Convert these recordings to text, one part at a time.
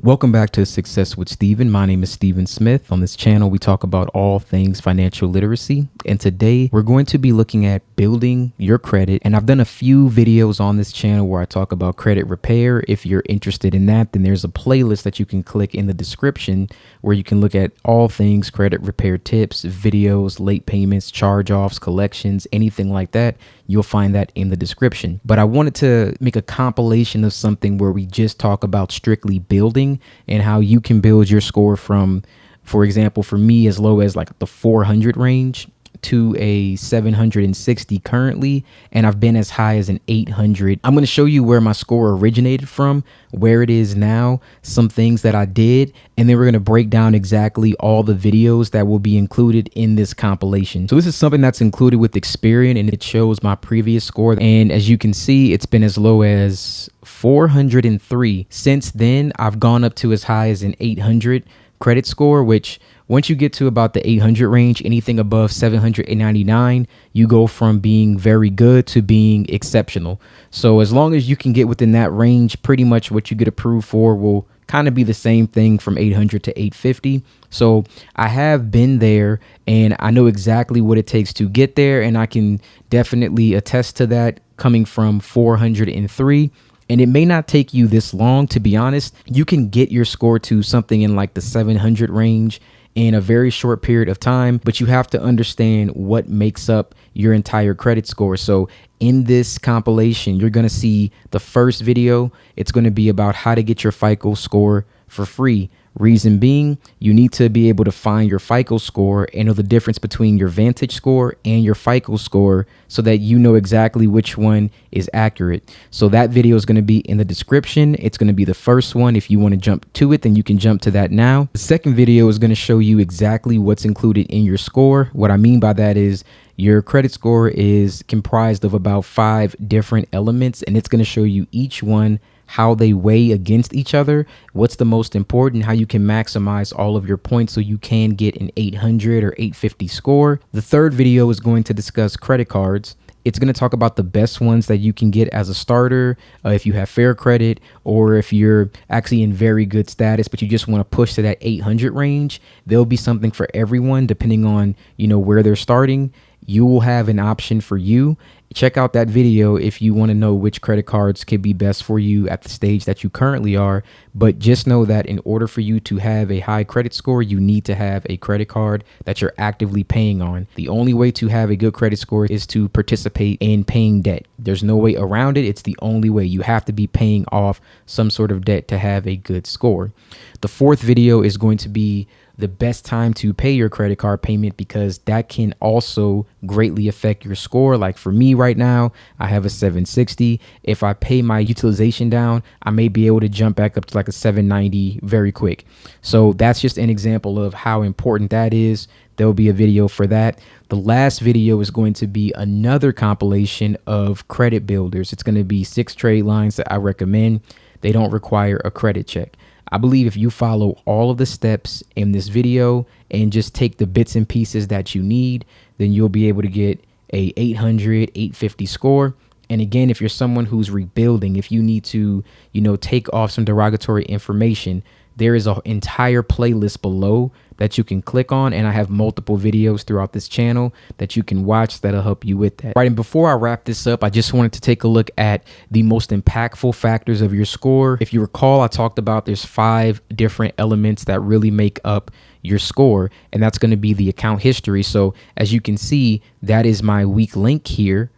Welcome back to Success with Steven. My name is Steven Smith. On this channel, we talk about all things financial literacy. And today we're going to be looking at building your credit. And I've done a few videos on this channel where I talk about credit repair. If you're interested in that, then there's a playlist that you can click in the description where you can look at all things credit repair tips, videos, late payments, charge-offs, collections, anything like that. You'll find that in the description. But I wanted to make a compilation of something where we just talk about strictly building and how you can build your score from, for example, for me, as low as like the 400 range to a 760 currently, and I've been as high as an 800. I'm going to show you where my score originated from, where it is now, some things that I did, and then we're going to break down exactly all the videos that will be included in this compilation. So this is something that's included with Experian, and it shows my previous score, and as you can see, it's been as low as 403. Since then, I've gone up to as high as an 800 credit score, which once you get to about the 800 range, anything above 799, you go from being very good to being exceptional. So as long as you can get within that range, pretty much what you get approved for will kind of be the same thing from 800 to 850. So I have been there and I know exactly what it takes to get there. And I can definitely attest to that coming from 403. And it may not take you this long, to be honest. You can get your score to something in like the 700 range in a very short period of time, but you have to understand what makes up your entire credit score. So in this compilation, you're going to see the first video. It's going to be about how to get your FICO score for free. Reason being, you need to be able to find your FICO score and know the difference between your Vantage score and your FICO score so that you know exactly which one is accurate. So that video is going to be in the description. It's going to be the first one. If you want to jump to it, then you can jump to that now. The second video is going to show you exactly what's included in your score. What I mean by that is your credit score is comprised of about 5 different elements, and it's going to show you each one, how they weigh against each other, what's the most important, how you can maximize all of your points so you can get an 800 or 850 score. The third video is going to discuss credit cards. It's going to talk about the best ones that you can get as a starter if you have fair credit or if you're actually in very good status, but you just want to push to that 800 range. There'll be something for everyone depending on, where they're starting. You will have an option for you. Check out that video if you want to know which credit cards could be best for you at the stage that you currently are. But just know that in order for you to have a high credit score, you need to have a credit card that you're actively paying on. The only way to have a good credit score is to participate in paying debt. There's no way around it. It's the only way. You have to be paying off some sort of debt to have a good score. The fourth video is going to be the best time to pay your credit card payment, because that can also greatly affect your score. Like for me right now, I have a 760. If I pay my utilization down, I may be able to jump back up to like a 790 very quick. So that's just an example of how important that is. There will be a video for that. The last video is going to be another compilation of credit builders. It's going to be 6 trade lines that I recommend. They don't require a credit check. I believe if you follow all of the steps in this video and just take the bits and pieces that you need, then you'll be able to get a 800, 850 score. And again, if you're someone who's rebuilding, if you need to, take off some derogatory information, there is an entire playlist below that you can click on. And I have multiple videos throughout this channel that you can watch that'll help you with that. Right. And before I wrap this up, I just wanted to take a look at the most impactful factors of your score. If you recall, I talked about there's 5 different elements that really make up your score, and that's going to be the account history. So as you can see, that is my weak link here.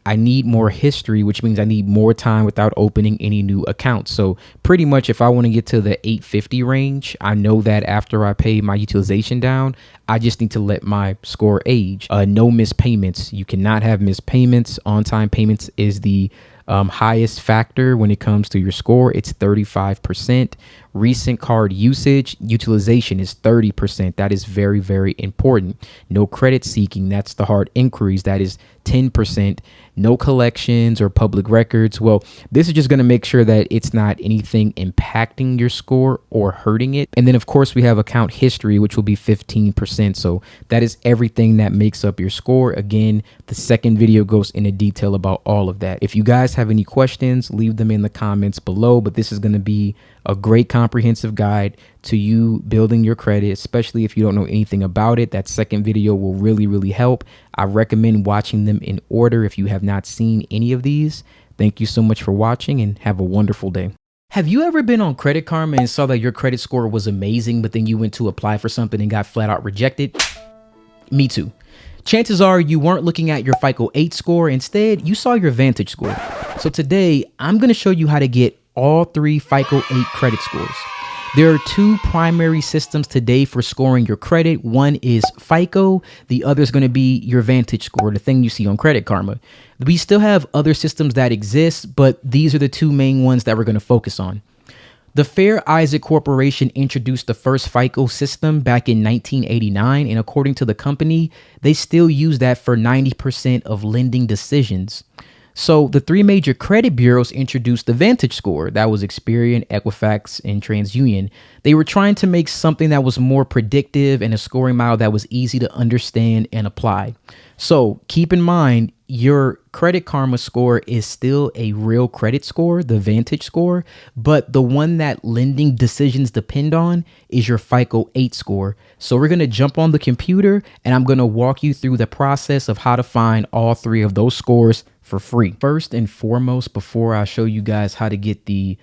I need more history, which means I need more time without opening any new accounts. So pretty much if I want to get to the 850 range, I know that after I pay my utilization down, I just need to let my score age. No missed payments. You cannot have missed payments. On-time payments is the highest factor when it comes to your score. It's 35%. Recent card usage utilization is 30%. That is very, very important. No credit seeking. That's the hard inquiries. That is 10%. No collections or public records. Well, this is just going to make sure that it's not anything impacting your score or hurting it. And then, of course, we have account history, which will be 15%. So that is everything that makes up your score. Again, the second video goes into detail about all of that. If you guys have any questions, leave them in the comments below. But this is going to be a great comprehensive guide to you building your credit, especially if you don't know anything about it. That second video will really, really help. I recommend watching them in order if you have not seen any of these. Thank you so much for watching and have a wonderful day. Have you ever been on Credit Karma and saw that your credit score was amazing, but then you went to apply for something and got flat out rejected? Me too. Chances are you weren't looking at your FICO 8 score. Instead, you saw your Vantage score. So today, I'm going to show you how to get all 3 FICO 8 credit scores. There are 2 primary systems today for scoring your credit. One is FICO. The other is going to be your Vantage score, the thing you see on Credit Karma. We still have other systems that exist, but these are the 2 main ones that we're going to focus on. The Fair Isaac Corporation introduced the first FICO system back in 1989, and according to the company, they still use that for 90% of lending decisions. So the 3 major credit bureaus introduced the Vantage score. That was Experian, Equifax, and TransUnion. They were trying to make something that was more predictive and a scoring model that was easy to understand and apply. So keep in mind, your Credit Karma score is still a real credit score, the Vantage score, but the one that lending decisions depend on is your FICO 8 score. So we're going to jump on the computer and I'm going to walk you through the process of how to find all 3 of those scores for free. First and foremost, before I show you guys how to get the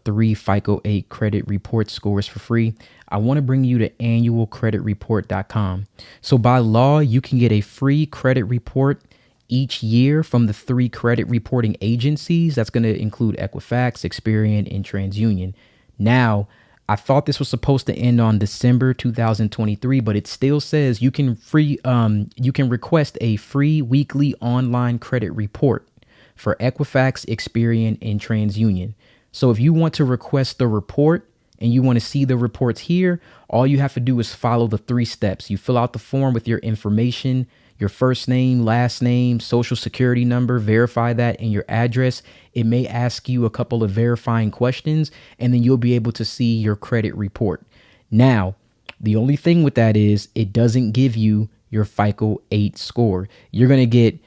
3 FICO 8 credit report scores for free, I want to bring you to annualcreditreport.com. So by law, you can get a free credit report each year from the 3 credit reporting agencies. That's going to include Equifax, Experian, and TransUnion. Now, I thought this was supposed to end on December 2023, but it still says you can request a free weekly online credit report for Equifax, Experian, and TransUnion. So if you want to request the report and you want to see the reports here, all you have to do is follow the 3 steps. You fill out the form with your information, your first name, last name, social security number, verify that, and your address. It may ask you a couple of verifying questions, and then you'll be able to see your credit report. Now, the only thing with that is it doesn't give you your FICO 8 score. You're going to get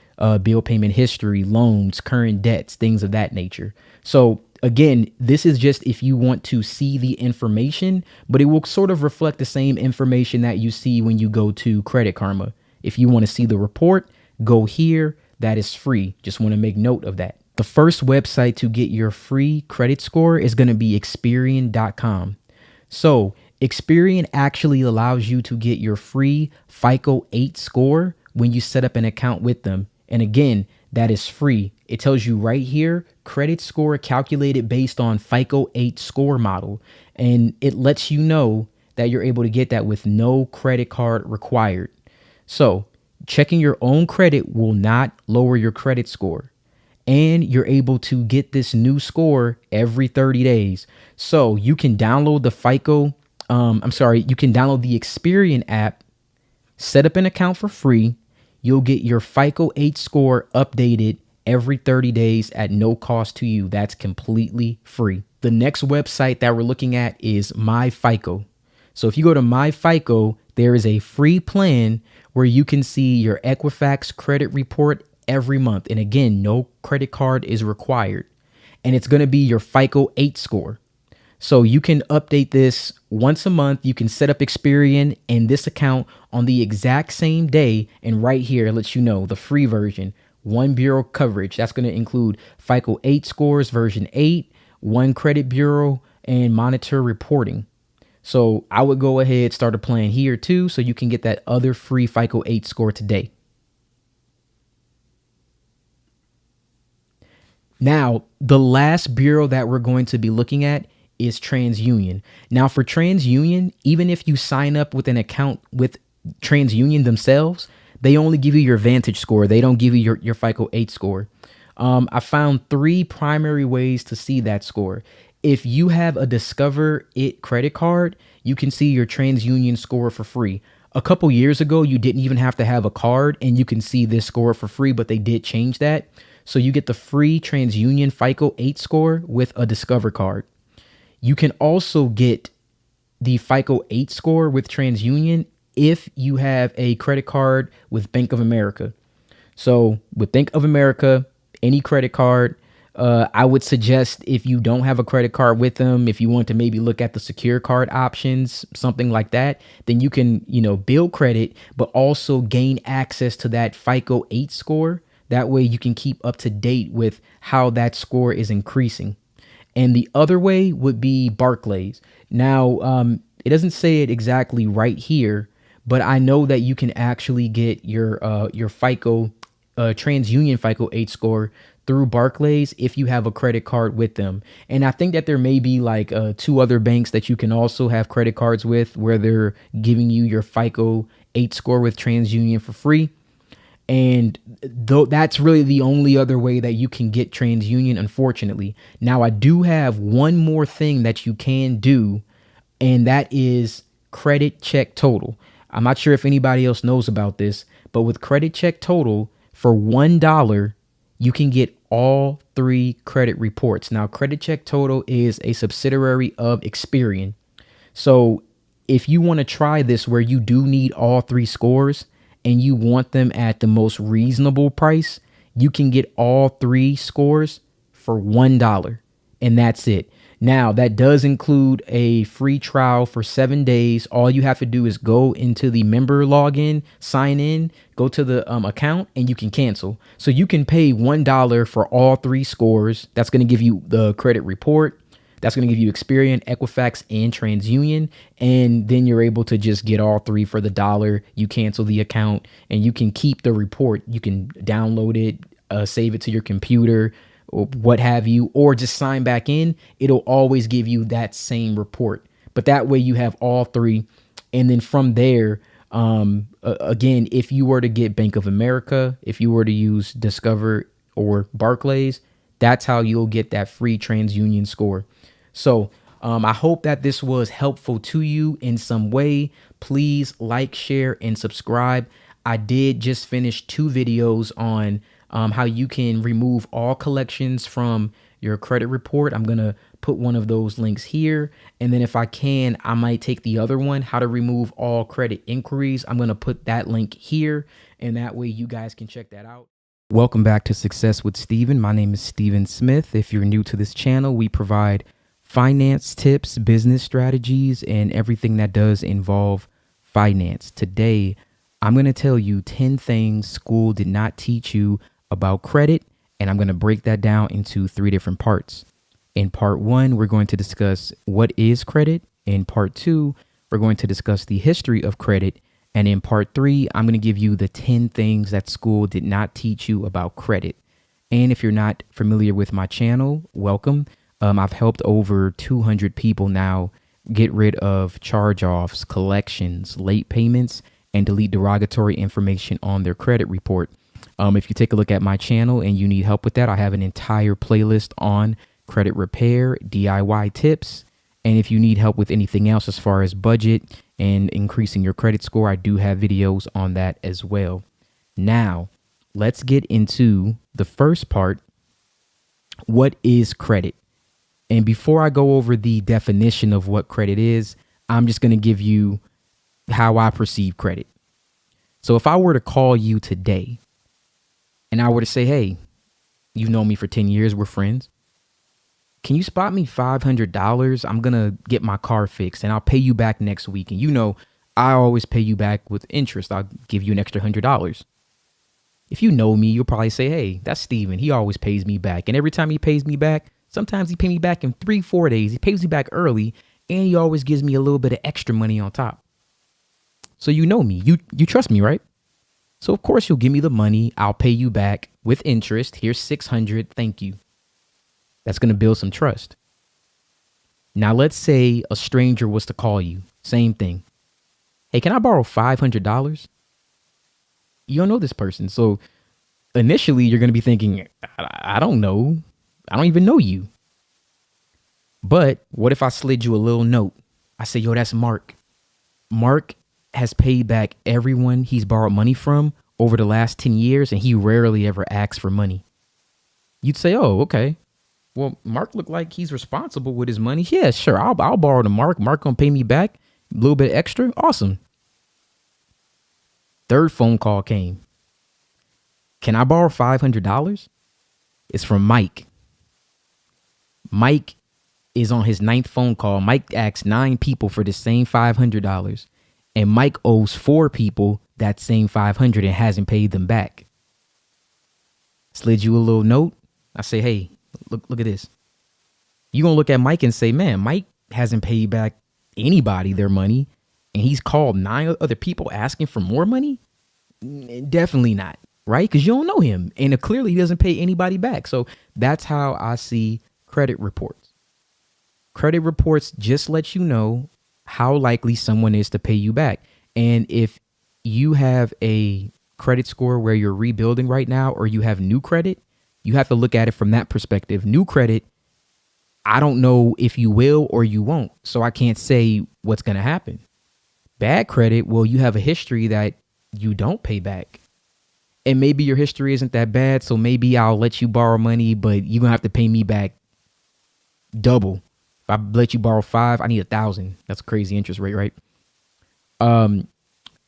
bill payment history, loans, current debts, things of that nature. So again, this is just if you want to see the information, but it will sort of reflect the same information that you see when you go to Credit Karma. If you want to see the report, go here. That is free. Just want to make note of that. The first website to get your free credit score is going to be Experian.com. So Experian actually allows you to get your free FICO 8 score when you set up an account with them. And again, that is free. It tells you right here, credit score calculated based on FICO 8 score model. And it lets you know that you're able to get that with no credit card required. So checking your own credit will not lower your credit score, and you're able to get this new score every 30 days. So you can download the you can download the Experian app, set up an account for free. You'll get your FICO 8 score updated every 30 days at no cost to you. That's completely free. The next website that we're looking at is My FICO. So if you go to My FICO, there is a free plan where you can see your Equifax credit report every month. And again, no credit card is required. And it's going to be your FICO 8 score. So you can update this once a month. You can set up Experian and this account on the exact same day. And right here, it lets you know the free version, 1 bureau coverage. That's going to include FICO 8 scores, version 8, 1 credit bureau, and monitor reporting. So I would go ahead, start a plan here too, so you can get that other free FICO 8 score today. Now, the last bureau that we're going to be looking at is TransUnion. Now for TransUnion, even if you sign up with an account with TransUnion themselves, they only give you your Vantage score. They don't give you your FICO 8 score. I found 3 primary ways to see that score. If you have a Discover It credit card, you can see your TransUnion score for free. A couple years ago, you didn't even have to have a card and you can see this score for free, but they did change that. So you get the free TransUnion FICO 8 score with a Discover card. You can also get the FICO 8 score with TransUnion if you have a credit card with Bank of America. So with Bank of America, any credit card, I would suggest if you don't have a credit card with them, if you want to maybe look at the secure card options, something like that, then you can, build credit, but also gain access to that FICO 8 score. That way you can keep up to date with how that score is increasing. And the other way would be Barclays. Now, it doesn't say it exactly right here, but I know that you can actually get your FICO TransUnion FICO 8 score through Barclays if you have a credit card with them. And I think that there may be like two other banks that you can also have credit cards with where they're giving you your FICO 8 score with TransUnion for free. And though that's really the only other way that you can get TransUnion, unfortunately. Now, I do have one more thing that you can do, and that is Credit Check Total. I'm not sure if anybody else knows about this, but with Credit Check Total, for $1, you can get all 3 credit reports. Now, Credit Check Total is a subsidiary of Experian. So if you want to try this where you do need all 3 scores and you want them at the most reasonable price, you can get all 3 scores for $1. And that's it. Now, that does include a free trial for 7 days. All you have to do is go into the member login, sign in, go to the account, and you can cancel. So you can pay $1 for all 3 scores. That's going to give you the credit report. That's going to give you Experian, Equifax, and TransUnion. And then you're able to just get all 3 for the $1. You cancel the account and you can keep the report. You can download it, save it to your computer, or what have you, or just sign back in. It'll always give you that same report. But that way you have all 3. And then from there, again, if you were to get Bank of America, if you were to use Discover or Barclays, that's how you'll get that free TransUnion score. So I hope that this was helpful to you in some way. Please like, share, and subscribe. I did just finish 2 videos on how you can remove all collections from your credit report. I'm going to put one of those links here. And then if I can, I might take the other one, how to remove all credit inquiries. I'm going to put that link here. And that way you guys can check that out. Welcome back to Success with Steven. My name is Steven Smith. If you're new to this channel, we provide finance tips, business strategies, and everything that does involve finance. Today, I'm going to tell you 10 things school did not teach you about credit, and I'm going to break that down into 3 different parts. In part 1, we're going to discuss what is credit. In part 2, we're going to discuss the history of credit. And in part 3, I'm going to give you the 10 things that school did not teach you about credit. And if you're not familiar with my channel, welcome. I've helped over 200 people now get rid of charge-offs, collections, late payments, and delete derogatory information on their credit report. If you take a look at my channel and you need help with that, I have an entire playlist on credit repair, DIY tips. And if you need help with anything else as far as budget and increasing your credit score, I do have videos on that as well. Now, let's get into the first part. What is credit? And before I go over the definition of what credit is, I'm just going to give you how I perceive credit. So if I were to call you today and I were to say, hey, you've known me for 10 years, we're friends. Can you spot me $500? I'm going to get my car fixed and I'll pay you back next week. And I always pay you back with interest. I'll give you an extra $100. If you know me, you'll probably say, hey, that's Steven. He always pays me back. And every time he pays me back, sometimes he pays me back in 3-4 days. He pays me back early and he always gives me a little bit of extra money on top. So you know me, you trust me, right? So of course you'll give me the money. I'll pay you back with interest. Here's $600. Thank you. That's going to build some trust. Now, let's say a stranger was to call you. Same thing. Hey, can I borrow $500? You don't know this person. So initially, you're going to be thinking, I don't know. I don't even know you. But what if I slid you a little note? I say, yo, that's Mark. Mark has paid back everyone he's borrowed money from over the last 10 years, and he rarely ever asks for money. You'd say, oh, okay. Well, Mark looked like he's responsible with his money. Yeah, sure. I'll borrow to Mark. Mark gonna pay me back a little bit extra. Awesome. Third phone call came. Can I borrow $500? It's from Mike. Mike is on his ninth phone call. Mike asked 9 people for the same $500, and Mike owes 4 people that same $500 and hasn't paid them back. Slid you a little note. I say, hey, look at this. You gonna look at Mike and say, man, Mike hasn't paid back anybody their money, and he's called 9 other people asking for more money? Definitely not, right? Because you don't know him, and clearly he doesn't pay anybody back. So that's how I see credit reports. Credit reports just let you know how likely someone is to pay you back. And if you have a credit score where you're rebuilding right now, or you have new credit, you have to look at it from that perspective. New credit, I don't know if you will or you won't, so I can't say what's going to happen. Bad credit, well, you have a history that you don't pay back. And maybe your history isn't that bad, so maybe I'll let you borrow money, but you're going to have to pay me back double. If I let you borrow 5, I need 1,000. That's a crazy interest rate, right?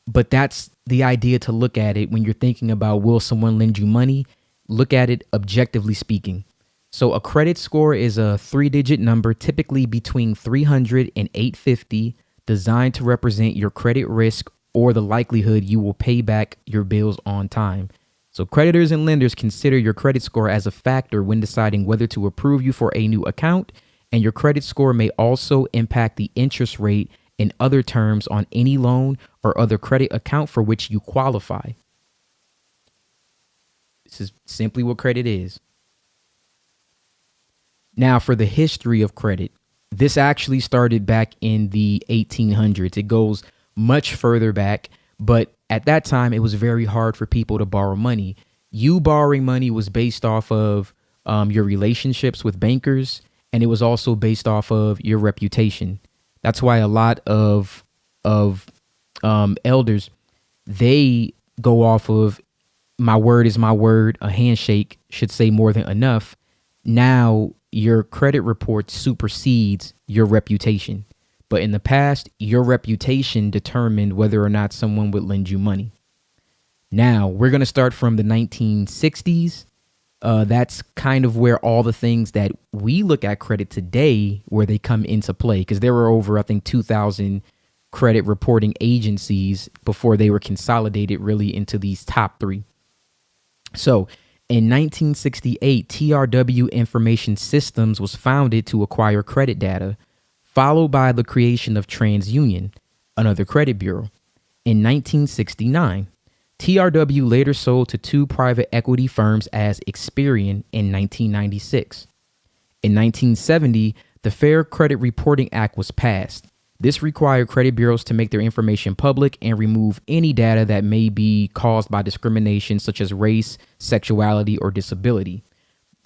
But that's the idea to look at it when you're thinking about, will someone lend you money? Look at it objectively speaking. So a credit score is a 3-digit number, typically between 300 and 850, designed to represent your credit risk or the likelihood you will pay back your bills on time. So creditors and lenders consider your credit score as a factor when deciding whether to approve you for a new account, and your credit score may also impact the interest rate and other terms on any loan or other credit account for which you qualify. This is simply what credit is. Now, for the history of credit, this actually started back in the 1800s. It goes much further back, but at that time, it was very hard for people to borrow money. You borrowing money was based off of your relationships with bankers, and it was also based off of your reputation. That's why a lot of elders, they go off of my word is my word. A handshake should say more than enough. Now, your credit report supersedes your reputation. But in the past, your reputation determined whether or not someone would lend you money. Now, we're going to start from the 1960s. That's kind of where all the things that we look at credit today, where they come into play, because there were over, I think, 2,000 credit reporting agencies before they were consolidated really into these top 3. So in 1968, TRW Information Systems was founded to acquire credit data, followed by the creation of TransUnion, another credit bureau. In 1969, TRW later sold to 2 private equity firms as Experian in 1996. In 1970, the Fair Credit Reporting Act was passed. This required credit bureaus to make their information public and remove any data that may be caused by discrimination, such as race, sexuality, or disability.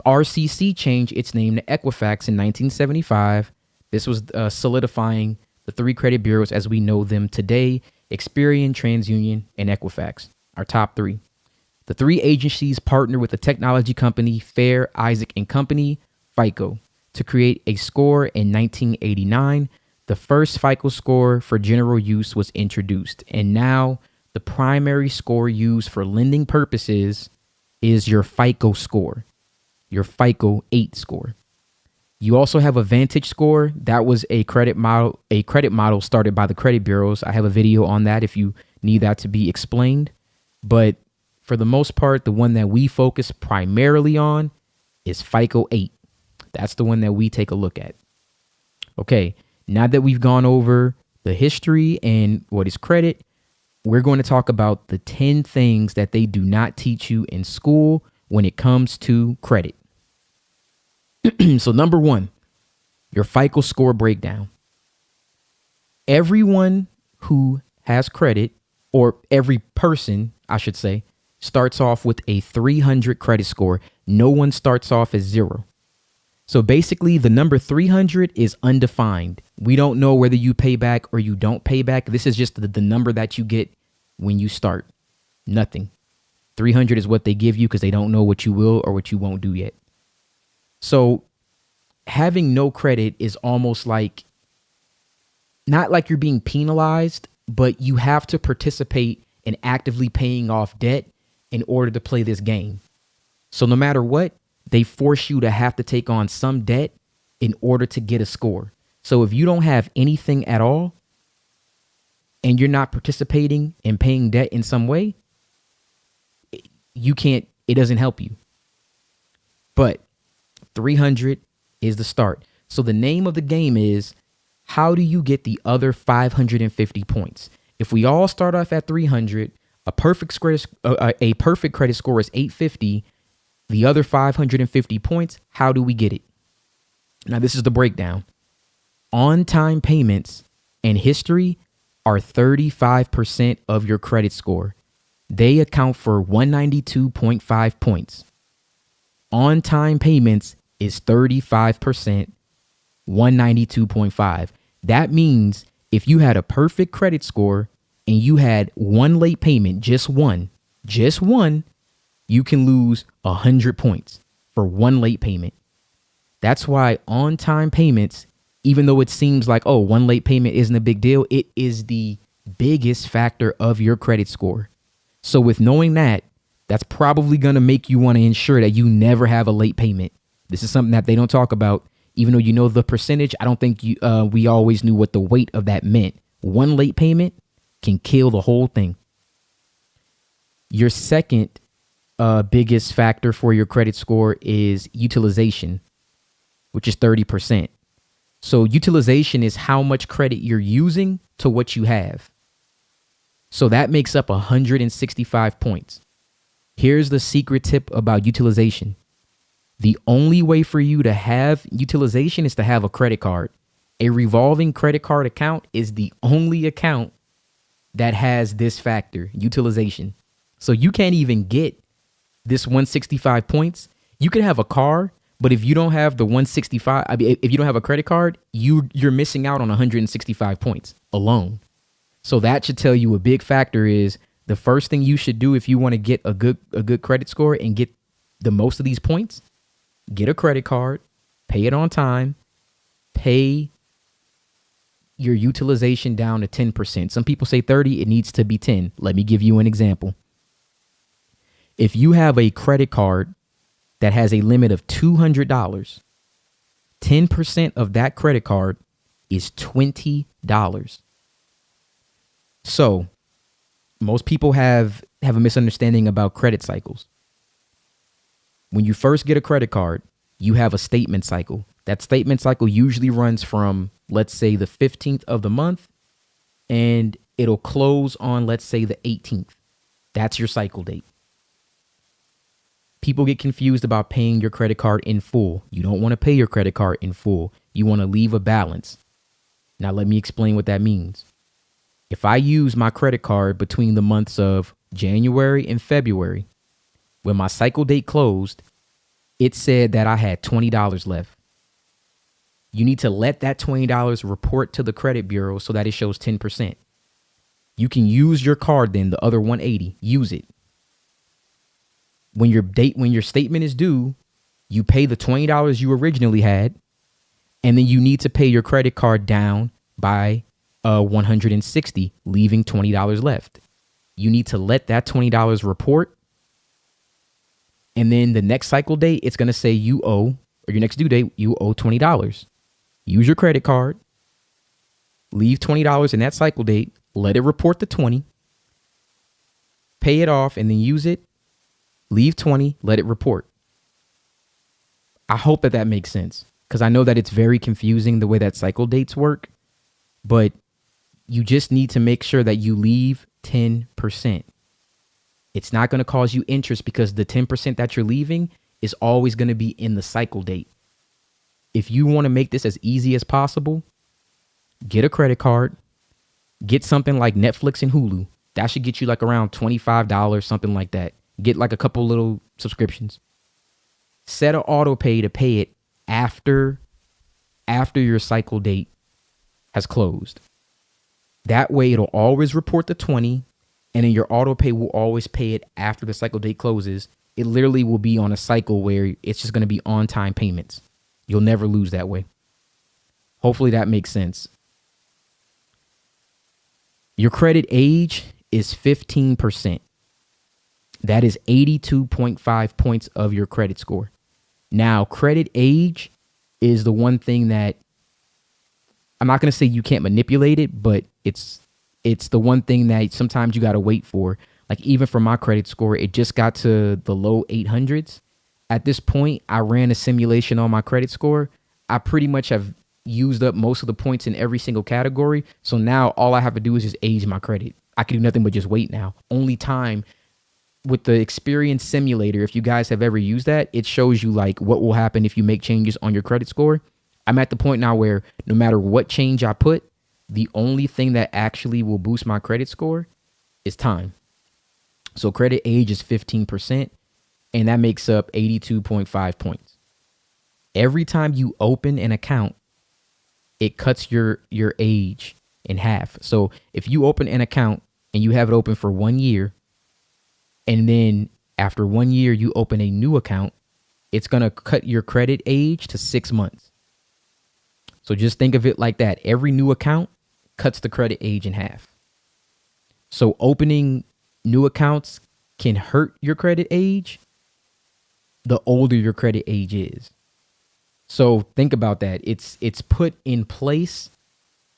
RCC changed its name to Equifax in 1975. This was solidifying the 3 credit bureaus as we know them today: Experian, TransUnion, and Equifax, our top 3. The 3 agencies partnered with the technology company Fair, Isaac & Company, FICO, to create a score in 1989. The first FICO score for general use was introduced, and now the primary score used for lending purposes is your FICO score, your FICO 8 score. You also have a Vantage score. That was a credit model started by the credit bureaus. I have a video on that if you need that to be explained. But for the most part, the one that we focus primarily on is FICO 8. That's the one that we take a look at. Okay. Now that we've gone over the history and what is credit, we're going to talk about the 10 things that they do not teach you in school when it comes to credit. So number 1, your FICO score breakdown. Everyone who has credit, or every person, I should say, starts off with a 300 credit score. No one starts off as 0. So basically, the number 300 is undefined. We don't know whether you pay back or you don't pay back. This is just the number that you get when you start. Nothing. 300 is what they give you because they don't know what you will or what you won't do yet. So having no credit is almost like, not like you're being penalized, but you have to participate in actively paying off debt in order to play this game. So no matter what, they force you to have to take on some debt in order to get a score. So if you don't have anything at all and you're not participating in paying debt in some way, it doesn't help you. But 300 is the start. So the name of the game is, how do you get the other 550 points? If we all start off at 300, a perfect credit score is 850. The other 550 points, how do we get it? Now, this is the breakdown. On-time payments and history are 35% of your credit score. They account for 192.5 points. On-time payments is 35%, 192.5. That means if you had a perfect credit score and you had one late payment, just one, you can lose 100 points for one late payment. That's why on-time payments, even though it seems like, oh, one late payment isn't a big deal, it is the biggest factor of your credit score. So with knowing that, that's probably going to make you want to ensure that you never have a late payment. This is something that they don't talk about. Even though you know the percentage, I don't think we always knew what the weight of that meant. One late payment can kill the whole thing. Your second biggest factor for your credit score is utilization, which is 30%. So utilization is how much credit you're using to what you have. So that makes up 165 points. Here's the secret tip about utilization. The only way for you to have utilization is to have a credit card. A revolving credit card account is the only account that has this factor, utilization. So you can't even get this 165 points. You could have a car, but if you don't have the 165, if you don't have a credit card, you're missing out on 165 points alone. So that should tell you a big factor is the first thing you should do if you want to get a good credit score and get the most of these points. Get a credit card, pay it on time, pay your utilization down to 10%. Some people say 30, it needs to be 10. Let me give you an example. If you have a credit card that has a limit of $200, 10% of that credit card is $20. So most people have a misunderstanding about credit cycles. When you first get a credit card, you have a statement cycle. That statement cycle usually runs from, let's say, the 15th of the month, and it'll close on, let's say, the 18th. That's your cycle date. People get confused about paying your credit card in full. You don't want to pay your credit card in full. You want to leave a balance. Now, let me explain what that means. If I use my credit card between the months of January and February, when my cycle date closed, it said that I had $20 left. You need to let that $20 report to the credit bureau so that it shows 10%. You can use your card then, the other 180, use it. When your statement is due, you pay the $20 you originally had, and then you need to pay your credit card down by 160, leaving $20 left. You need to let that $20 report. And then the next cycle date, it's going to say you owe, or your next due date, you owe $20. Use your credit card, leave $20 in that cycle date, let it report the 20, pay it off, and then use it, leave 20, let it report. I hope that makes sense, because I know that it's very confusing the way that cycle dates work, but you just need to make sure that you leave 10%. It's not going to cause you interest because the 10% that you're leaving is always going to be in the cycle date. If you want to make this as easy as possible, get a credit card, get something like Netflix and Hulu. That should get you like around $25, something like that. Get like a couple little subscriptions. Set an auto pay to pay it after your cycle date has closed. That way it'll always report the 20, and then your auto pay will always pay it after the cycle date closes. It literally will be on a cycle where it's just going to be on-time payments. You'll never lose that way. Hopefully that makes sense. Your credit age is 15%. That is 82.5 points of your credit score. Now, credit age is the one thing that I'm not going to say you can't manipulate it, but it's the one thing that sometimes you got to wait for. Like even for my credit score, it just got to the low 800s. At this point, I ran a simulation on my credit score. I pretty much have used up most of the points in every single category. So now all I have to do is just age my credit. I can do nothing but just wait now. Only time with the Experience Simulator, if you guys have ever used that, it shows you like what will happen if you make changes on your credit score. I'm at the point now where no matter what change I put, the only thing that actually will boost my credit score is time. So credit age is 15%, and that makes up 82.5 points. Every time you open an account, it cuts your age in half. So if you open an account and you have it open for 1 year, and then after 1 year you open a new account, it's going to cut your credit age to 6 months. So just think of it like that. Every new account cuts the credit age in half. So opening new accounts can hurt your credit age the older your credit age is. So think about that. It's put in place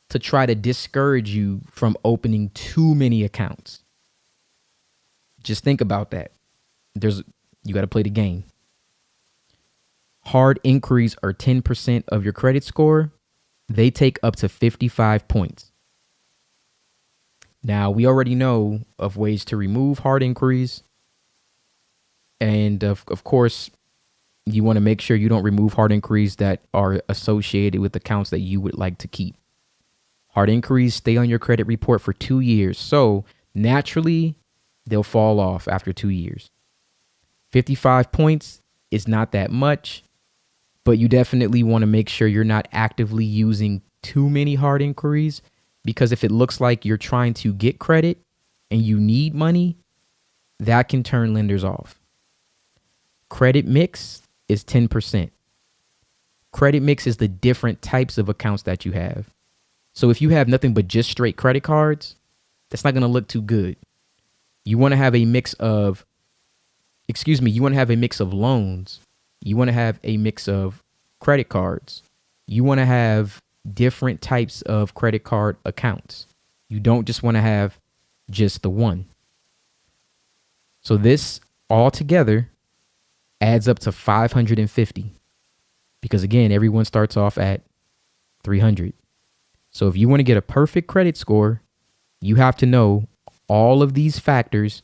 to try to discourage you from opening too many accounts. Just think about that. You got to play the game. Hard inquiries are 10% of your credit score. They take up to 55 points. Now, we already know of ways to remove hard inquiries. And of course, you want to make sure you don't remove hard inquiries that are associated with accounts that you would like to keep. Hard inquiries stay on your credit report for 2 years. So naturally, they'll fall off after 2 years. 55 points is not that much, but you definitely want to make sure you're not actively using too many hard inquiries, because if it looks like you're trying to get credit and you need money, that can turn lenders off. Credit mix is 10%. Credit mix is the different types of accounts that you have. So if you have nothing but just straight credit cards, that's not going to look too good. You want to have a mix of, you want to have a mix of loans. You want to have a mix of credit cards. You want to have different types of credit card accounts. You don't just want to have just the one. So this all together adds up to 550, because again, everyone starts off at 300. So if you want to get a perfect credit score, you have to know all of these factors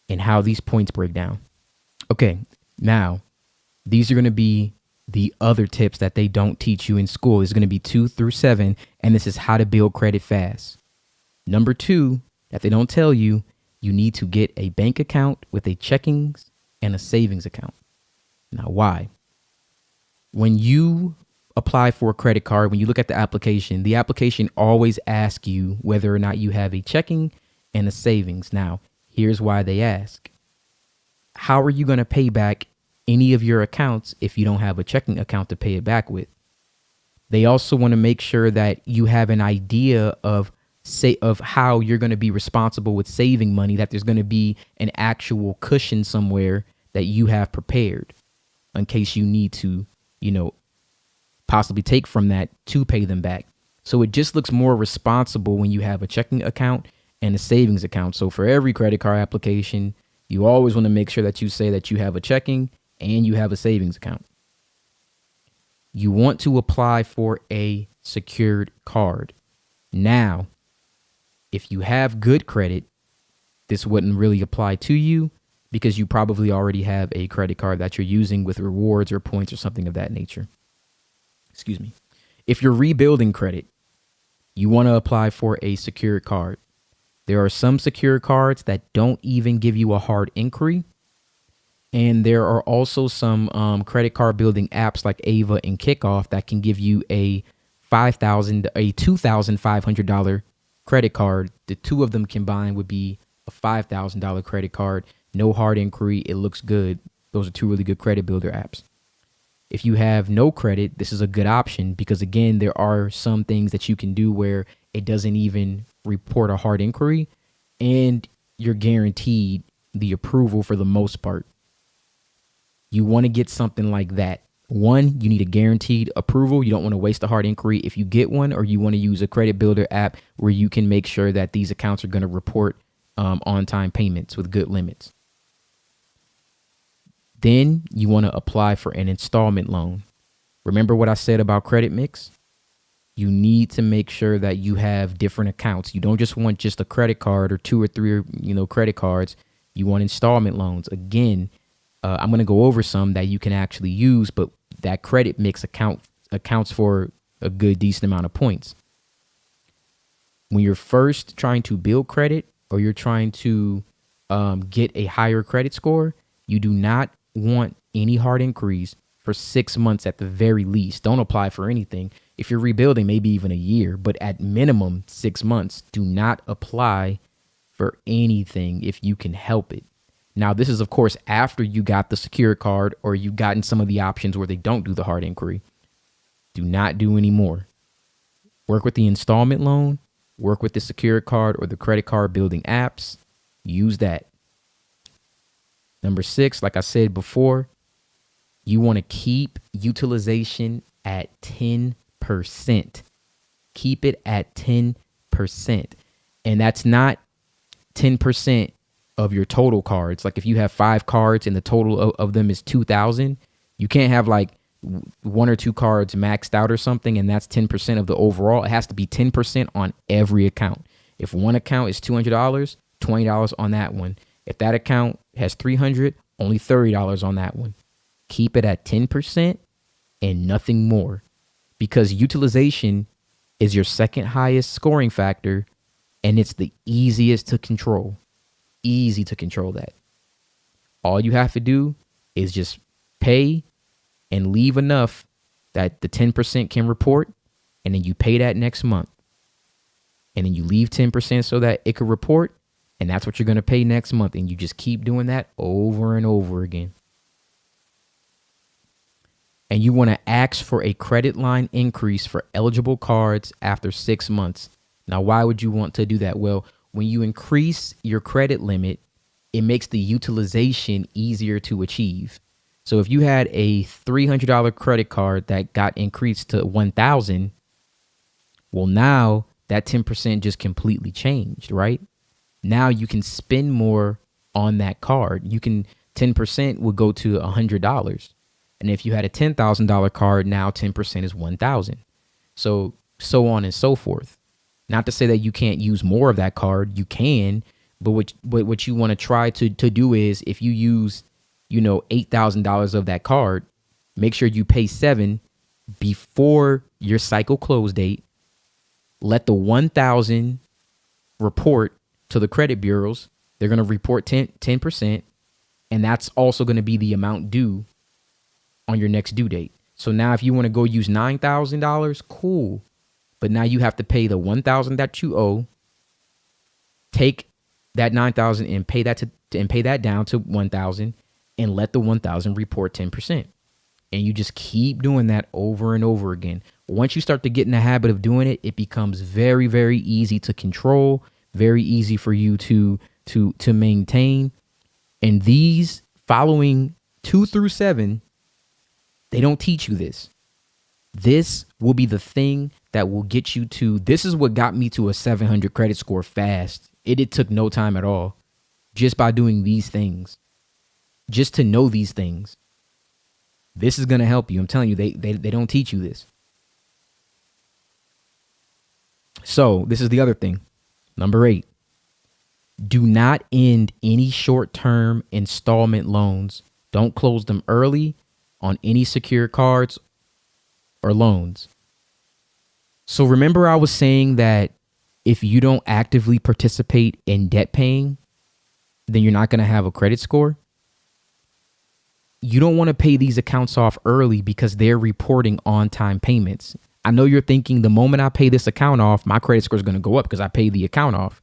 and how these points break down. Okay, now these are going to be the other tips that they don't teach you in school. Is going to be 2 through 7, and this is how to build credit fast. Number 2 that they don't tell you, you need to get a bank account with a checkings and a savings account. Now, why? When you apply for a credit card, when you look at the application always asks you whether or not you have a checking and a savings. Now, here's why they ask. How are you going to pay back any of your accounts if you don't have a checking account to pay it back with? They also want to make sure that you have an idea of how you're going to be responsible with saving money, that there's going to be an actual cushion somewhere that you have prepared in case you need to, possibly take from that to pay them back. So it just looks more responsible when you have a checking account and a savings account. So for every credit card application, you always want to make sure that you say that you have a checking and you have a savings account. You want to apply for a secured card. Now, if you have good credit, this wouldn't really apply to you because you probably already have a credit card that you're using with rewards or points or something of that nature. Excuse me. If you're rebuilding credit, you want to apply for a secured card. There are some secured cards that don't even give you a hard inquiry. And there are also some credit card building apps like Ava and Kickoff that can give you a $2,500 credit card. The two of them combined would be a $5,000 credit card. No hard inquiry. It looks good. Those are two really good credit builder apps. If you have no credit, this is a good option because, again, there are some things that you can do where it doesn't even report a hard inquiry and you're guaranteed the approval for the most part. You want to get something like that, One, you need a guaranteed approval. You don't want to waste a hard inquiry if you get one, or you want to use a credit builder app where you can make sure that these accounts are going to report on-time payments with good limits. Then you want to apply for an installment loan. Remember what I said about credit mix? You need to make sure that you have different accounts. You don't just want just a credit card or 2 or 3, credit cards. You want installment loans. Again, I'm going to go over some that you can actually use, but that credit mix accounts for a good decent amount of points. When you're first trying to build credit, or you're trying to get a higher credit score, you do not want any hard inquiries for 6 months at the very least. Don't apply for anything. If you're rebuilding, maybe even a year, but at minimum 6 months. Do not apply for anything if you can help it. Now, this is, of course, after you got the secure card, or you've gotten some of the options where they don't do the hard inquiry. Do not do any more. Work with the installment loan, work with the secure card or the credit card building apps. Use that. Number 6, like I said before, you want to keep utilization at 10%. Keep it at 10%. And that's not 10% of your total cards. Like if you have 5 cards and the total of them is 2,000, you can't have like 1 or 2 cards maxed out or something, and that's 10% of the overall. It has to be 10% on every account. If one account is $200, $20 on that one. If that account has $300, only $30 on that one. Keep it at 10% and nothing more, because utilization is your second highest scoring factor, and it's the easiest to control. Easy to control that. All you have to do is just pay and leave enough that the 10% can report, and then you pay that next month. And then you leave 10% so that it could report, and that's what you're going to pay next month. And you just keep doing that over and over again. And you want to ask for a credit line increase for eligible cards after 6 months. Now, why would you want to do that? Well, when you increase your credit limit, it makes the utilization easier to achieve. So if you had a $300 credit card that got increased to $1,000, well, now that 10% just completely changed, right? Now you can spend more on that card. 10% would go to $100. And if you had a $10,000 card, now 10% is $1,000. So on and so forth. Not to say that you can't use more of that card. You can, but what you want to try to do is, if you use, $8,000 of that card, make sure you pay $7,000 before your cycle close date. Let the $1,000 report to the credit bureaus. They're going to report 10%, and that's also going to be the amount due on your next due date. So now if you want to go use $9,000, cool. But now you have to pay the $1,000 that you owe. Take that $9,000 and pay that down to $1,000, and let the $1,000 report 10%. And you just keep doing that over and over again. Once you start to get in the habit of doing it, it becomes very, very easy to control, very easy for you to maintain. And these following 2 through 7, they don't teach you this. This will be the thing that will get you to, this is what got me to a 700 credit score fast. It took no time at all, just by doing these things, just to know these things. This is going to help you. I'm telling you, they don't teach you this. So this is the other thing. Number 8, do not end any short-term installment loans. Don't close them early on any secure cards or loans. So remember, I was saying that if you don't actively participate in debt paying, then you're not going to have a credit score. You don't want to pay these accounts off early because they're reporting on-time payments. I know you're thinking, the moment I pay this account off, my credit score is going to go up because I paid the account off.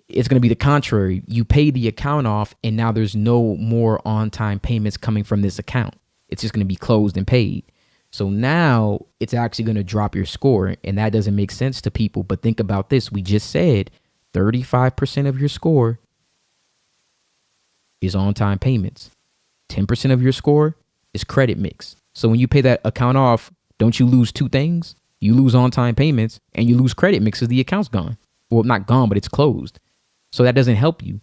It's going to be the contrary. You pay the account off, and now there's no more on-time payments coming from this account. It's just going to be closed and paid. So now it's actually going to drop your score, and that doesn't make sense to people. But think about this. We just said 35% of your score is on-time payments. 10% of your score is credit mix. So when you pay that account off, don't you lose two things? You lose on-time payments and you lose credit mix because the account's gone. Well, not gone, but it's closed. So that doesn't help you.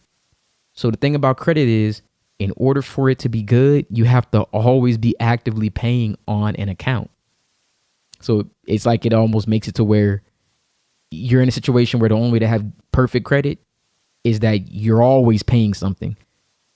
So the thing about credit is, in order for it to be good, you have to always be actively paying on an account. So it's like it almost makes it to where you're in a situation where the only way to have perfect credit is that you're always paying something.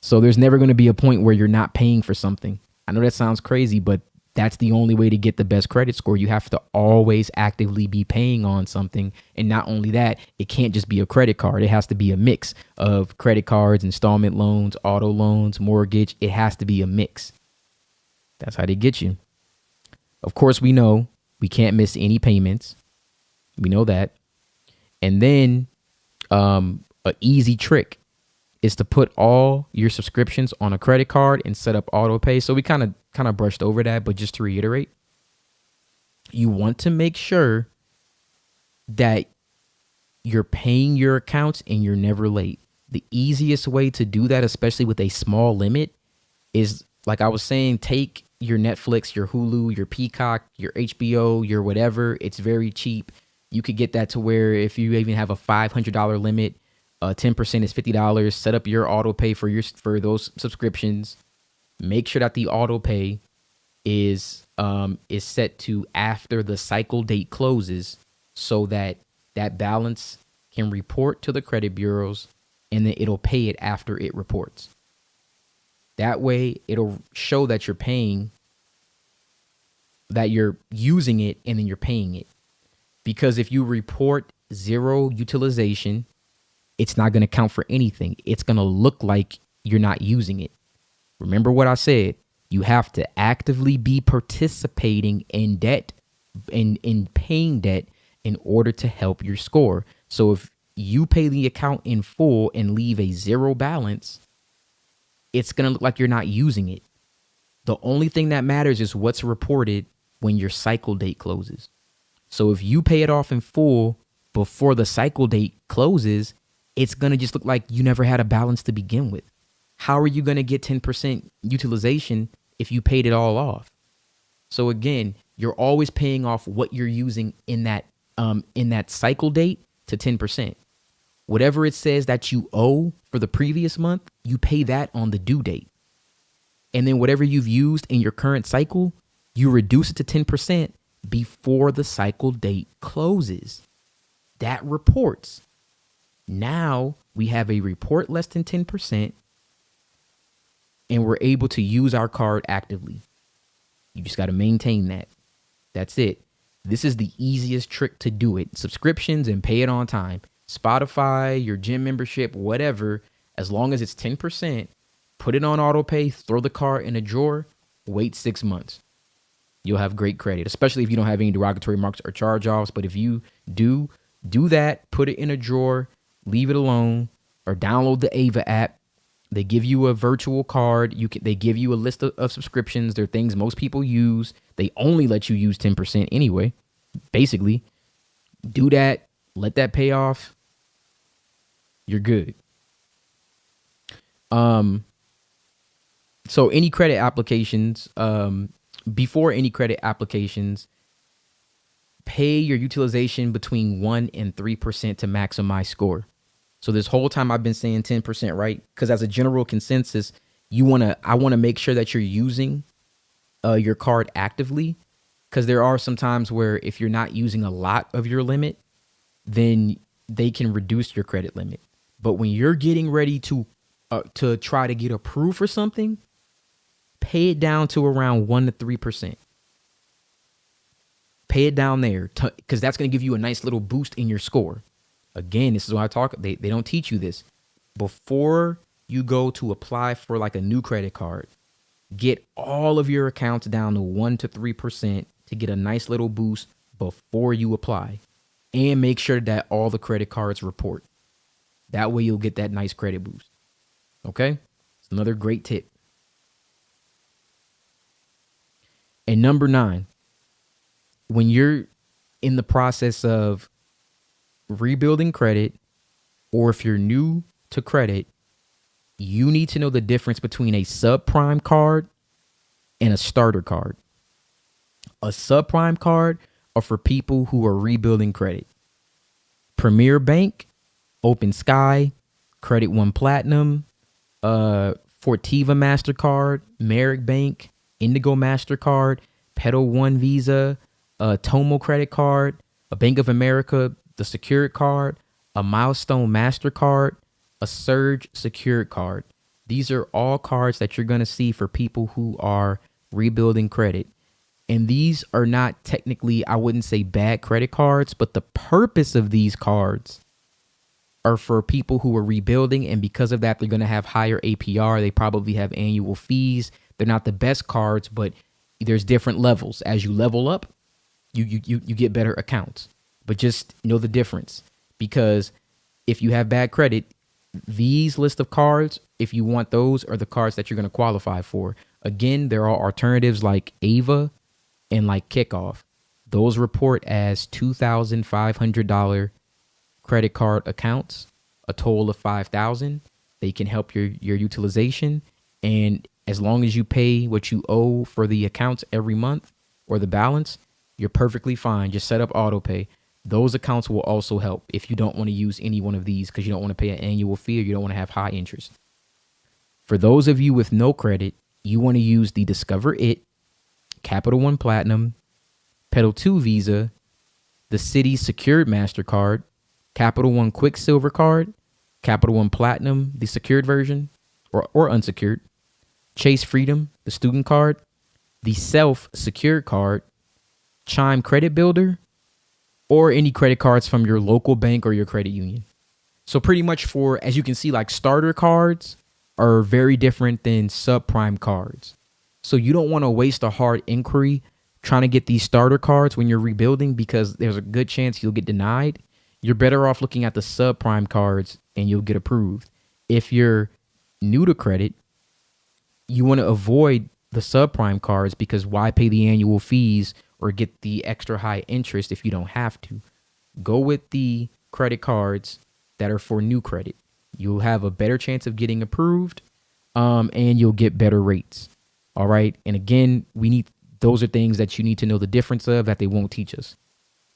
So there's never going to be a point where you're not paying for something. I know that sounds crazy, but that's the only way to get the best credit score. You have to always actively be paying on something. And not only that, it can't just be a credit card. It has to be a mix of credit cards, installment loans, auto loans, mortgage. It has to be a mix. That's how they get you. Of course, we know we can't miss any payments. We know that. And then an easy trick is to put all your subscriptions on a credit card and set up auto pay. So we kind of brushed over that, but just to reiterate, you want to make sure that you're paying your accounts and you're never late. The easiest way to do that, especially with a small limit, is, like I was saying, take your Netflix, your Hulu, your Peacock, your HBO, your whatever. It's very cheap. You could get that to where if you even have a $500 limit, 10% is $50. Set up your auto pay for those subscriptions. Make sure that the auto pay is set to after the cycle date closes, so that balance can report to the credit bureaus, and then it'll pay it after it reports. That way, it'll show that you're paying, that you're using it, and then you're paying it. Because if you report zero utilization, it's not going to count for anything. It's going to look like you're not using it. Remember what I said. You have to actively be participating in debt, in paying debt, in order to help your score. So if you pay the account in full and leave a zero balance, it's going to look like you're not using it. The only thing that matters is what's reported when your cycle date closes. So if you pay it off in full before the cycle date closes, it's going to just look like you never had a balance to begin with. How are you going to get 10% utilization if you paid it all off? So again, you're always paying off what you're using in that cycle date to 10%. Whatever it says that you owe for the previous month, you pay that on the due date. And then whatever you've used in your current cycle, you reduce it to 10% before the cycle date closes. That reports. Now we have a report less than 10%, and we're able to use our card actively. You just got to maintain that. That's it. This is the easiest trick to do it. Subscriptions and pay it on time. Spotify, your gym membership, whatever, as long as it's 10%, put it on auto pay, throw the card in a drawer, wait 6 months. You'll have great credit, especially if you don't have any derogatory marks or charge-offs. But if you do that, put it in a drawer, leave it alone, or download the Ava app. They give you a virtual card. They give you a list of subscriptions. They're things most people use. They only let you use 10% anyway. Basically, do that. Let that pay off. You're good. So any credit applications, before any credit applications, pay your utilization between 1% and 3% to maximize score. So this whole time I've been saying 10%, right? Because as a general consensus, I want to make sure that you're using your card actively, because there are some times where if you're not using a lot of your limit, then they can reduce your credit limit. But when you're getting ready to try to get approved for something, pay it down to around 1% to 3%. Pay it down there, because that's going to give you a nice little boost in your score. Again, this is what I talk. They don't teach you this. Before you go to apply for like a new credit card, get all of your accounts down to 1% to 3% to get a nice little boost before you apply. And make sure that all the credit cards report. That way you'll get that nice credit boost. Okay? It's another great tip. And number 9, when you're in the process of rebuilding credit, or if you're new to credit, you need to know the difference between a subprime card and a starter card. A subprime card are for people who are rebuilding credit. Premier Bank, Open Sky, Credit One Platinum, Fortiva MasterCard, Merrick Bank, Indigo MasterCard, Pedal One Visa, Tomo Credit Card, a Bank of America, the Secured Card, a Milestone MasterCard, a Surge Secured Card. These are all cards that you're going to see for people who are rebuilding credit. And these are not technically, I wouldn't say bad credit cards, but the purpose of these cards are for people who are rebuilding. And because of that, they're going to have higher APR. They probably have annual fees. They're not the best cards, but there's different levels. As you level up, you get better accounts. But just know the difference, because if you have bad credit, these list of cards, if you want those, are the cards that you're going to qualify for. Again, there are alternatives like Ava and like Kickoff. Those report as $2,500 credit card accounts, a total of $5,000. They can help your utilization. And as long as you pay what you owe for the accounts every month or the balance, you're perfectly fine. Just set up auto pay. Those accounts will also help if you don't want to use any one of these because you don't want to pay an annual fee or you don't want to have high interest. For those of you with no credit, you want to use the Discover It, Capital One Platinum, Pedal 2 Visa, the Citi Secured MasterCard, Capital One Quicksilver Card, Capital One Platinum, the secured version or unsecured, Chase Freedom, the student card, the Self Secured Card, Chime Credit Builder, or any credit cards from your local bank or your credit union. So pretty much for, as you can see, like starter cards are very different than subprime cards. So you don't want to waste a hard inquiry trying to get these starter cards when you're rebuilding because there's a good chance you'll get denied. You're better off looking at the subprime cards and you'll get approved. If you're new to credit, you want to avoid the subprime cards because why pay the annual fees or get the extra high interest if you don't have to? Go with the credit cards that are for new credit. You'll have a better chance of getting approved, and you'll get better rates. All right. And again, those are things that you need to know the difference of that they won't teach us.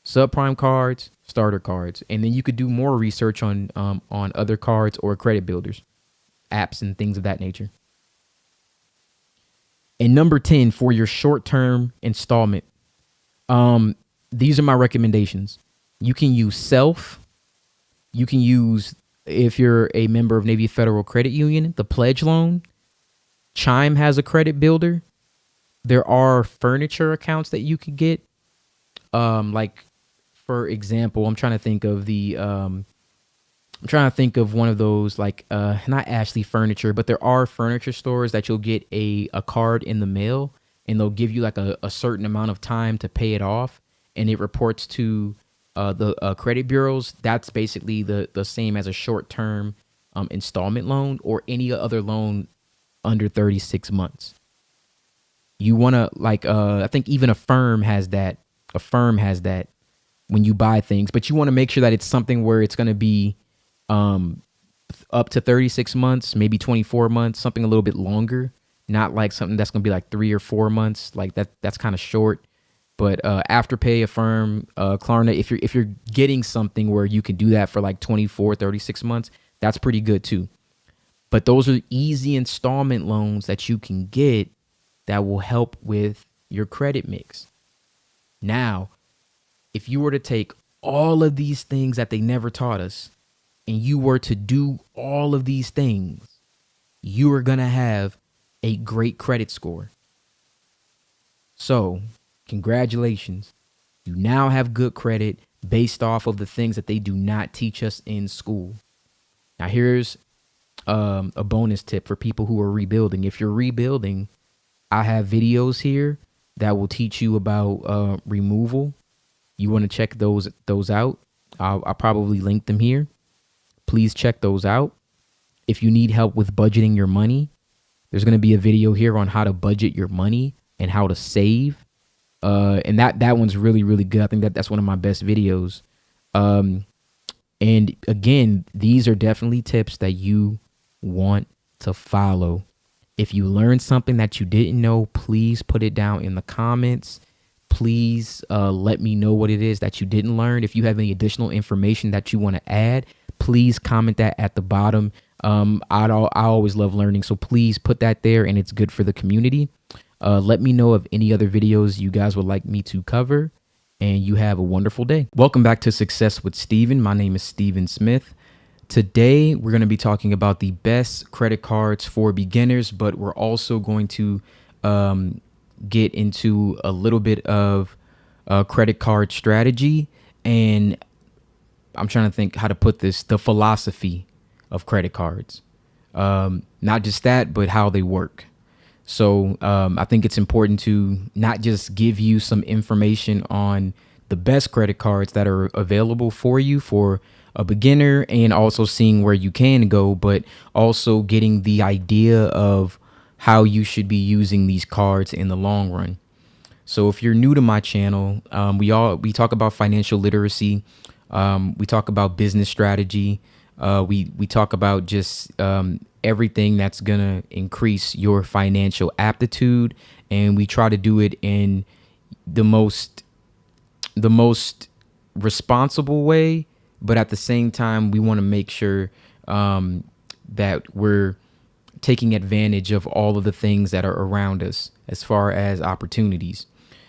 Subprime cards, starter cards, and then you could do more research on other cards or credit builders, apps and things of that nature. And number 10 for your short-term installment. These are my recommendations. You can use Self. You can use, if you're a member of Navy Federal Credit Union, the Pledge Loan. Chime has a credit builder. There are furniture accounts that you can get. Like, for example, I'm trying to think of one of those, like, not Ashley Furniture, but there are furniture stores that you'll get a card in the mail. And they'll give you like a certain amount of time to pay it off. And it reports to the credit bureaus. That's basically the same as a short-term installment loan or any other loan under 36 months. You want to I think even a firm has that. A firm has that when you buy things. But you want to make sure that it's something where it's going to be up to 36 months, maybe 24 months, something a little bit longer. Not like something that's going to be like 3 or 4 months. Like that's kind of short. But Afterpay, Affirm, Klarna, if you're getting something where you can do that for like 24, 36 months, that's pretty good too. But those are easy installment loans that you can get that will help with your credit mix. Now, if you were to take all of these things that they never taught us and you were to do all of these things, you are going to have a great credit score. So, congratulations. You now have good credit based off of the things that they do not teach us in school. Now, here's a bonus tip for people who are rebuilding. If you're rebuilding, I have videos here that will teach you about removal. You want to check those out. I'll probably link them here. Please check those out. If you need help with budgeting your money, there's going to be a video here on how to budget your money and how to save. And that one's really, really good. I think that's one of my best videos. And again, these are definitely tips that you want to follow. If you learned something that you didn't know, please put it down in the comments. please let me know what it is that you didn't learn. If you have any additional information that you want to add, please comment that at the bottom. I always love learning, so please put that there, and it's good for the community. Let me know of any other videos you guys would like me to cover, and you have a wonderful day. Welcome back to Success with Steven. My name is Steven Smith. Today, we're going to be talking about the best credit cards for beginners, but we're also going to get into a little bit of credit card strategy, and I'm trying to think how to put this, the philosophy of credit cards. Not just that, but how they work. So I think it's important to not just give you some information on the best credit cards that are available for you for a beginner, and also seeing where you can go, but also getting the idea of how you should be using these cards in the long run. So if you're new to my channel, we talk about financial literacy. We talk about business strategy. We talk about just everything that's gonna increase your financial aptitude, and we try to do it in the most responsible way. But at the same time, we want to make sure that we're taking advantage of all of the things that are around us as far as opportunities.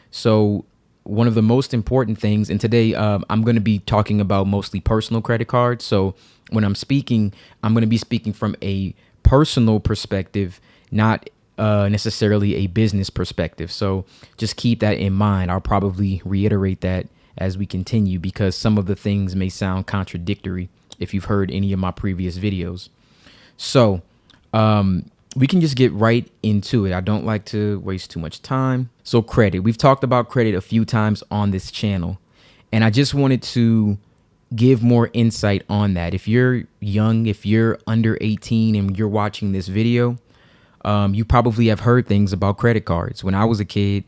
So one of the most important things, and today I'm going to be talking about mostly personal credit cards. So when I'm speaking, I'm going to be speaking from a personal perspective, not necessarily a business perspective. So just keep that in mind. I'll probably reiterate that as we continue, because some of the things may sound contradictory if you've heard any of my previous videos. So we can just get right into it. I don't like to waste too much time. So credit, we've talked about credit a few times on this channel, and I just wanted to give more insight on that. If you're young, if you're under 18 and you're watching this video, you probably have heard things about credit cards. When I was a kid,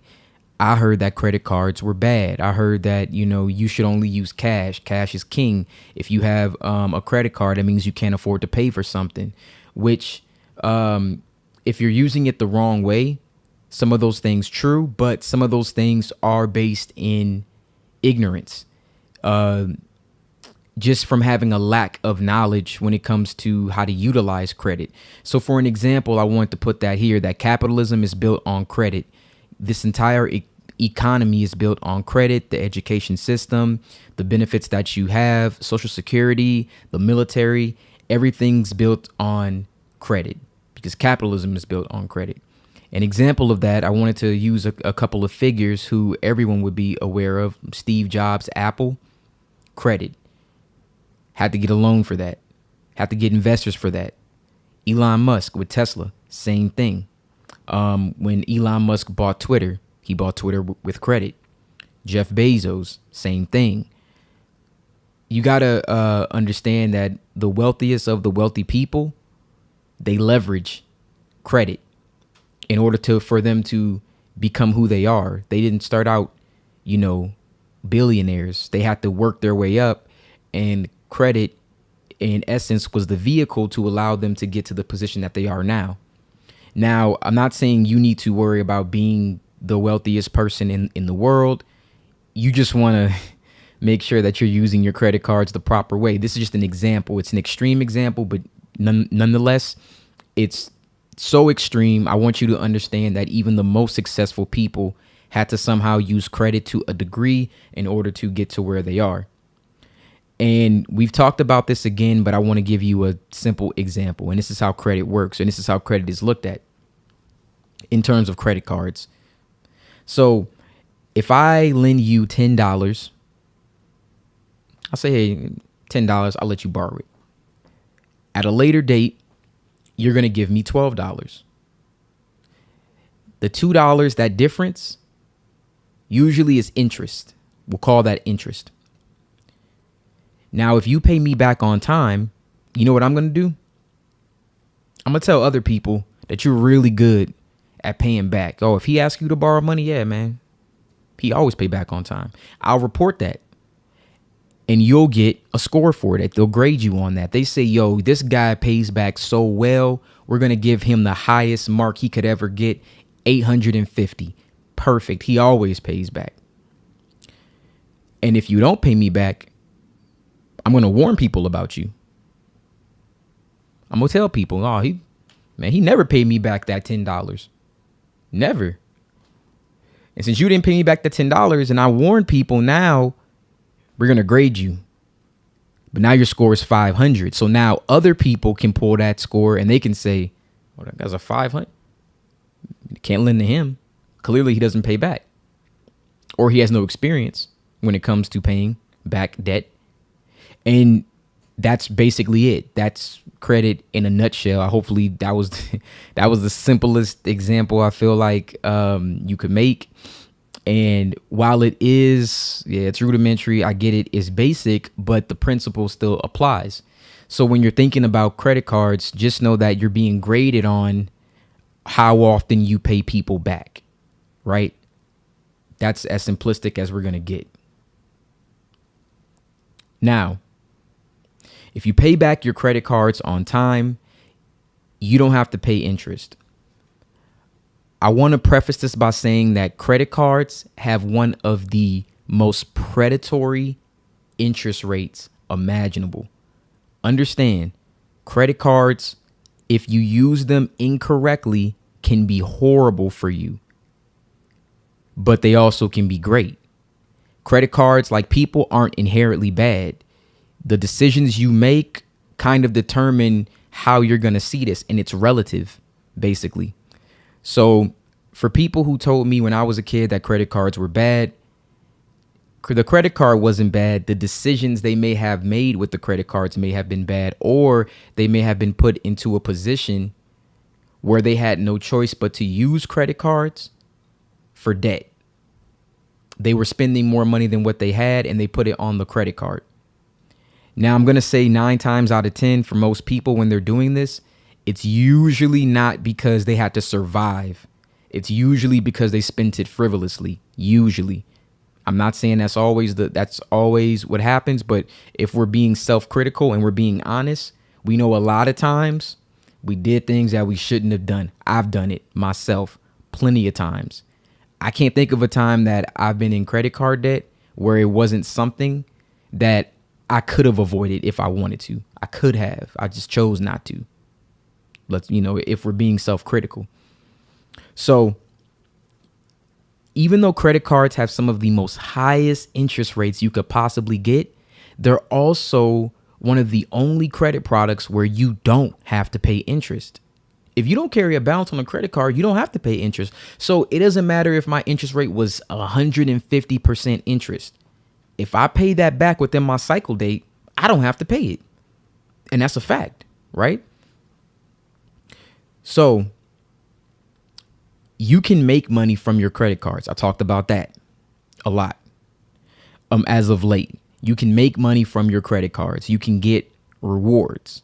I heard that credit cards were bad. I heard that, you should only use cash. Cash is king. If you have a credit card, that means you can't afford to pay for something, which if you're using it the wrong way, some of those things true, but some of those things are based in ignorance, just from having a lack of knowledge when it comes to how to utilize credit. So for an example, I want to put that here, that capitalism is built on credit. This entire economy is built on credit, the education system, the benefits that you have, Social Security, the military, everything's built on credit because capitalism is built on credit. An example of that, I wanted to use a couple of figures who everyone would be aware of. Steve Jobs, Apple, credit. Had to get a loan for that. Had to get investors for that. Elon Musk with Tesla, same thing. When Elon Musk bought Twitter, he bought Twitter with credit. Jeff Bezos, same thing. You got to understand that the wealthiest of the wealthy people, they leverage credit in order for them to become who they are. They didn't start out, billionaires. They had to work their way up, and credit, in essence, was the vehicle to allow them to get to the position that they are now. Now, I'm not saying you need to worry about being the wealthiest person in the world. You just want to make sure that you're using your credit cards the proper way. This is just an example. It's an extreme example, but nonetheless, it's so extreme. I want you to understand that even the most successful people had to somehow use credit to a degree in order to get to where they are. And we've talked about this again, but I want to give you a simple example. And this is how credit works. And this is how credit is looked at in terms of credit cards. So if I lend you $10, I'll say, hey, $10, I'll let you borrow it. At a later date, you're going to give me $12. The $2, that difference, usually is interest. We'll call that interest. Now, if you pay me back on time, you know what I'm going to do? I'm going to tell other people that you're really good at paying back. Oh, if he asks you to borrow money, yeah, man, he always pay back on time. I'll report that. And you'll get a score for it. They'll grade you on that. They say, yo, this guy pays back so well, we're going to give him the highest mark he could ever get, 850. Perfect. He always pays back. And if you don't pay me back, I'm going to warn people about you. I'm going to tell people, oh, he never paid me back that $10. Never. And since you didn't pay me back the $10 and I warned people, now we're going to grade you. But now your score is 500. So now other people can pull that score and they can say, well, that guy's a 500. You can't lend to him. Clearly he doesn't pay back. Or he has no experience when it comes to paying back debt. And that's basically it. That's credit in a nutshell. Hopefully that was the simplest example I feel like you could make. And while it is, it's rudimentary, I get it, it's basic, but the principle still applies. So when you're thinking about credit cards, just know that you're being graded on how often you pay people back, right? That's as simplistic as we're going to get. Now, if you pay back your credit cards on time, you don't have to pay interest. I want to preface this by saying that credit cards have one of the most predatory interest rates imaginable. Understand, credit cards, if you use them incorrectly, can be horrible for you, but they also can be great. Credit cards, like people, aren't inherently bad. The decisions you make kind of determine how you're going to see this, and it's relative, basically. So for people who told me when I was a kid that credit cards were bad, the credit card wasn't bad. The decisions they may have made with the credit cards may have been bad, or they may have been put into a position where they had no choice but to use credit cards for debt. They were spending more money than what they had, and they put it on the credit card. Now, I'm going to say 9 times out of 10 for most people when they're doing this, it's usually not because they had to survive. It's usually because they spent it frivolously. Usually. I'm not saying that's always what happens, but if we're being self-critical and we're being honest, we know a lot of times we did things that we shouldn't have done. I've done it myself plenty of times. I can't think of a time that I've been in credit card debt where it wasn't something that I could have avoided if I wanted to. I could have. I just chose not to. If we're being self-critical. So even though credit cards have some of the most highest interest rates you could possibly get, they're also one of the only credit products where you don't have to pay interest. If you don't carry a balance on a credit card, you don't have to pay interest. So it doesn't matter if my interest rate was 150% interest. If I pay that back within my cycle date, I don't have to pay it. And that's a fact, right? So you can make money from your credit cards. I talked about that a lot. As of late, you can make money from your credit cards. You can get rewards.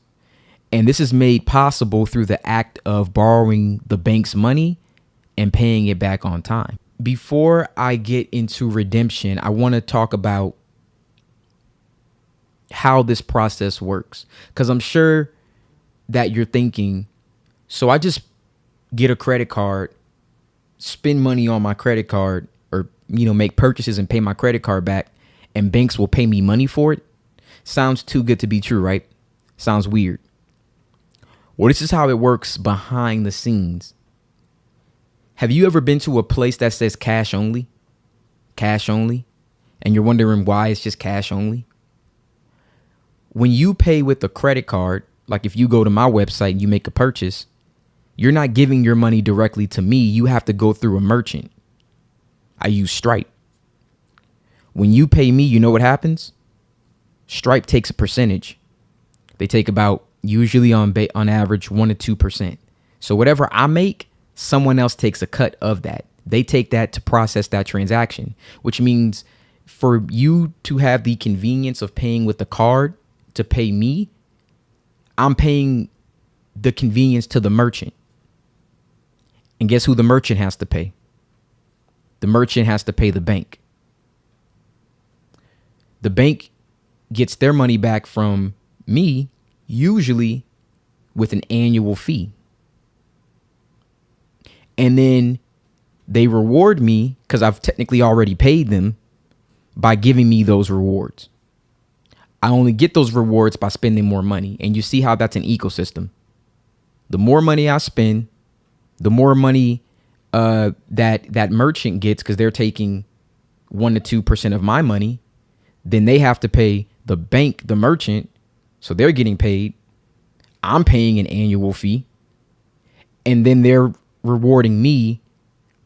And this is made possible through the act of borrowing the bank's money and paying it back on time. Before I get into redemption, I want to talk about how this process works, because I'm sure that you're thinking, so I just get a credit card, spend money on my credit card, or, make purchases and pay my credit card back, and banks will pay me money for it. Sounds too good to be true, right? Sounds weird. Well, this is how it works behind the scenes. Have you ever been to a place that says cash only? Cash only? And you're wondering why it's just cash only? When you pay with a credit card, like if you go to my website and you make a purchase, you're not giving your money directly to me. You have to go through a merchant. I use Stripe. When you pay me, you know what happens? Stripe takes a percentage. They take about usually on average 1 to 2%. So whatever I make, someone else takes a cut of that. They take that to process that transaction, which means for you to have the convenience of paying with the card to pay me, I'm paying the convenience to the merchant. And guess who the merchant has to pay? The merchant has to pay the bank. The bank gets their money back from me, usually with an annual fee. And then they reward me because I've technically already paid them by giving me those rewards. I only get those rewards by spending more money. And you see how that's an ecosystem. The more money I spend, the more money that merchant gets, because they're taking 1 to 2% of my money. Then they have to pay the bank, the merchant, so they're getting paid. I'm paying an annual fee, and then they're rewarding me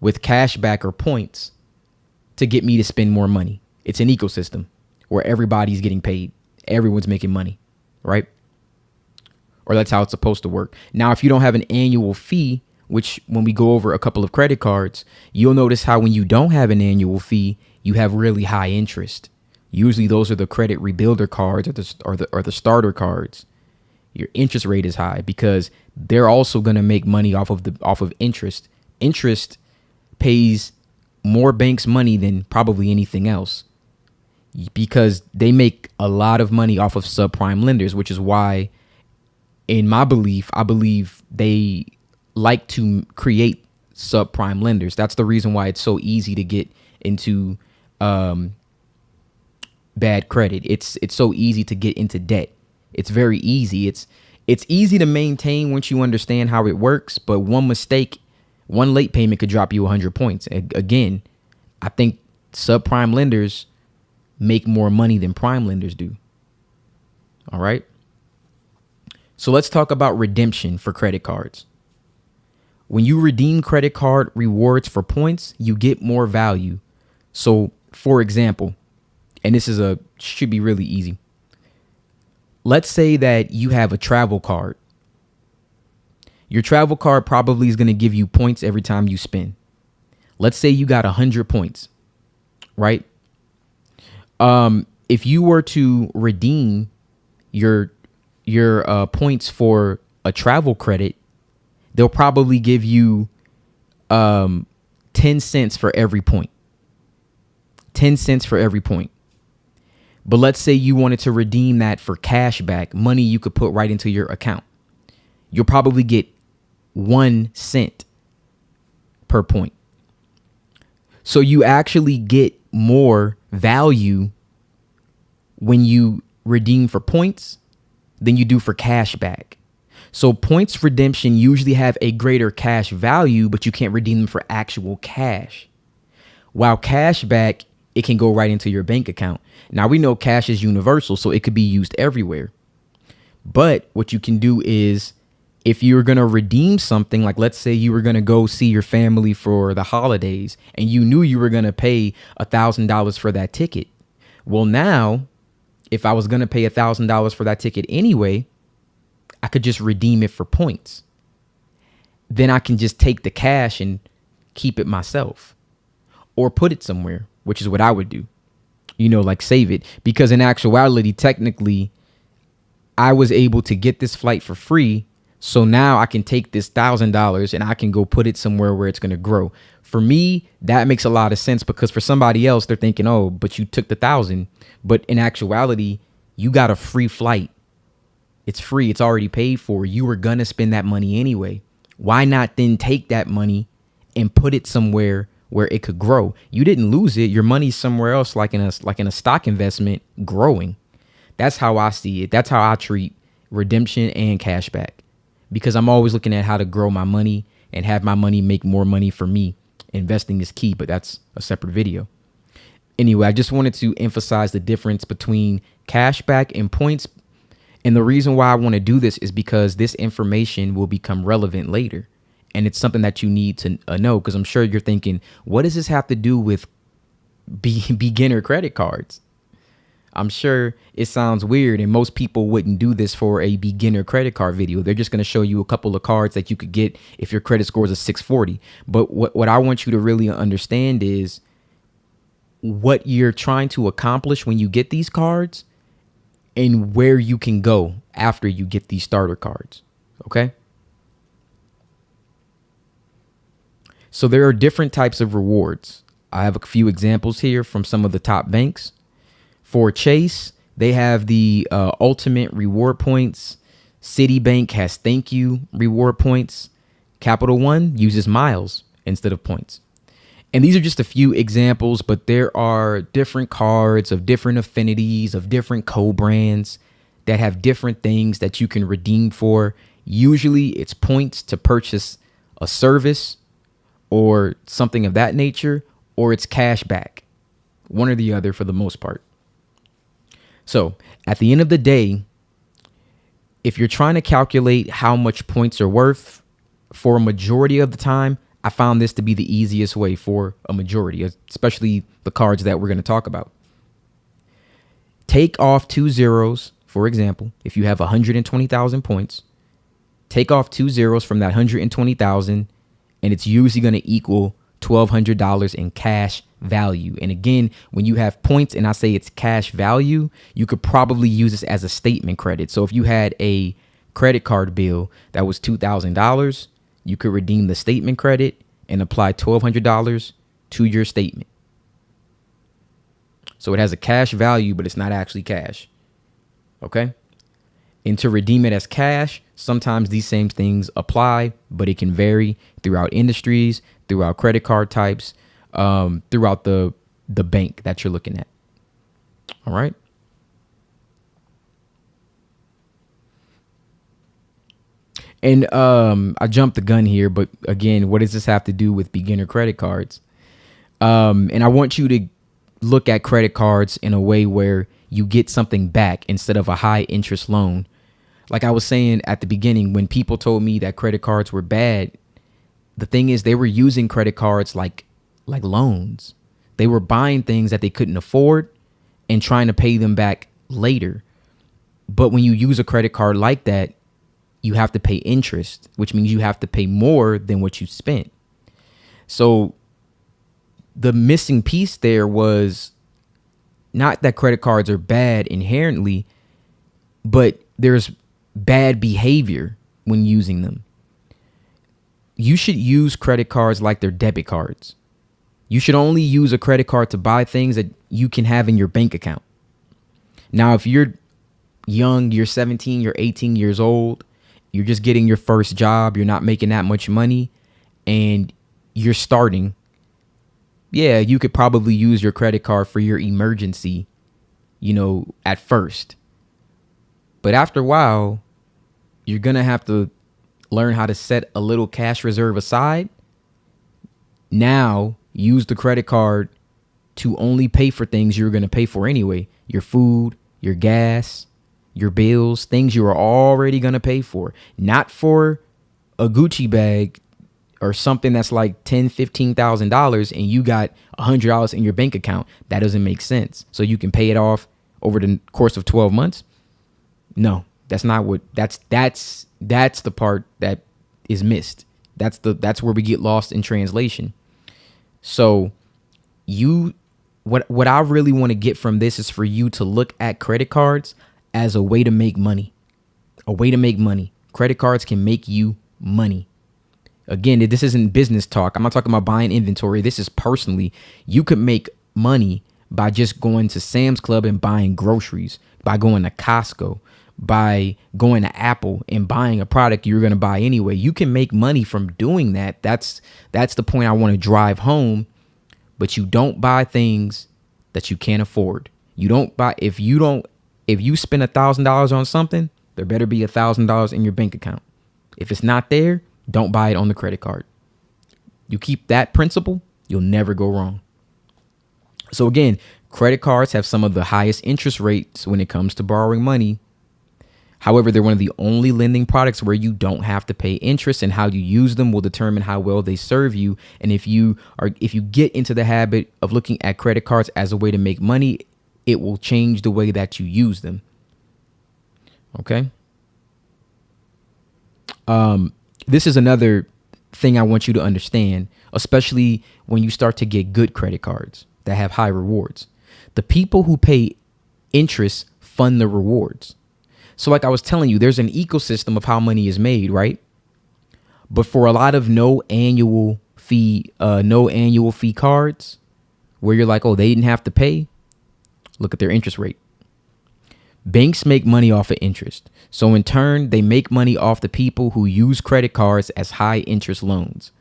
with cash back or points to get me to spend more money. It's an ecosystem where everybody's getting paid. Everyone's making money, right? Or that's how it's supposed to work. Now, if you don't have an annual fee, which when we go over a couple of credit cards, you'll notice how when you don't have an annual fee, you have really high interest. Usually those are the credit rebuilder cards or the starter cards. Your interest rate is high because they're also going to make money off of interest. Interest pays more banks money than probably anything else because they make a lot of money off of subprime lenders, which is why, in my belief, I believe they like to create subprime lenders. That's the reason why it's so easy to get into bad credit. It's so easy to get into debt. It's very easy. It's easy to maintain once you understand how it works, but one mistake, one late payment could drop you 100 points. Again, I think subprime lenders make more money than prime lenders do. All right. So let's talk about redemption for credit cards. When you redeem credit card rewards for points, you get more value. So, for example, and this should be really easy. Let's say that you have a travel card. Your travel card probably is going to give you points every time you spend. Let's say you got 100 points, right? If you were to redeem your points for a travel credit, they'll probably give you 10 cents for every point. 10 cents for every point. But let's say you wanted to redeem that for cash back, money you could put right into your account. You'll probably get 1 cent per point. So you actually get more value when you redeem for points than you do for cash back. So points redemption usually have a greater cash value, but you can't redeem them for actual cash. While cash back, it can go right into your bank account. Now, we know cash is universal, so it could be used everywhere. But what you can do is, if you're going to redeem something, like let's say you were going to go see your family for the holidays and you knew you were going to pay $1,000 for that ticket. Well, now, if I was going to pay $1,000 for that ticket anyway, I could just redeem it for points. Then I can just take the cash and keep it myself or put it somewhere, which is what I would do, like save it, because in actuality, technically, I was able to get this flight for free. So now I can take this $1,000 and I can go put it somewhere where it's going to grow. For me, that makes a lot of sense, because for somebody else, they're thinking, oh, but you took the 1,000. But in actuality, you got a free flight. It's free. It's already paid for. You were going to spend that money anyway. Why not then take that money and put it somewhere where it could grow? You didn't lose it. Your money's somewhere else, like in a stock investment, growing. That's how I see it. That's how I treat redemption and cashback, because I'm always looking at how to grow my money and have my money make more money for me. Investing is key, but that's a separate video. Anyway, I just wanted to emphasize the difference between cashback and points. And the reason why I want to do this is because this information will become relevant later. And it's something that you need to know, because I'm sure you're thinking, what does this have to do with beginner credit cards? I'm sure it sounds weird, and most people wouldn't do this for a beginner credit card video. They're just going to show you a couple of cards that you could get if your credit score is a 640. But what I want you to really understand is what you're trying to accomplish when you get these cards and where you can go after you get these starter cards. Okay? So there are different types of rewards. I have a few examples here from some of the top banks. For Chase, they have the ultimate reward points. Citibank has thank you reward points. Capital One uses miles instead of points. And these are just a few examples, but there are different cards of different affinities, of different co-brands that have different things that you can redeem for. Usually it's points to purchase a service or something of that nature, or it's cash back, one or the other for the most part. So at the end of the day, if you're trying to calculate how much points are worth, for a majority of the time, I found this to be the easiest way for a majority, especially the cards that we're going to talk about. Take off 2 zeros, for example. If you have 120,000 points, take off 2 zeros from that 120,000, and it's usually going to equal $1,200 in cash value. And again, when you have points and I say it's cash value, you could probably use this as a statement credit. So if you had a credit card bill that was $2,000, you could redeem the statement credit and apply $1,200 to your statement. So it has a cash value, but it's not actually cash. Okay. And to redeem it as cash, sometimes these same things apply, but it can vary throughout industries, throughout credit card types, throughout the bank that you're looking at. All right. And I jumped the gun here, but again, what does this have to do with beginner credit cards? And I want you to look at credit cards in a way where you get something back instead of a high interest loan. Like I was saying at the beginning, when people told me that credit cards were bad, the thing is they were using credit cards like loans. They were buying things that they couldn't afford and trying to pay them back later. But when you use a credit card like that, you have to pay interest, which means you have to pay more than what you spent. So the missing piece there was not that credit cards are bad inherently, but there's bad behavior when using them. You should use credit cards like they're debit cards. You should only use a credit card to buy things that you can have in your bank account. Now, if you're young, you're 17, you're 18 years old, you're just getting your first job, you're not making that much money, and you're starting, yeah, you could probably use your credit card for your emergency, at first. But after a while, you're going to have to learn how to set a little cash reserve aside. Now, use the credit card to only pay for things you're going to pay for anyway. Your food, your gas, your bills, things you are already going to pay for. Not for a Gucci bag or something that's like $10,000, $15,000 and you got $100 in your bank account. That doesn't make sense. So you can pay it off over the course of 12 months. No, that's not what that's the part that is missed. That's where we get lost in translation. So what I really want to get from this is for you to look at credit cards as a way to make money. A way to make money. Credit cards can make you money. Again, this isn't business talk. I'm not talking about buying inventory. This is personally. You could make money by just going to Sam's Club and buying groceries, by going to Costco, by going to Apple and buying a product you're going to buy anyway. You can make money from doing that. That's the point I want to drive home. But you don't buy things that you can't afford. You don't buy if you spend $1,000 on something, there better be $1,000 in your bank account. If it's not there, don't buy it on the credit card. You keep that principle, you'll never go wrong. So again, credit cards have some of the highest interest rates when it comes to borrowing money. However, they're one of the only lending products where you don't have to pay interest, and how you use them will determine how well they serve you. And if you get into the habit of looking at credit cards as a way to make money, it will change the way that you use them. Okay. This is another thing I want you to understand, especially when you start to get good credit cards that have high rewards. The people who pay interest fund the rewards. So like I was telling you, there's an ecosystem of how money is made, right? But for a lot of no annual fee cards where you're like, oh, they didn't have to pay. Look at their interest rate. Banks make money off of interest. So in turn, they make money off the people who use credit cards as high interest loans.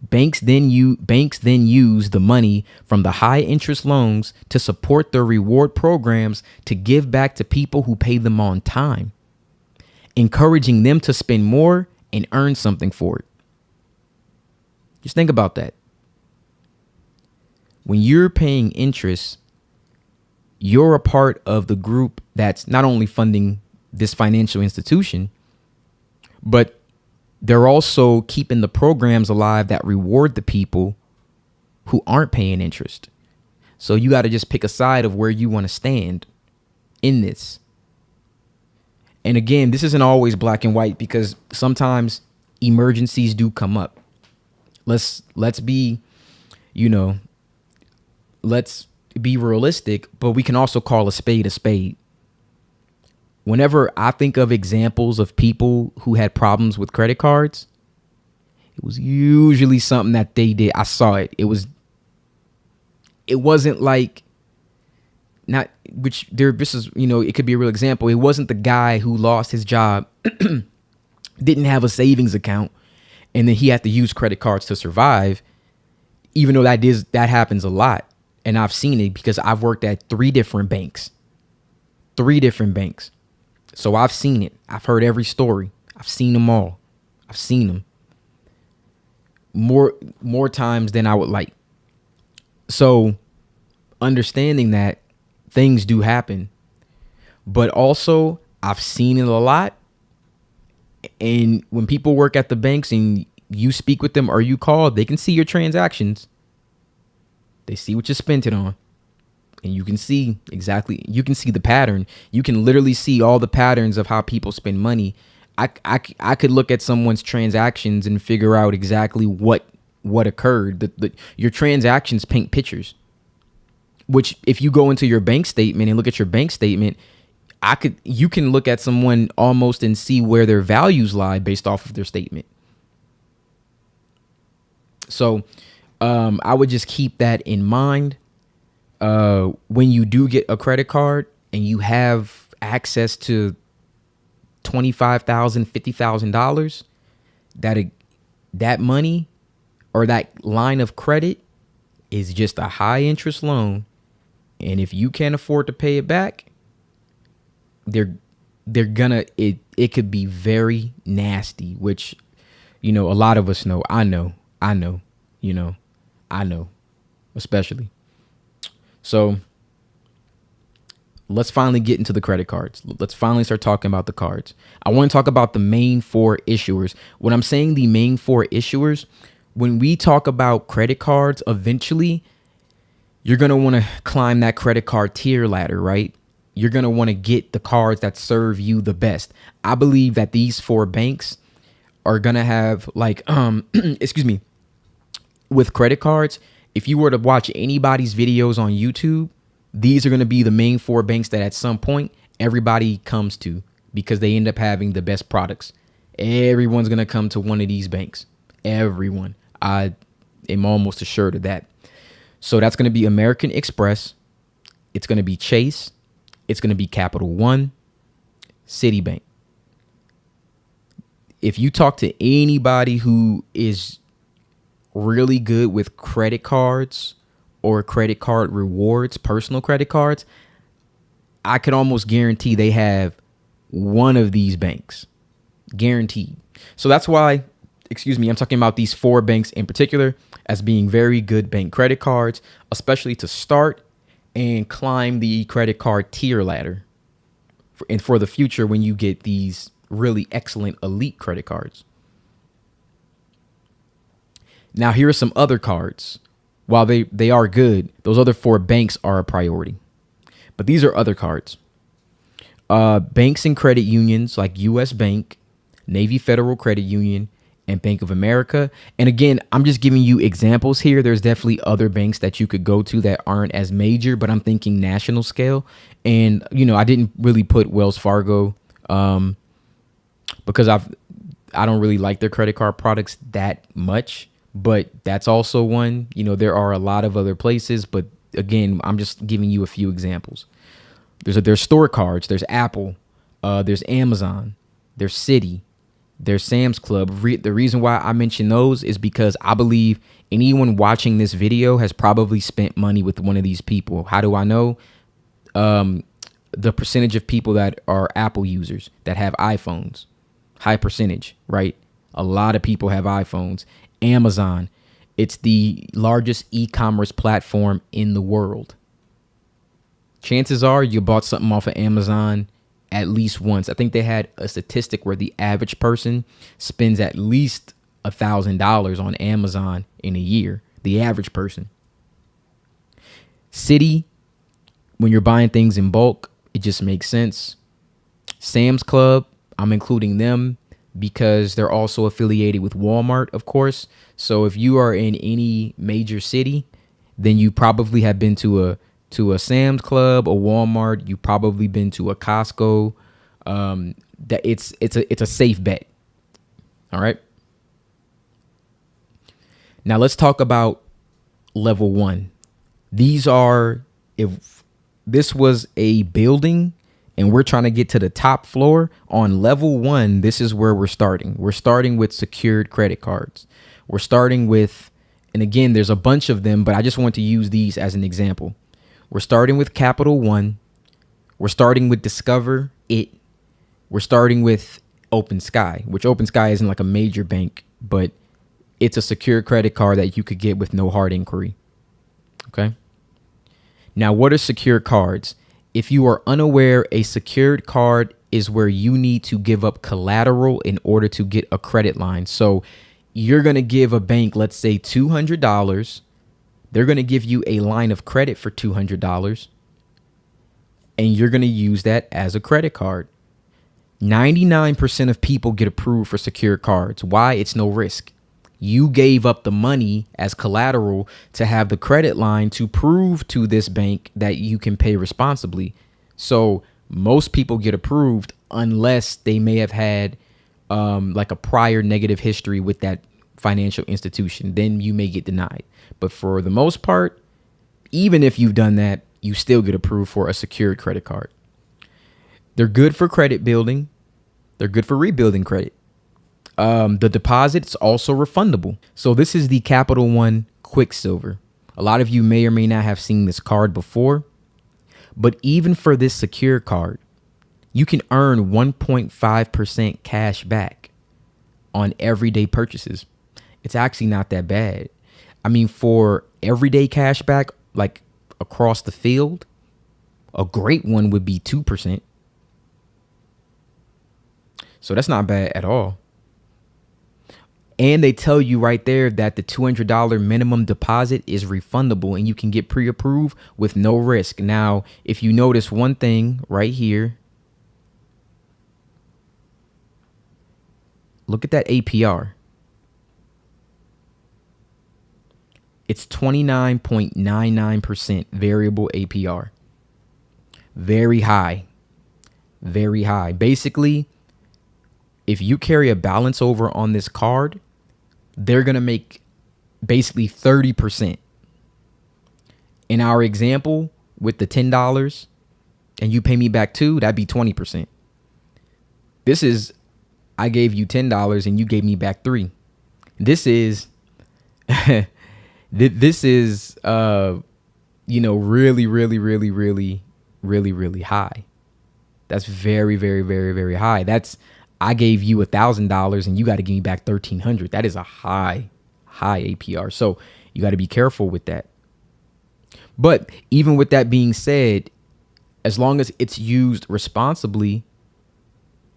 Banks then use the money from the high interest loans to support their reward programs to give back to people who pay them on time, encouraging them to spend more and earn something for it. Just think about that. When you're paying interest, you're a part of the group that's not only funding this financial institution, but they're also keeping the programs alive that reward the people who aren't paying interest. So you got to just pick a side of where you want to stand in this. And again, this isn't always black and white because sometimes emergencies do come up. Let's be, let's be realistic, but we can also call a spade a spade. Whenever I think of examples of people who had problems with credit cards, it was usually something that they did. I saw it. It wasn't like not which there. This is, it could be a real example. It wasn't the guy who lost his job, didn't have a savings account, and then he had to use credit cards to survive. Even though that happens a lot, and I've seen it because I've worked at three different banks. So I've seen it. I've heard every story. I've seen them all. I've seen them more times than I would like. So understanding that things do happen, but also I've seen it a lot. And when people work at the banks and you speak with them or you call, they can see your transactions. They see what you spent it on. And you can see the pattern. You can literally see all the patterns of how people spend money. I could look at someone's transactions and figure out exactly what occurred. Your transactions paint pictures, which if you go into your bank statement and look at your bank statement, you can look at someone almost and see where their values lie based off of their statement. So I would just keep that in mind. When you do get a credit card and you have access to $25,000, $50,000, that money or that line of credit is just a high interest loan. And if you can't afford to pay it back, it could be very nasty, which, a lot of us know. I know, especially. So let's finally get into the credit cards. Let's finally start talking about the cards. I want to talk about the main four issuers. When I'm saying the main four issuers, when we talk about credit cards, eventually you're going to want to climb that credit card tier ladder, right? You're going to want to get the cards that serve you the best. I believe that these four banks are going to have with credit cards. If you were to watch anybody's videos on YouTube, these are going to be the main four banks that at some point everybody comes to because they end up having the best products. Everyone's going to come to one of these banks. Everyone. I am almost assured of that. So that's going to be American Express. It's going to be Chase. It's going to be Capital One, Citibank. If you talk to anybody who is really good with credit cards or credit card rewards, personal credit cards, I could almost guarantee they have one of these banks. Guaranteed. So that's why, I'm talking about these four banks in particular as being very good bank credit cards, especially to start and climb the credit card tier ladder and for the future when you get these really excellent elite credit cards. Now, here are some other cards. While they are good, those other four banks are a priority. But these are other cards. Banks and credit unions like U.S. Bank, Navy Federal Credit Union, and Bank of America. And again, I'm just giving you examples here. There's definitely other banks that you could go to that aren't as major, but I'm thinking national scale. And, I didn't really put Wells Fargo because I don't really like their credit card products that much. But that's also one. There are a lot of other places. But again, I'm just giving you a few examples. There's store cards. There's Apple. There's Amazon. There's Citi. There's Sam's Club. The reason why I mention those is because I believe anyone watching this video has probably spent money with one of these people. How do I know? The percentage of people that are Apple users that have iPhones, high percentage, right? A lot of people have iPhones. Amazon, it's the largest e-commerce platform in the world. Chances are you bought something off of Amazon at least once. I think they had a statistic where the average person spends at least $1,000 on Amazon in a year. The average person. City, when you're buying things in bulk, it just makes sense. Sam's Club, I'm including them because they're also affiliated with Walmart, of course. So if you are in any major city, then you probably have been to a Sam's Club, a Walmart. You probably been to a Costco. That it's a safe bet. All right. Now let's talk about level 1. These are, if this was a building and we're trying to get to the top floor on level 1, this is where we're starting. We're starting with secured credit cards. We're starting with, and again, there's a bunch of them, but I just want to use these as an example. We're starting with Capital One. We're starting with Discover It. We're starting with Open Sky, which Open Sky isn't like a major bank, but it's a secured credit card that you could get with no hard inquiry. Okay. Now, what are secured cards? If you are unaware, a secured card is where you need to give up collateral in order to get a credit line. So you're going to give a bank, let's say $200. They're going to give you a line of credit for $200. And you're going to use that as a credit card. 99% of people get approved for secured cards. Why? It's no risk. You gave up the money as collateral to have the credit line to prove to this bank that you can pay responsibly. So most people get approved unless they may have had like a prior negative history with that financial institution. Then you may get denied. But for the most part, even if you've done that, you still get approved for a secured credit card. They're good for credit building. They're good for rebuilding credit. The deposit's also refundable. So this is the Capital One Quicksilver. A lot of you may or may not have seen this card before, but even for this secure card, you can earn 1.5% cash back on everyday purchases. It's actually not that bad. I mean, for everyday cash back, like across the field, a great one would be 2%. So that's not bad at all. And they tell you right there that the $200 minimum deposit is refundable and you can get pre-approved with no risk. Now, if you notice one thing right here, look at that APR. It's 29.99% variable APR. Very high. Very high. Basically, if you carry a balance over on this card, they're going to make basically 30%. In our example with the $10 and you pay me back $2, that'd be 20%. This is, I gave you $10 and you gave me back $3. This is, this is, really high. That's very, very, very, very high. I gave you $1,000 and you got to give me back $1,300. That is a high APR. So you got to be careful with that. But even with that being said, as long as it's used responsibly,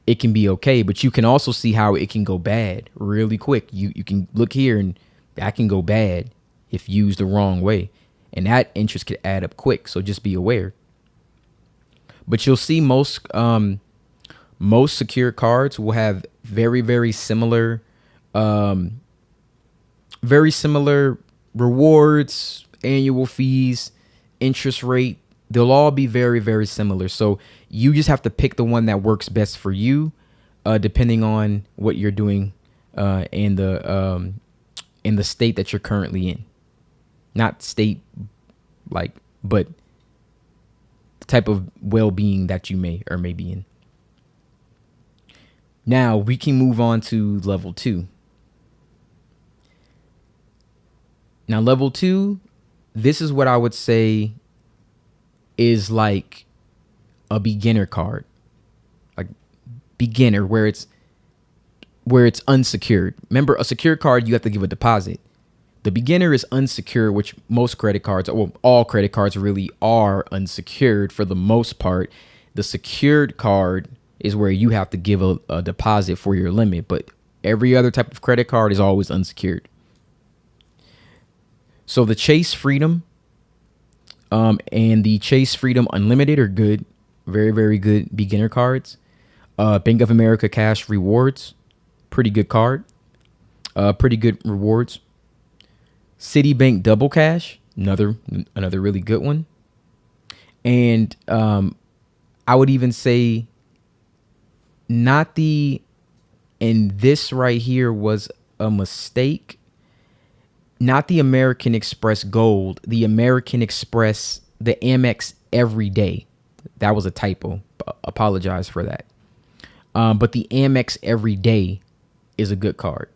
it can be okay. But you can also see how it can go bad really quick. You can look here and that can go bad if used the wrong way. And that interest could add up quick. So just be aware. But you'll see most secure cards will have very, very similar rewards, annual fees, interest rate. They'll all be very, very similar. So you just have to pick the one that works best for you, depending on what you're doing in the state that you're currently in. Not state, but the type of well-being that you may or may be in. Now we can move on to level 2. Now level 2, this is what I would say is like a beginner card. A beginner where it's unsecured. Remember, a secured card, you have to give a deposit. The beginner is unsecured, which most credit cards, well, all credit cards really are unsecured for the most part. The secured card is where you have to give a deposit for your limit, but every other type of credit card is always unsecured. So the Chase Freedom and the Chase Freedom Unlimited are good. Very, very good beginner cards. Bank of America Cash Rewards, pretty good card. Pretty good rewards. Citibank Double Cash, another really good one. And I would even say not the, and this right here was a mistake. Not the American Express Gold, the American Express, the Amex Everyday. That was a typo. Apologize for that. But the Amex Everyday is a good card.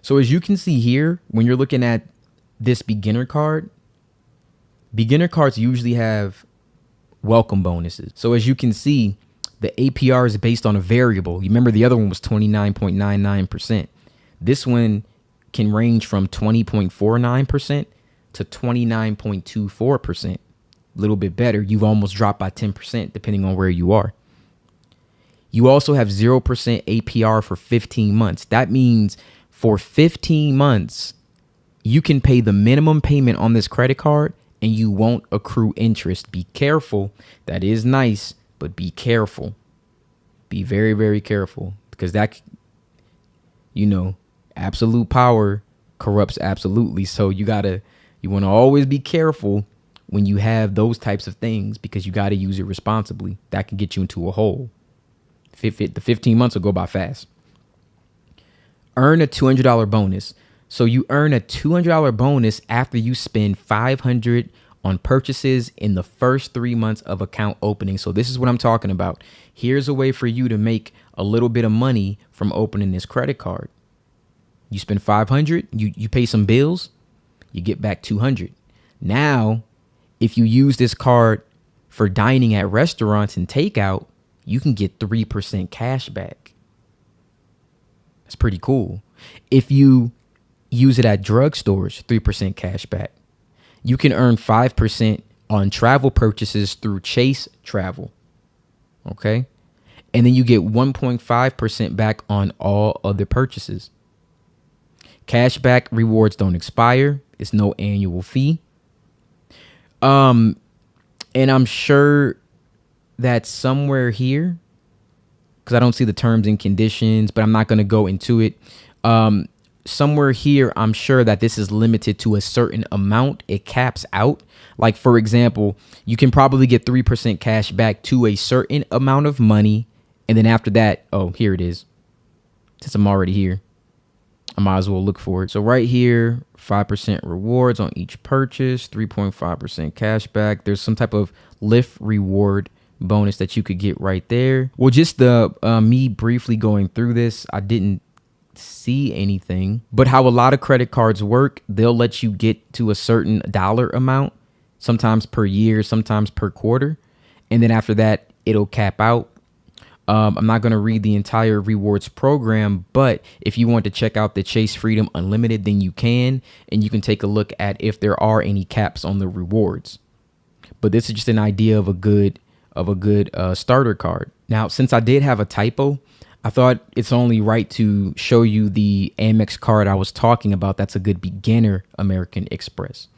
So as you can see here, when you're looking at this beginner cards usually have welcome bonuses. So as you can see, the APR is based on a variable. You remember the other one was 29.99%. This one can range from 20.49% to 29.24%. A little bit better. You've almost dropped by 10% depending on where you are. You also have 0% APR for 15 months. That means for 15 months, you can pay the minimum payment on this credit card and you won't accrue interest. Be careful. That is nice, but be careful. Be very, very careful, because that, absolute power corrupts absolutely. So you want to always be careful when you have those types of things, because you got to use it responsibly. That can get you into a hole. The 15 months will go by fast. Earn a $200 bonus. So you earn a $200 bonus after you spend $500 on purchases in the first 3 months of account opening. So this is what I'm talking about. Here's a way for you to make a little bit of money from opening this credit card. You spend $500, you pay some bills, you get back $200. Now, if you use this card for dining at restaurants and takeout, you can get 3% cash back. That's pretty cool. If you use it at drugstores, 3% cash back. You can earn 5% on travel purchases through Chase Travel. Okay. And then you get 1.5% back on all other purchases. Cashback rewards don't expire. It's no annual fee. And I'm sure that somewhere here, because I don't see the terms and conditions, but I'm not going to go into it. Somewhere here, I'm sure that this is limited to a certain amount. It caps out. Like, for example, you can probably get 3% cash back to a certain amount of money. And then after that, oh, here it is. Since I'm already here, I might as well look for it. So right here, 5% rewards on each purchase, 3.5% cash back. There's some type of Lyft reward bonus that you could get right there. Well, just the me briefly going through this, I didn't see anything. But how a lot of credit cards work, they'll let you get to a certain dollar amount, sometimes per year, sometimes per quarter. And then after that, it'll cap out. I'm not going to read the entire rewards program, but if you want to check out the Chase Freedom Unlimited, then you can, and you can take a look at if there are any caps on the rewards. But this is just an idea of a good starter card. Now, since I did have a typo, I thought it's only right to show you the Amex card I was talking about. That's a good beginner American Express.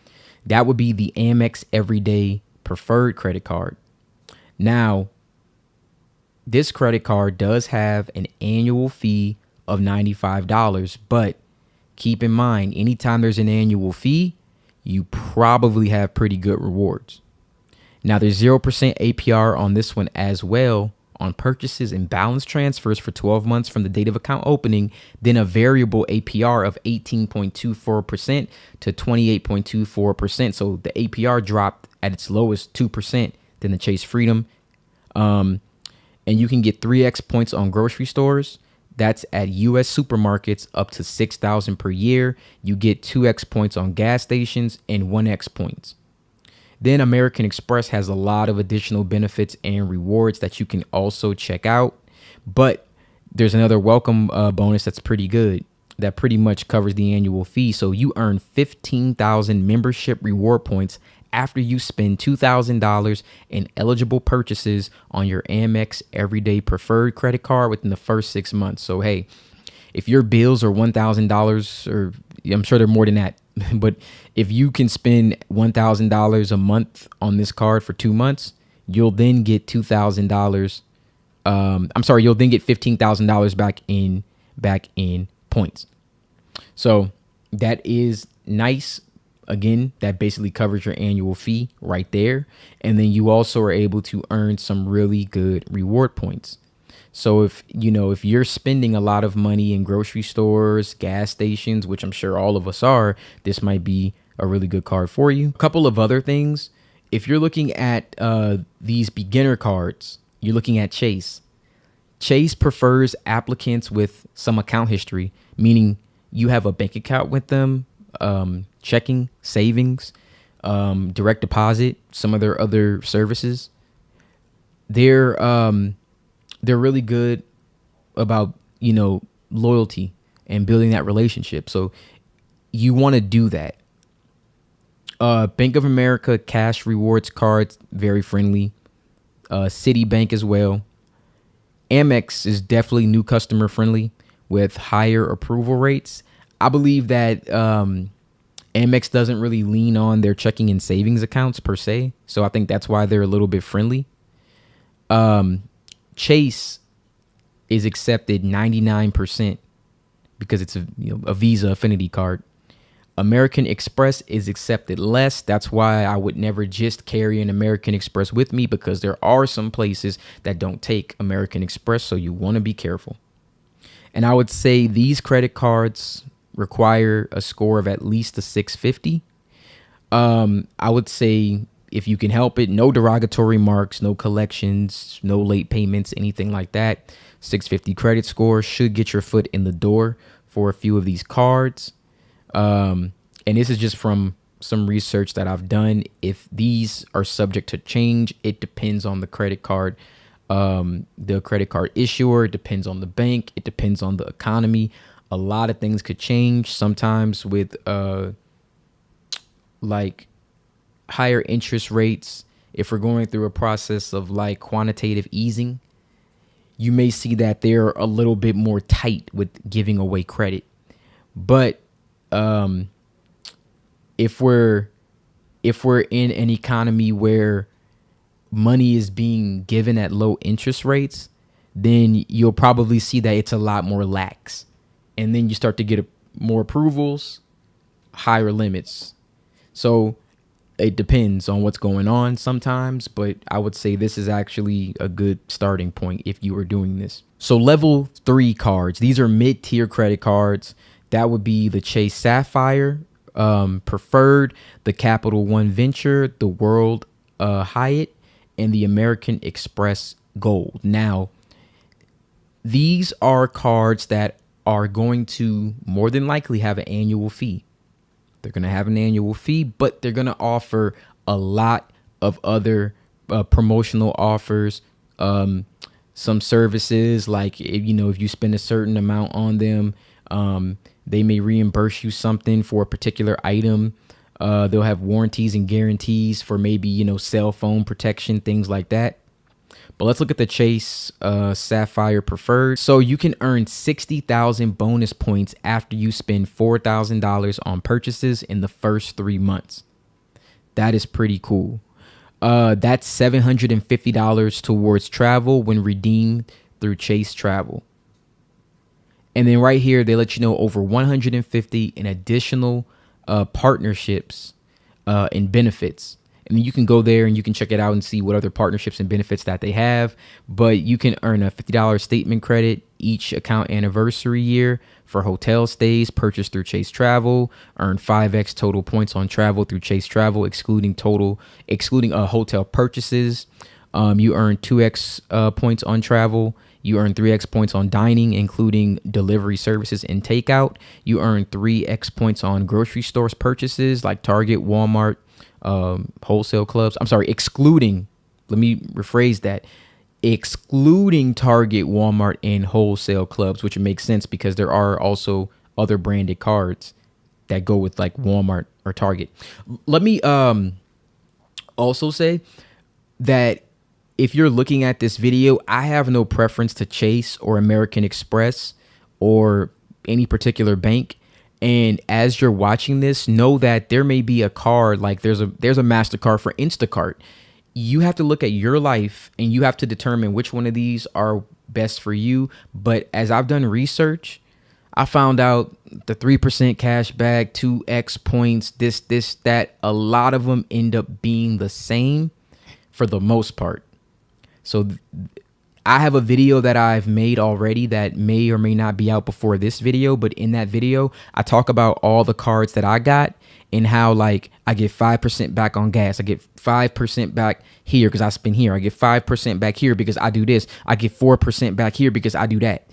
That would be the Amex Everyday Preferred credit card. Now, this credit card does have an annual fee of $95, but keep in mind, anytime there's an annual fee, you probably have pretty good rewards. Now, there's 0% APR on this one as well on purchases and balance transfers for 12 months from the date of account opening, then a variable APR of 18.24% to 28.24%. So the APR dropped at its lowest 2% than the Chase Freedom. And you can get 3x points on grocery stores. That's at US supermarkets up to 6,000 per year. You get 2x points on gas stations and 1x points. Then American Express has a lot of additional benefits and rewards that you can also check out. But there's another welcome bonus that's pretty good, that pretty much covers the annual fee. So you earn 15,000 membership reward points after you spend $2,000 in eligible purchases on your Amex Everyday Preferred credit card within the first 6 months. So, hey, if your bills are $1,000, or I'm sure they're more than that, but if you can spend $1,000 a month on this card for 2 months, you'll then get $2,000. You'll then get $15,000 back in points. So that is nice. Again, that basically covers your annual fee right there. And then you also are able to earn some really good reward points. So if you're spending a lot of money in grocery stores, gas stations, which I'm sure all of us are, this might be a really good card for you. A couple of other things. If you're looking at these beginner cards, you're looking at Chase. Chase prefers applicants with some account history, meaning you have a bank account with them, checking, savings, direct deposit, some of their other services. They're really good about, loyalty and building that relationship. So you want to do that. Bank of America cash rewards cards, very friendly. Citibank as well. Amex is definitely new customer friendly with higher approval rates. I believe that Amex doesn't really lean on their checking and savings accounts per se. So I think that's why they're a little bit friendly. Chase is accepted 99% because it's a Visa affinity card. American Express is accepted less. That's why I would never just carry an American Express with me, because there are some places that don't take American Express. So you want to be careful. And I would say these credit cards require a score of at least a 650. I would say, if you can help it, no derogatory marks, no collections, no late payments, anything like that. 650 credit score should get your foot in the door for a few of these cards. And this is just from some research that I've done. If these are subject to change, it depends on the credit card issuer. It depends on the bank. It depends on the economy. A lot of things could change. Sometimes with like higher interest rates, if we're going through a process of like quantitative easing, you may see that they're a little bit more tight with giving away credit. But if we're in an economy where money is being given at low interest rates, then you'll probably see that it's a lot more lax. And then you start to get more approvals, higher limits. So it depends on what's going on sometimes, but I would say this is actually a good starting point if you are doing this. So level 3 cards, these are mid-tier credit cards. That would be the Chase Sapphire Preferred, the Capital One Venture, the World Hyatt, and the American Express Gold. Now, these are cards that are going to more than likely have an annual fee. They're going to have an annual fee, but they're going to offer a lot of other promotional offers, some services like, if you spend a certain amount on them, they may reimburse you something for a particular item. They'll have warranties and guarantees for maybe, cell phone protection, things like that. But let's look at the Chase Sapphire Preferred. So you can earn 60,000 bonus points after you spend $4,000 on purchases in the first 3 months. That is pretty cool. That's $750 towards travel when redeemed through Chase Travel. And then right here, they let you know over 150 in additional partnerships and benefits. And then you can go there and you can check it out and see what other partnerships and benefits that they have. But you can earn a $50 statement credit each account anniversary year for hotel stays purchased through Chase Travel. Earn 5x total points on travel through Chase Travel, excluding hotel purchases. You earn 2x points on travel. You earn 3x points on dining, including delivery services and takeout. You earn 3x points on grocery stores purchases like Target, Walmart, wholesale clubs. I'm sorry, excluding, let me rephrase that, excluding Target, Walmart, and wholesale clubs, which makes sense because there are also other branded cards that go with like Walmart or Target. Let me also say that if you're looking at this video, I have no preference to Chase or American Express or any particular bank. And as you're watching this, know that there may be a card, like there's a MasterCard for Instacart. You have to look at your life and you have to determine which one of these are best for you. But as I've done research, I found out the 3% cash back, 2x points, this, that, a lot of them end up being the same for the most part. So I have a video that I've made already that may or may not be out before this video. But in that video, I talk about all the cards that I got and how like I get 5% back on gas. I get 5% back here because I spend here. I get 5% back here because I do this. I get 4% back here because I do that.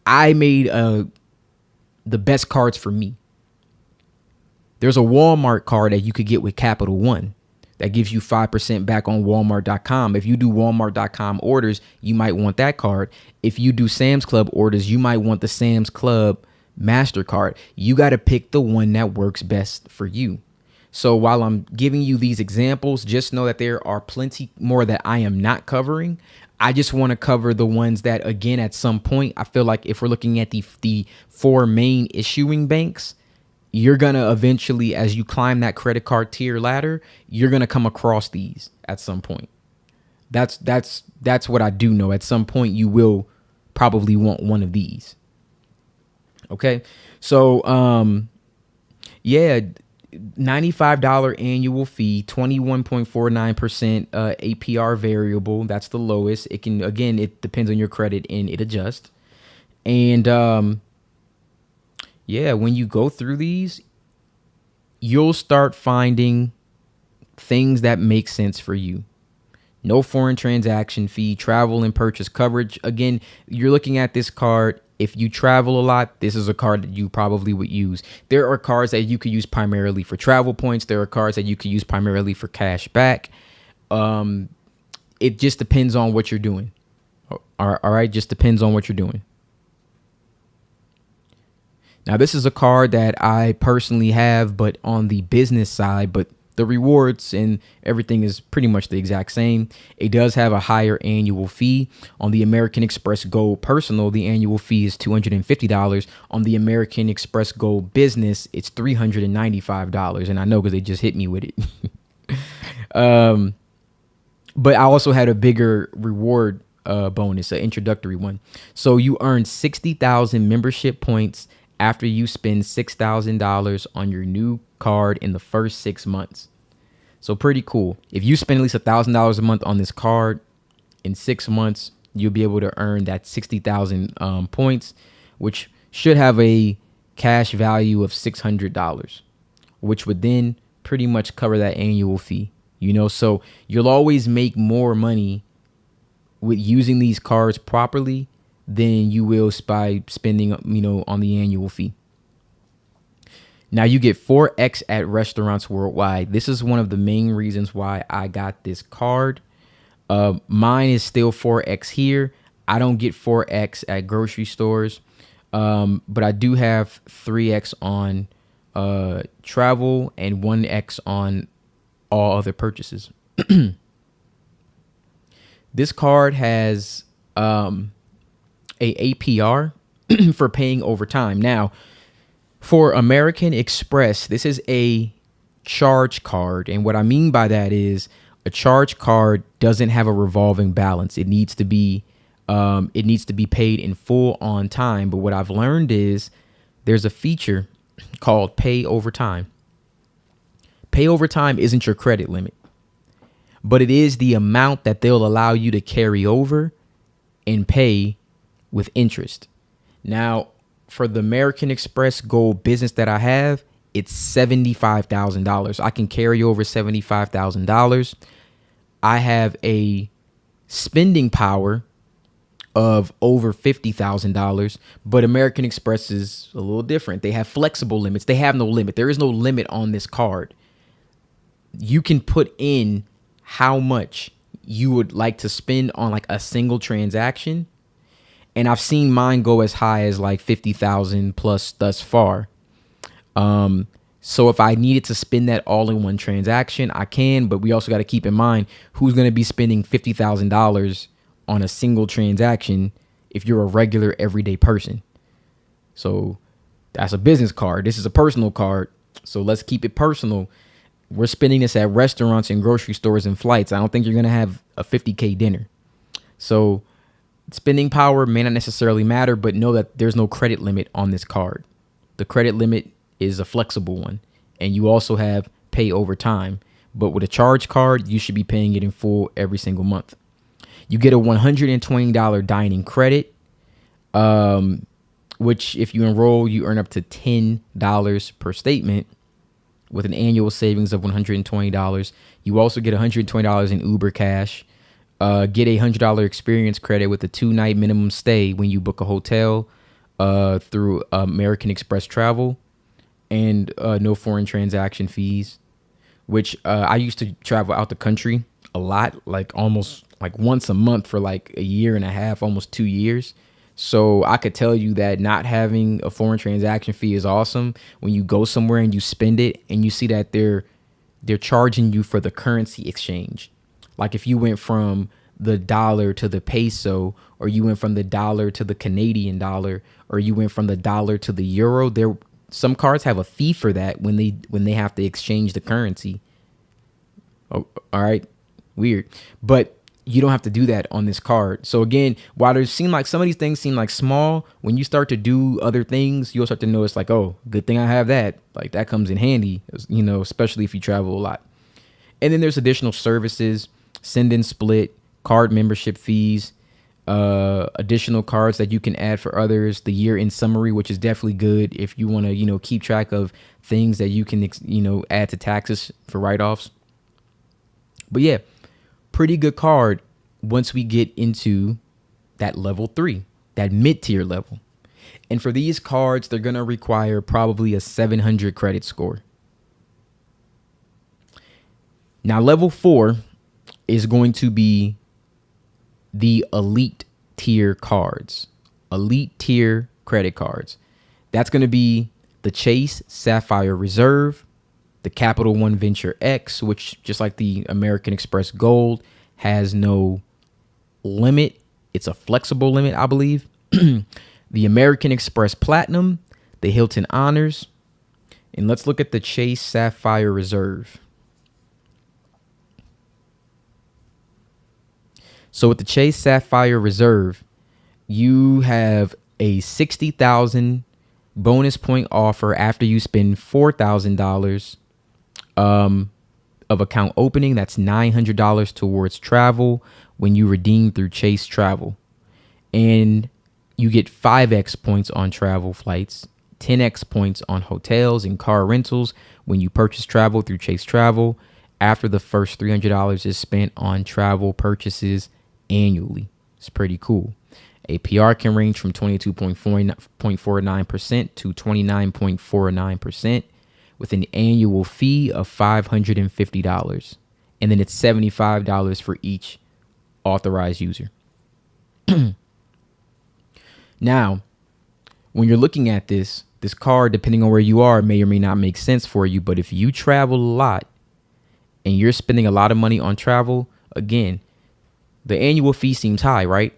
I made the best cards for me. There's a Walmart card that you could get with Capital One that gives you 5% back on Walmart.com. If you do Walmart.com orders, you might want that card. If you do Sam's Club orders, you might want the Sam's Club MasterCard. You got to pick the one that works best for you. So while I'm giving you these examples, just know that there are plenty more that I am not covering. I just want to cover the ones that, again, at some point, I feel like if we're looking at the four main issuing banks, you're going to eventually, as you climb that credit card tier ladder, you're going to come across these at some point. That's what I do know. At some point, you will probably want one of these. Okay. So, yeah, $95 annual fee, 21.49% APR variable. That's the lowest. It can, again, it depends on your credit and it adjusts. And, yeah, when you go through these, you'll start finding things that make sense for you. No foreign transaction fee, travel and purchase coverage. Again, you're looking at this card. If you travel a lot, this is a card that you probably would use. There are cards that you could use primarily for travel points. There are cards that you could use primarily for cash back. It just depends on what you're doing. All right, just depends on what you're doing. Now, this is a card that I personally have, but on the business side, but the rewards and everything is pretty much the exact same. It does have a higher annual fee. On the American Express Gold Personal, the annual fee is $250. On the American Express Gold Business, it's $395. And I know because they just hit me with it. But I also had a bigger reward bonus, an introductory one. So you earn 60,000 membership points after you spend $6,000 on your new card in the first 6 months. So pretty cool. If you spend at least $1,000 a month on this card in 6 months, you'll be able to earn that 60,000 points, which should have a cash value of $600, which would then pretty much cover that annual fee. You know, so you'll always make more money with using these cards properly than you will by spending, you know, on the annual fee. Now you get 4x at restaurants worldwide. This is one of the main reasons why I got this card. Mine is still 4x here. I don't get 4x at grocery stores, but I do have 3x on travel and 1x on all other purchases. This card has a APR for paying over time. Now, for American Express, this is a charge card. And what I mean by that is a charge card doesn't have a revolving balance. It needs to be paid in full on time. But what I've learned is there's a feature called pay over time. Pay over time isn't your credit limit, but it is the amount that they'll allow you to carry over and pay with interest. Now, for the American Express Gold Business that I have, it's $75,000. I can carry over $75,000. I have a spending power of over $50,000. But American Express is a little different. They have flexible limits. They have no limit. There is no limit on this card. You can put in how much you would like to spend on like a single transaction. And I've seen mine go as high as like 50,000 plus thus far. So if I needed to spend that all in one transaction, I can, but we also got to keep in mind who's going to be spending $50,000 on a single transaction if you're a regular everyday person. So that's a business card. This is a personal card. So let's keep it personal. We're spending this at restaurants and grocery stores and flights. I don't think you're going to have a 50K dinner. So spending power may not necessarily matter, but know that there's no credit limit on this card. The credit limit is a flexible one, and you also have pay over time. But with a charge card, you should be paying it in full every single month. You get a $120 dining credit, which if you enroll, you earn up to $10 per statement with an annual savings of $120. You also get $120 in Uber Cash. Get a $100 experience credit with a 2-night minimum stay when you book a hotel through American Express Travel, and no foreign transaction fees, which I used to travel out the country a lot, like almost like once a month for like a year and a half, almost 2 years. So I could tell you that not having a foreign transaction fee is awesome when you go somewhere and you spend it and you see that they're charging you for the currency exchange. Like if you went from the dollar to the peso, or you went from the dollar to the Canadian dollar, or you went from the dollar to the euro, some cards have a fee for that when they have to exchange the currency. Oh, all right, weird. But you don't have to do that on this card. So again, while some of these things seem like small, when you start to do other things, you'll start to notice like, oh, good thing I have that. Like that comes in handy, especially if you travel a lot. And then there's additional services, send and split, card membership fees, additional cards that you can add for others, the year-end summary, which is definitely good if you want to, keep track of things that you can, add to taxes for write-offs. But yeah, pretty good card once we get into that level 3, that mid-tier level. And for these cards, they're going to require probably a 700 credit score. Now, level 4 is going to be the elite tier cards, elite tier credit cards. That's going to be the Chase Sapphire Reserve, the Capital One Venture X, which just like the American Express Gold has no limit. It's a flexible limit, I believe. The American Express Platinum, the Hilton Honors, and let's look at the Chase Sapphire Reserve. So with the Chase Sapphire Reserve, you have a 60,000 bonus point offer after you spend $4,000 of account opening. That's $900 towards travel when you redeem through Chase Travel. And you get 5x points on travel flights, 10x points on hotels and car rentals when you purchase travel through Chase Travel after the first $300 is spent on travel purchases annually. It's pretty cool. APR can range from 22.49% to 29.49% with an annual fee of $550. And then it's $75 for each authorized user. Now, when you're looking at this card, depending on where you are, may or may not make sense for you. But if you travel a lot and you're spending a lot of money on travel, again, the annual fee seems high, right?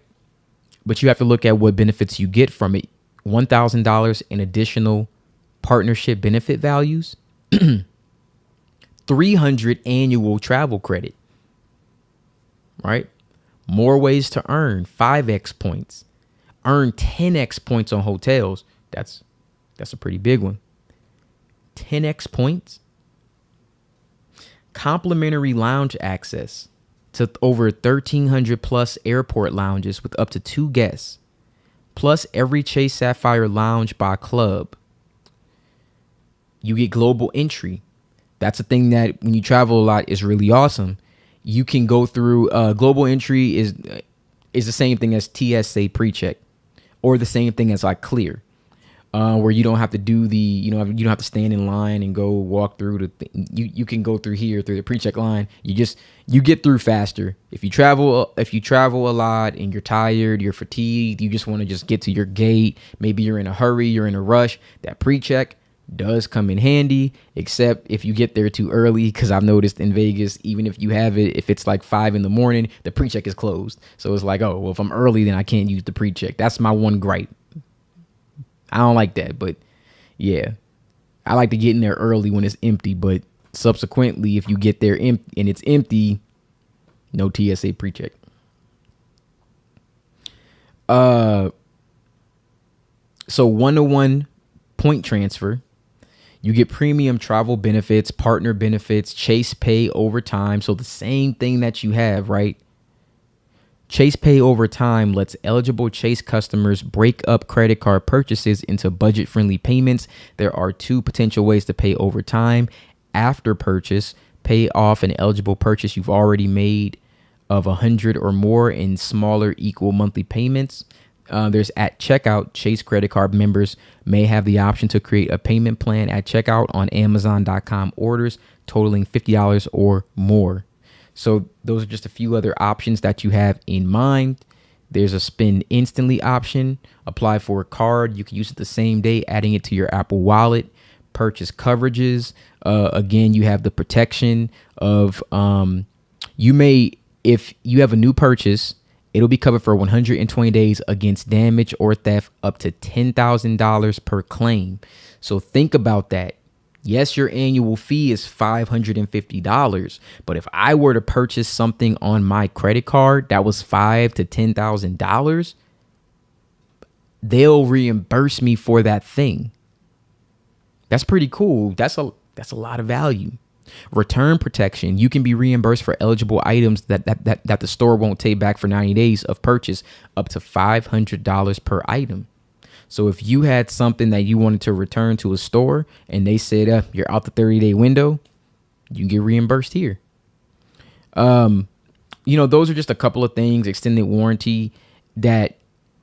But you have to look at what benefits you get from it. $1,000 in additional partnership benefit values, 300 annual travel credit, right? More ways to earn 5x points, earn 10x points on hotels. That's a pretty big one. 10x points, complimentary lounge access to over 1,300 plus airport lounges with up to 2 guests, plus every Chase Sapphire lounge by club. You get global entry. That's a thing that when you travel a lot is really awesome. You can go through global entry is the same thing as TSA pre-check, or the same thing as like clear, where you don't have to do you don't have to stand in line and go walk through you can go through here through the pre-check line. You get through faster. If you travel a lot and you're tired, you're fatigued, you just want to just get to your gate, maybe you're in a hurry, you're in a rush, that pre-check does come in handy, except if you get there too early, because I've noticed in Vegas, even if you have it, if it's like 5 a.m, the pre-check is closed. So it's like, oh, well, if I'm early, then I can't use the pre-check. That's my one gripe. I don't like that, but yeah, I like to get in there early when it's empty, but subsequently, if you get there and it's empty, no TSA pre-check. So 1-to-1 point transfer. You get premium travel benefits, partner benefits, Chase Pay over time. So the same thing that you have, right? Chase Pay over time lets eligible Chase customers break up credit card purchases into budget-friendly payments. There are 2 potential ways to pay over time. After purchase, pay off an eligible purchase you've already made of 100 or more in smaller equal monthly payments. There's at checkout. Chase credit card members may have the option to create a payment plan at checkout on Amazon.com orders totaling $50 or more. So those are just a few other options that you have in mind. There's a spend instantly option. Apply for a card. You can use it the same day, adding it to your Apple Wallet. Purchase coverages. Again, you have the protection of if you have a new purchase, it'll be covered for 120 days against damage or theft up to $10,000 per claim. So think about that. Yes, your annual fee is $550, but if I were to purchase something on my credit card that was $5,000 to $10,000, they'll reimburse me for that thing. That's pretty cool. That's a lot of value. Return protection. You can be reimbursed for eligible items that the store won't take back for 90 days of purchase, up to $500 per item. So if you had something that you wanted to return to a store and they said you're out the 30-day window, you can get reimbursed here. Those are just a couple of things. Extended warranty that,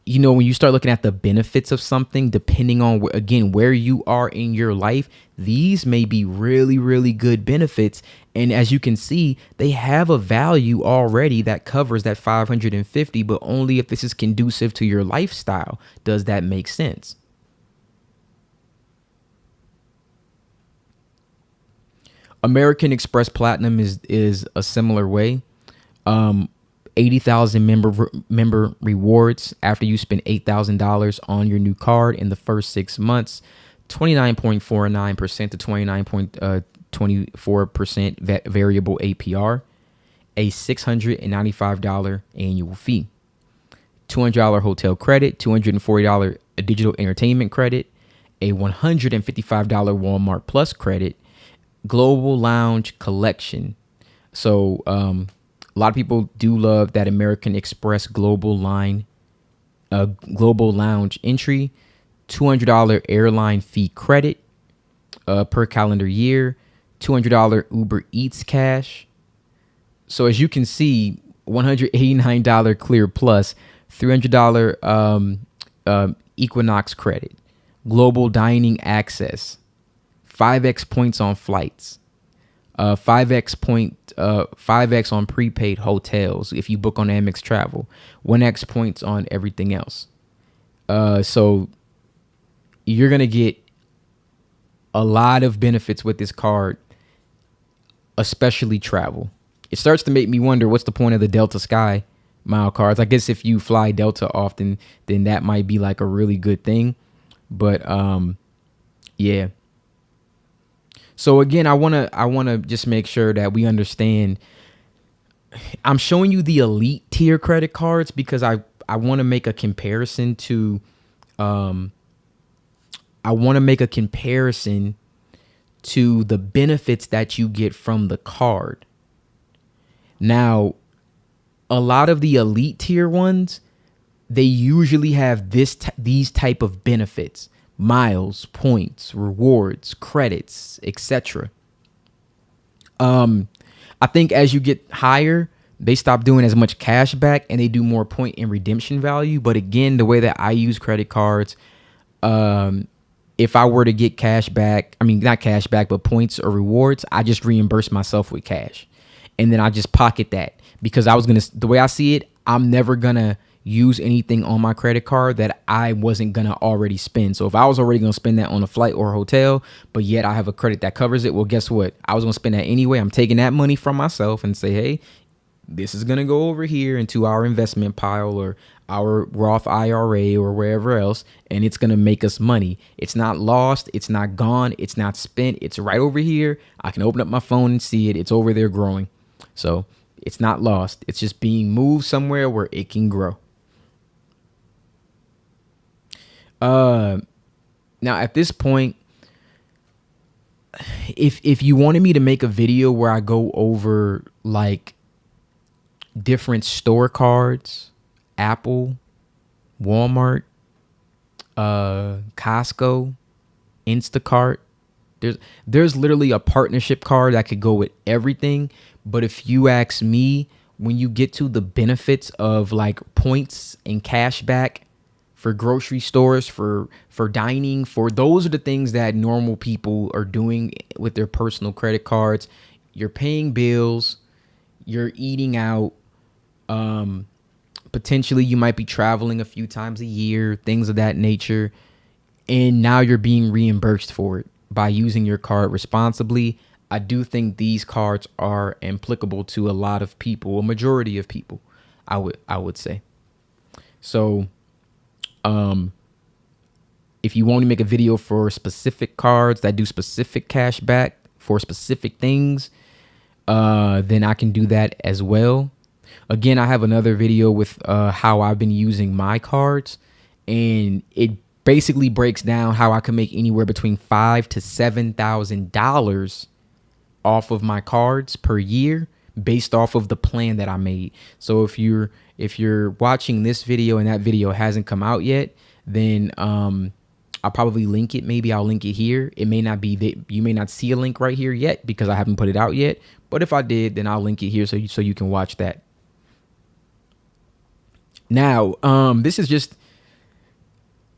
when you start looking at the benefits of something, depending on, again, where you are in your life, these may be really, really good benefits. And as you can see, they have a value already that covers that $550, but only if this is conducive to your lifestyle. Does that make sense? American Express Platinum is a similar way. 80,000 member rewards after you spend $8,000 on your new card in the first 6 months, 29.49% to 29.24% variable APR, a $695 annual fee, $200 hotel credit, $240 digital entertainment credit, a $155 Walmart Plus credit, global lounge collection. So, a lot of people do love that American Express global lounge entry, $200 airline fee credit per calendar year, $200 Uber Eats cash. So as you can see, $189 Clear Plus, $300 Equinox credit, global dining access, 5x points on flights. 5x on prepaid hotels if you book on Amex Travel, 1x points on everything else. So you're gonna get a lot of benefits with this card, especially travel. It starts to make me wonder, what's the point of the Delta Sky mile cards? I guess if you fly Delta often, then that might be like a really good thing. But yeah. So again, I wanna just make sure that we understand. I'm showing you the elite tier credit cards because I want to make a comparison to the benefits that you get from the card. Now, a lot of the elite tier ones, they usually have these type of benefits: miles, points, rewards, credits, etc. I think as you get higher, they stop doing as much cash back and they do more point and redemption value. But again, the way that I use credit cards, if I were to get cash back, I mean, not cash back, but points or rewards, I just reimburse myself with cash. And then I just pocket that because the way I see it, I'm never going to use anything on my credit card that I wasn't going to already spend. So if I was already going to spend that on a flight or a hotel, but yet I have a credit that covers it, well, guess what? I was going to spend that anyway. I'm taking that money from myself and say, hey, this is going to go over here into our investment pile or our Roth IRA or wherever else, and it's going to make us money. It's not lost. It's not gone. It's not spent. It's right over here. I can open up my phone and see it. It's over there growing. So it's not lost. It's just being moved somewhere where it can grow. Now at this point, if you wanted me to make a video where I go over like different store cards, Apple, Walmart, Costco, Instacart, there's literally a partnership card that could go with everything. But if you ask me, when you get to the benefits of like points and cash back for grocery stores, for dining, for those are the things that normal people are doing with their personal credit cards. You're paying bills, you're eating out, potentially you might be traveling a few times a year, things of that nature, and now you're being reimbursed for it by using your card responsibly. I do think these cards are applicable to a lot of people, a majority of people, I would say. So if you want to make a video for specific cards that do specific cash back for specific things, then I can do that as well. Again, I have another video with how I've been using my cards, and it basically breaks down how I can make anywhere between $5,000 to $7,000 off of my cards per year based off of the plan that I made. So if you're watching this video and that video hasn't come out yet, then I'll probably link it. Maybe I'll link it here. It may not be that you may not see a link right here yet because I haven't put it out yet. But if I did, then I'll link it here so you can watch that. Now, this is just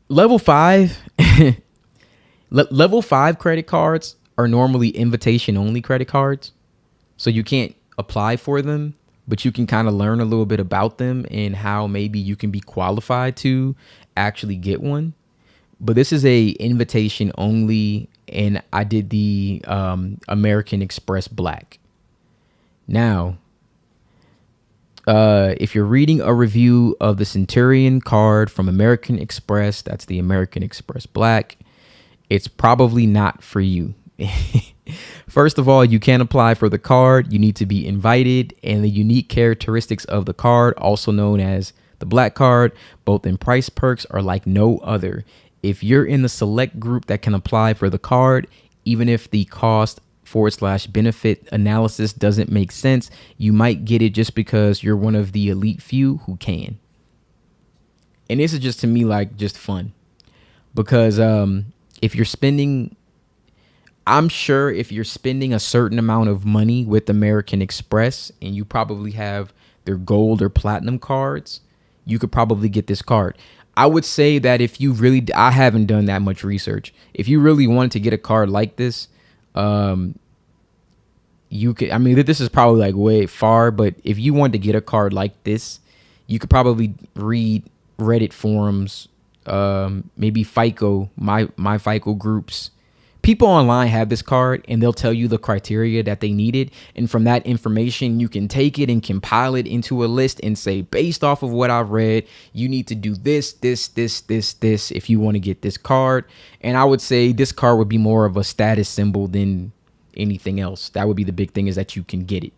level 5. Level 5 credit cards are normally invitation only credit cards. So you can't apply for them, but you can kind of learn a little bit about them and how maybe you can be qualified to actually get one. But this is a invitation only, and I did the American Express Black. Now, if you're reading a review of the Centurion card from American Express, that's the American Express Black, it's probably not for you. First of all, you can't apply for the card. You need to be invited, and the unique characteristics of the card, also known as the Black Card, both in price perks, are like no other. If you're in the select group that can apply for the card, even if the cost / benefit analysis doesn't make sense, you might get it just because you're one of the elite few who can. And this is just, to me, like just fun, because if you're spending, I'm sure if you're spending a certain amount of money with American Express and you probably have their gold or platinum cards, you could probably get this card. I would say that if you really, I haven't done that much research. If you really wanted to get a card like this, you could, I mean, this is probably like way far, but if you wanted to get a card like this, you could probably read Reddit forums, maybe FICO, my FICO groups. People online have this card and they'll tell you the criteria that they needed. And from that information, you can take it and compile it into a list and say, based off of what I've read, you need to do this if you want to get this card. And I would say this card would be more of a status symbol than anything else. That would be the big thing, is that you can get it.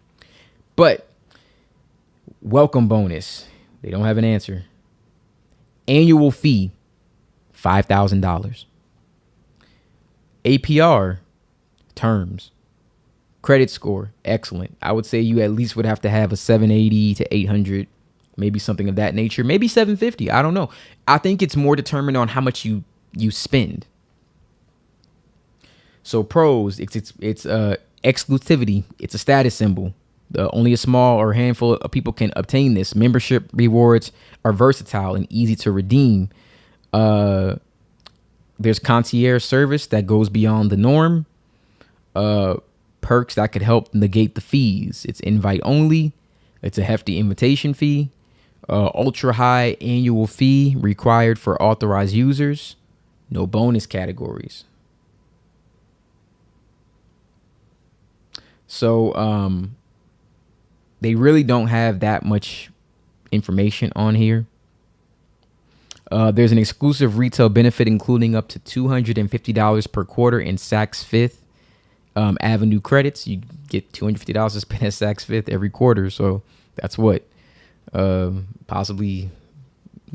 But welcome bonus, they don't have an answer. Annual fee, $5,000. APR, terms. Credit score, excellent. I would say you at least would have to have a 780 to 800, maybe something of that nature, maybe 750. I don't know. I think it's more determined on how much you spend. So pros, it's exclusivity. It's a status symbol. Only a small or handful of people can obtain this. Membership rewards are versatile and easy to redeem. There's concierge service that goes beyond the norm. Perks that could help negate the fees. It's invite only. It's a hefty invitation fee. Ultra high annual fee required for authorized users. No bonus categories. So they really don't have that much information on here. There's an exclusive retail benefit including up to $250 per quarter in Saks Fifth Avenue credits. You get $250 to spend at Saks Fifth every quarter. So that's what possibly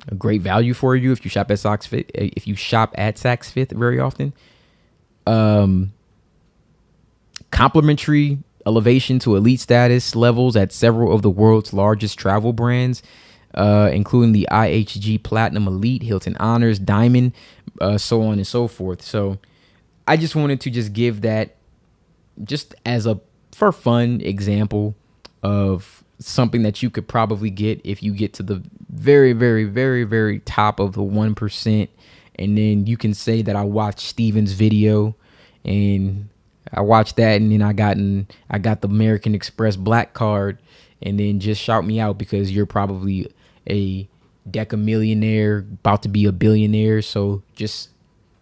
a great value for you if you shop at Saks Fifth. If you shop at Saks Fifth very often. Complimentary elevation to elite status levels at several of the world's largest travel brands, including the IHG Platinum Elite, Hilton Honors, Diamond, so on and so forth. So I just wanted to just give that just as a for fun example of something that you could probably get if you get to the very, very, very, very top of the 1%. And then you can say that I watched Steven's video and I watched that, and then I got the American Express Black Card, and then just shout me out because you're probably a decamillionaire, about to be a billionaire. So just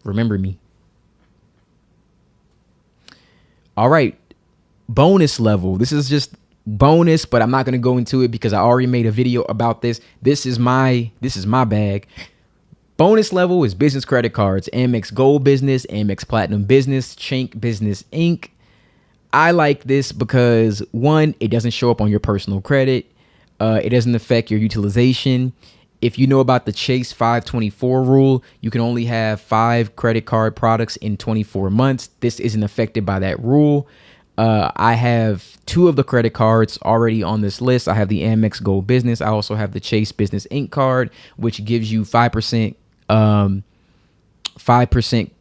remember me. All right, bonus level. This is just bonus, but I'm not going to go into it because I already made a video about this. This is my bag. Bonus level is business credit cards, Amex Gold Business, Amex Platinum Business, Chink Business Inc. I like this because, one, it doesn't show up on your personal credit. It doesn't affect your utilization. If you know about the Chase 524 rule, you can only have 5 credit card products in 24 months. This isn't affected by that rule. I have 2 of the credit cards already on this list. I have the Amex Gold Business. I also have the Chase Business Inc. card, which gives you 5%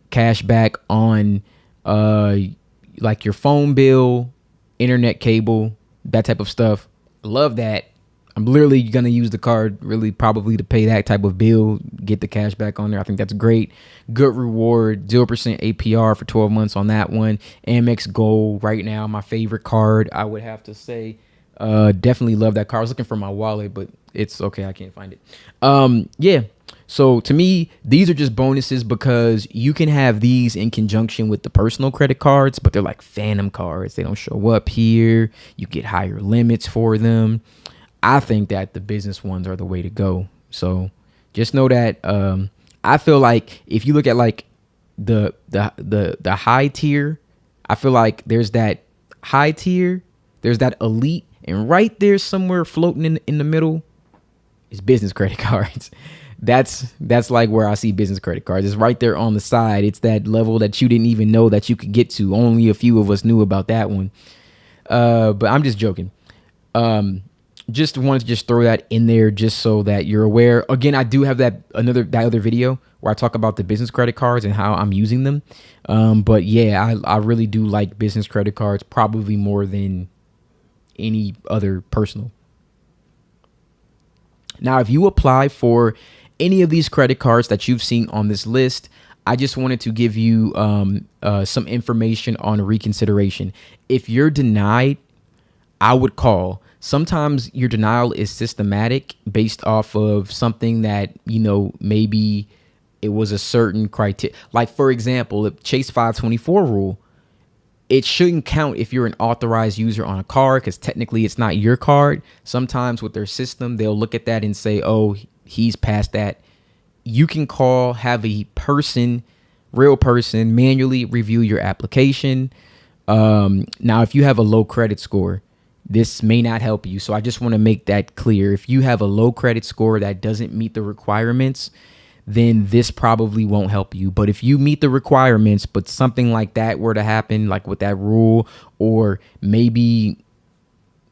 cash back on like your phone bill, internet cable, that type of stuff. Love that. I'm literally gonna use the card really probably to pay that type of bill, get the cash back on there. I think that's great. Good reward, 0% APR for 12 months on that one. Amex Gold right now, my favorite card, I would have to say. Definitely love that card. I was looking for my wallet, but it's okay, I can't find it. Yeah. So to me, these are just bonuses because you can have these in conjunction with the personal credit cards, but they're like phantom cards. They don't show up here. You get higher limits for them. I think that the business ones are the way to go. So just know that I feel like if you look at like the high tier, I feel like there's that high tier, there's that elite, and right there somewhere floating in the middle is business credit cards. That's like where I see business credit cards. It's right there on the side. It's that level that you didn't even know that you could get to. Only a few of us knew about that one. But I'm just joking. Just wanted to just throw that in there just so that you're aware. Again, I do have that other video where I talk about the business credit cards and how I'm using them. But yeah, I really do like business credit cards probably more than any other personal. Now, if you apply for any of these credit cards that you've seen on this list, I just wanted to give you some information on reconsideration. If you're denied, I would call. Sometimes your denial is systematic based off of something that, you know, maybe it was a certain criteria. Like, for example, the Chase 524 rule, it shouldn't count if you're an authorized user on a card because technically it's not your card. Sometimes with their system, they'll look at that and say, oh, he's past that. You can call, have a real person manually review your application. Now, if you have a low credit score, this may not help you. So I just want to make that clear. If you have a low credit score that doesn't meet the requirements, then this probably won't help you. But if you meet the requirements, but something like that were to happen, like with that rule, or maybe,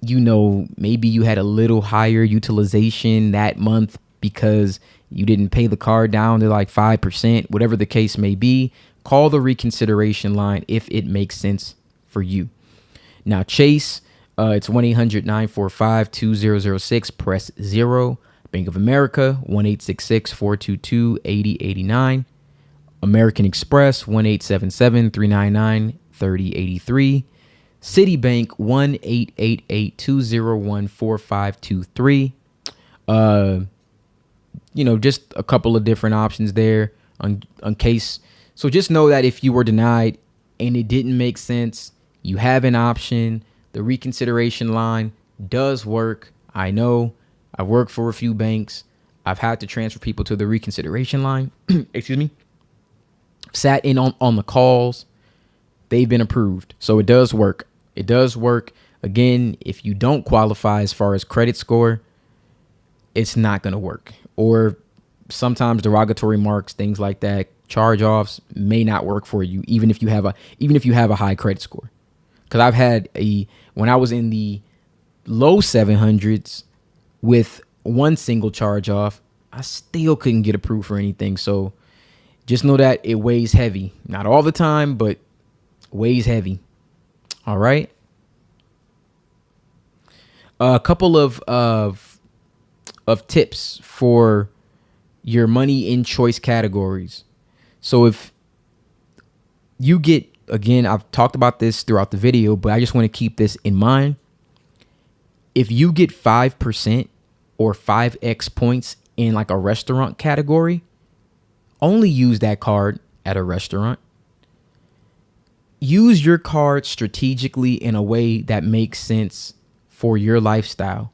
you know, maybe you had a little higher utilization that month because you didn't pay the card down to like 5%, whatever the case may be, call the reconsideration line if it makes sense for you. Now, Chase, It's 1-800-945-2006. Press 0. Bank of America, 1-866-422-8089. American Express, 1-877-399-3083. Citibank, 1-888-201-4523. Just a couple of different options there on case. So just know that if you were denied and it didn't make sense, you have an option. The reconsideration line does work. I know. I've worked for a few banks. I've had to transfer people to the reconsideration line. Excuse me. Sat in on the calls. They've been approved. So it does work. It does work. Again, if you don't qualify as far as credit score, it's not going to work. Or sometimes derogatory marks, things like that, charge-offs may not work for you, even if you have a high credit score. Because I've had when I was in the low 700s with one single charge-off, I still couldn't get approved for anything. So just know that it weighs heavy. Not all the time, but weighs heavy. All right. A couple of tips for your money in choice categories. So if you get, again, I've talked about this throughout the video, but I just want to keep this in mind. If you get 5% or 5x points in like a restaurant category, only use that card at a restaurant. Use your card strategically in a way that makes sense for your lifestyle.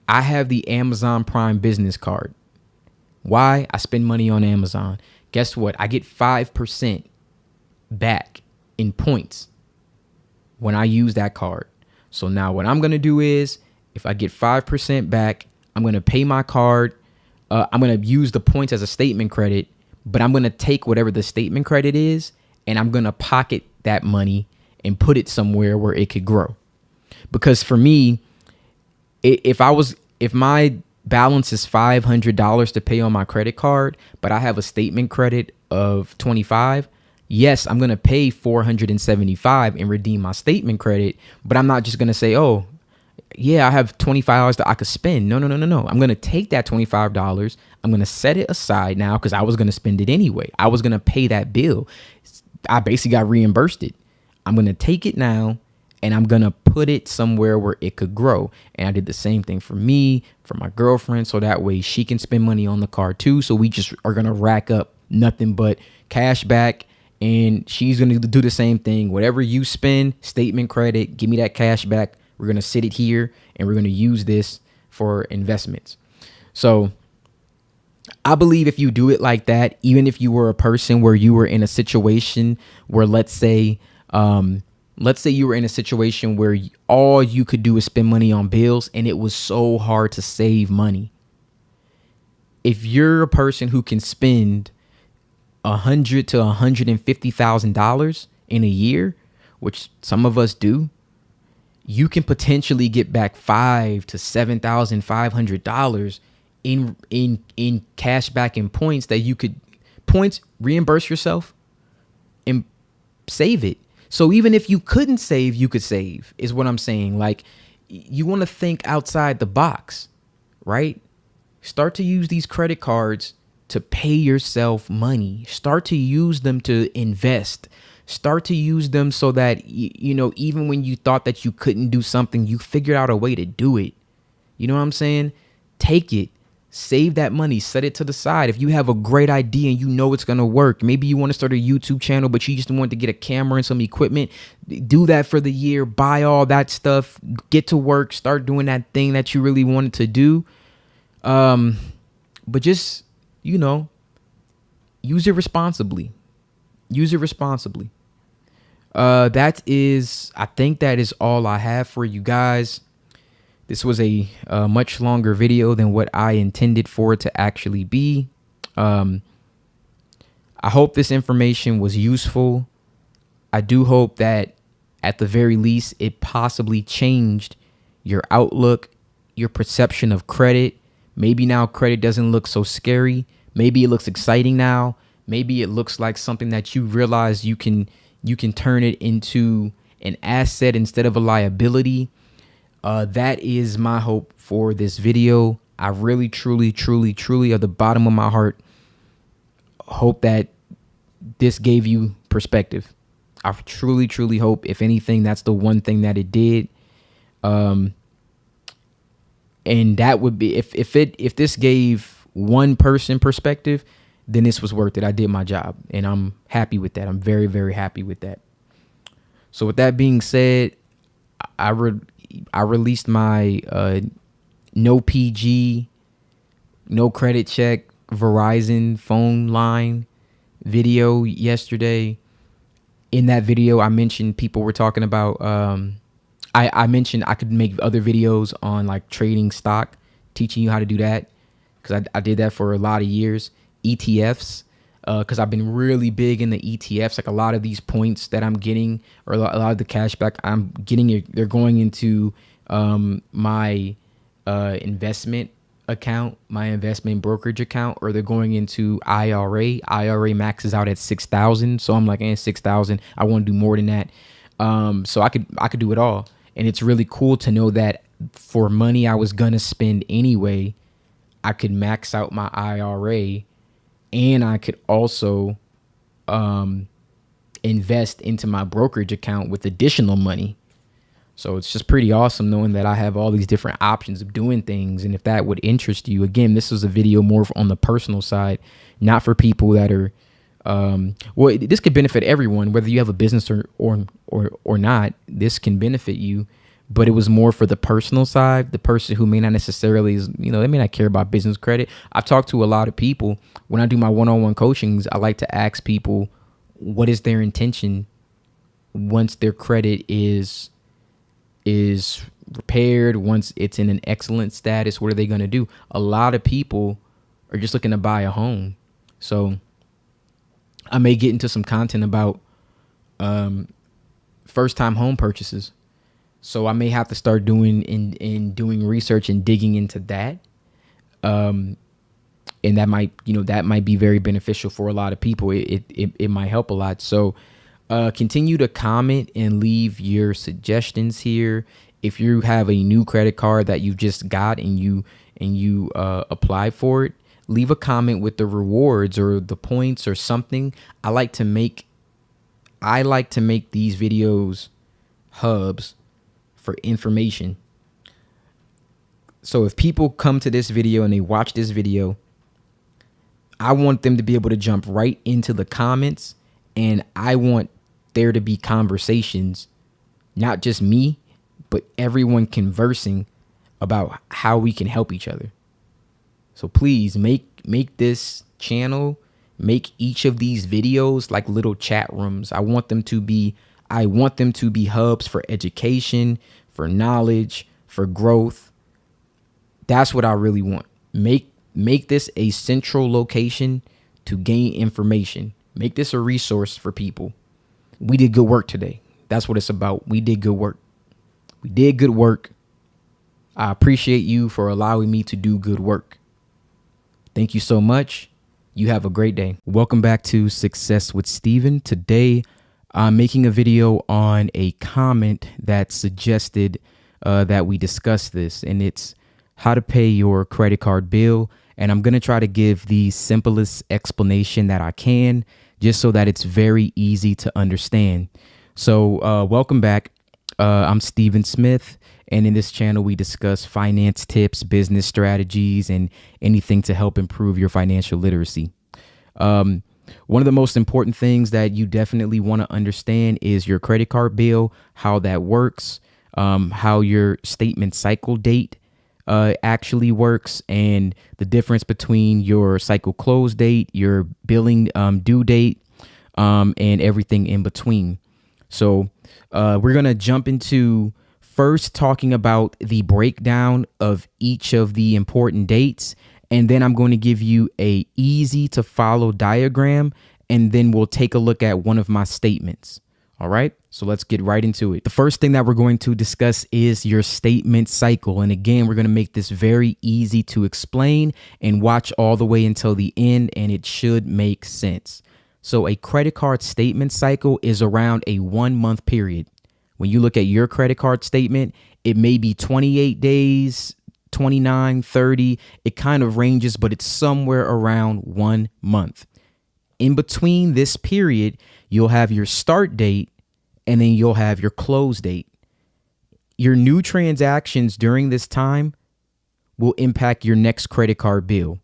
I have the Amazon Prime business card. Why? I spend money on Amazon. Guess what? I get 5% back in points when I use that card. So now what I'm going to do is, if I get 5% back, I'm going to pay my card. I'm going to use the points as a statement credit, but I'm going to take whatever the statement credit is, and I'm going to pocket that money and put it somewhere where it could grow. Because for me, if my balance is $500 to pay on my credit card, but I have a statement credit of $25, yes, I'm going to pay $475 and redeem my statement credit, but I'm not just going to say, oh, yeah, I have $25 that I could spend. No. I'm going to take that $25. I'm going to set it aside now because I was going to spend it anyway. I was going to pay that bill. I basically got reimbursed it. I'm going to take it now and I'm going to put it somewhere where it could grow. And I did the same thing for me, for my girlfriend, so that way she can spend money on the card too. So we just are going to rack up nothing but cash back, and she's going to do the same thing. Whatever you spend, statement credit, give me that cash back. We're going to sit it here and we're going to use this for investments. So I believe if you do it like that, even if you were a person where you were in a situation where, let's say you were in a situation where all you could do is spend money on bills and it was so hard to save money. If you're a person who can spend $100,000 to $150,000 in a year, which some of us do, you can potentially get back $5,000 to $7,500 in cash back and points that you could reimburse yourself and save it. So even if you couldn't save, you could save, is what I'm saying. Like, you want to think outside the box, right? Start to use these credit cards to pay yourself money. Start to use them to invest. Start to use them so that, even when you thought that you couldn't do something, you figured out a way to do it. You know what I'm saying? Take it. Save that money. Set it to the side. If you have a great idea and you know it's going to work, maybe you want to start a YouTube channel, but you just want to get a camera and some equipment. Do that for the year. Buy all that stuff. Get to work. Start doing that thing that you really wanted to do. But just, use it responsibly. Use it responsibly. I think that is all I have for you guys. This was a much longer video than what I intended for it to actually be. I hope this information was useful. I do hope that at the very least, it possibly changed your outlook, your perception of credit. Maybe now credit doesn't look so scary. Maybe it looks exciting now. Maybe it looks like something that you realize you can turn it into an asset instead of a liability. That is my hope for this video. I really, truly, truly, truly, at the bottom of my heart, hope that this gave you perspective. I truly, truly hope, if anything, that's the one thing that it did. And that would be, if this gave one person perspective, then this was worth it. I did my job, and I'm happy with that. I'm very, very happy with that. So with that being said, I released my no PG, no credit check Verizon phone line video yesterday. In that video, I mentioned people were talking about, I mentioned I could make other videos on like trading stock, teaching you how to do that, because I did that for a lot of years. ETFs, because I've been really big in the ETFs. Like a lot of these points that I'm getting, or a lot of the cash back I'm getting, they're going into my investment account, my investment brokerage account, or they're going into IRA. IRA maxes out at 6,000. So I'm like, 6,000. I want to do more than that. So I could do it all. And it's really cool to know that for money I was gonna spend anyway, I could max out my IRA, and I could also invest into my brokerage account with additional money. So it's just pretty awesome knowing that I have all these different options of doing things. And if that would interest you, again, this is a video more on the personal side, not for people that are, well, this could benefit everyone, whether you have a business or not. This can benefit you, but it was more for the personal side, the person who may not necessarily, they may not care about business credit. I've talked to a lot of people. When I do my one-on-one coachings, I like to ask people, what is their intention once their credit is repaired, once it's in an excellent status? What are they going to do? A lot of people are just looking to buy a home. So I may get into some content about first-time home purchases. So I may have to start doing research and digging into that. And that might be very beneficial for a lot of people. It might help a lot. So continue to comment and leave your suggestions here. If you have a new credit card that you just got and you apply for it, leave a comment with the rewards or the points or something. I like to make these videos hubs for information. So if people come to this video and they watch this video, I want them to be able to jump right into the comments, and I want there to be conversations, not just me, but everyone conversing about how we can help each other. So please make this channel, make each of these videos like little chat rooms. I want them to be hubs for education, for knowledge, for growth. That's what I really want. Make this a central location to gain information. Make this a resource for people. We did good work today. That's what it's about. We did good work. We did good work. I appreciate you for allowing me to do good work. Thank you so much. You have a great day. Welcome back to Success with Steven. Today, I'm making a video on a comment that suggested that we discuss this, and it's how to pay your credit card bill. And I'm going to try to give the simplest explanation that I can, just so that it's very easy to understand. So welcome back. I'm Steven Smith, and in this channel, we discuss finance tips, business strategies, and anything to help improve your financial literacy. One of the most important things that you definitely want to understand is your credit card bill, how that works, how your statement cycle date actually works, and the difference between your cycle close date, your billing due date, and everything in between. So we're going to jump into first talking about the breakdown of each of the important dates, and then I'm going to give you a easy to follow diagram, and then we'll take a look at one of my statements. All right, so let's get right into it. The first thing that we're going to discuss is your statement cycle. And again, we're going to make this very easy to explain, and watch all the way until the end, and it should make sense. So a credit card statement cycle is around a 1 month period. When you look at your credit card statement, it may be 28 days, 29, 30. It kind of ranges, but it's somewhere around 1 month. In between this period, you'll have your start date and then you'll have your close date. Your new transactions during this time will impact your next credit card bill.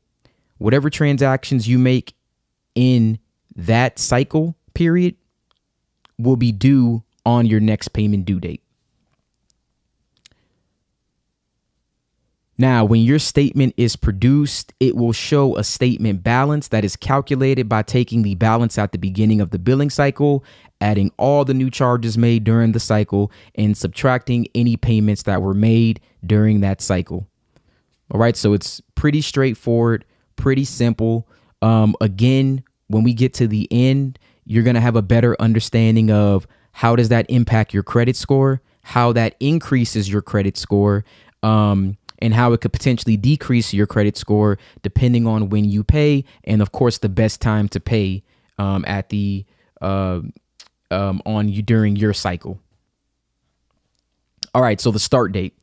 Whatever transactions you make in that cycle period will be due on your next payment due date. Now, when your statement is produced, it will show a statement balance that is calculated by taking the balance at the beginning of the billing cycle, adding all the new charges made during the cycle, and subtracting any payments that were made during that cycle. All right, so it's pretty straightforward, pretty simple. Again, when we get to the end, you're going to have a better understanding of how does that impact your credit score, how that increases your credit score, and how it could potentially decrease your credit score depending on when you pay, and of course the best time to pay during your cycle. All right, so the start date.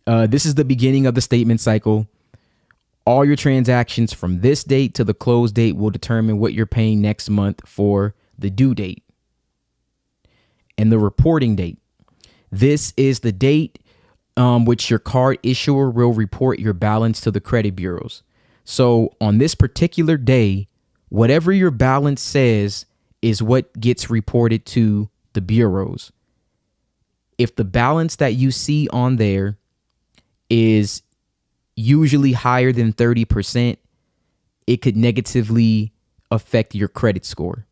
This is the beginning of the statement cycle. All your transactions from this date to the close date will determine what you're paying next month for the due date. And the reporting date. This is the date which your card issuer will report your balance to the credit bureaus. So on this particular day, whatever your balance says is what gets reported to the bureaus. If the balance that you see on there is usually higher than 30%, it could negatively affect your credit score.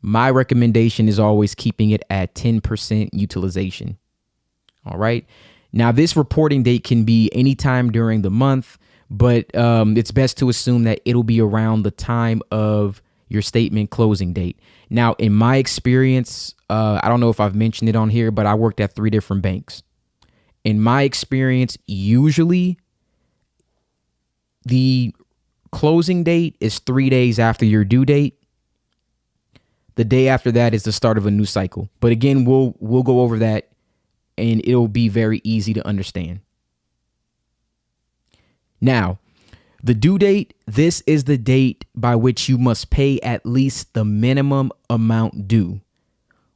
My recommendation is always keeping it at 10% utilization. All right. Now, this reporting date can be anytime during the month, but it's best to assume that it'll be around the time of your statement closing date. Now, in my experience, I don't know if I've mentioned it on here, but I worked at 3 different banks. In my experience, usually the closing date is 3 days after your due date. The day after that is the start of a new cycle. But again, we'll go over that, and it'll be very easy to understand. Now, the due date, this is the date by which you must pay at least the minimum amount due.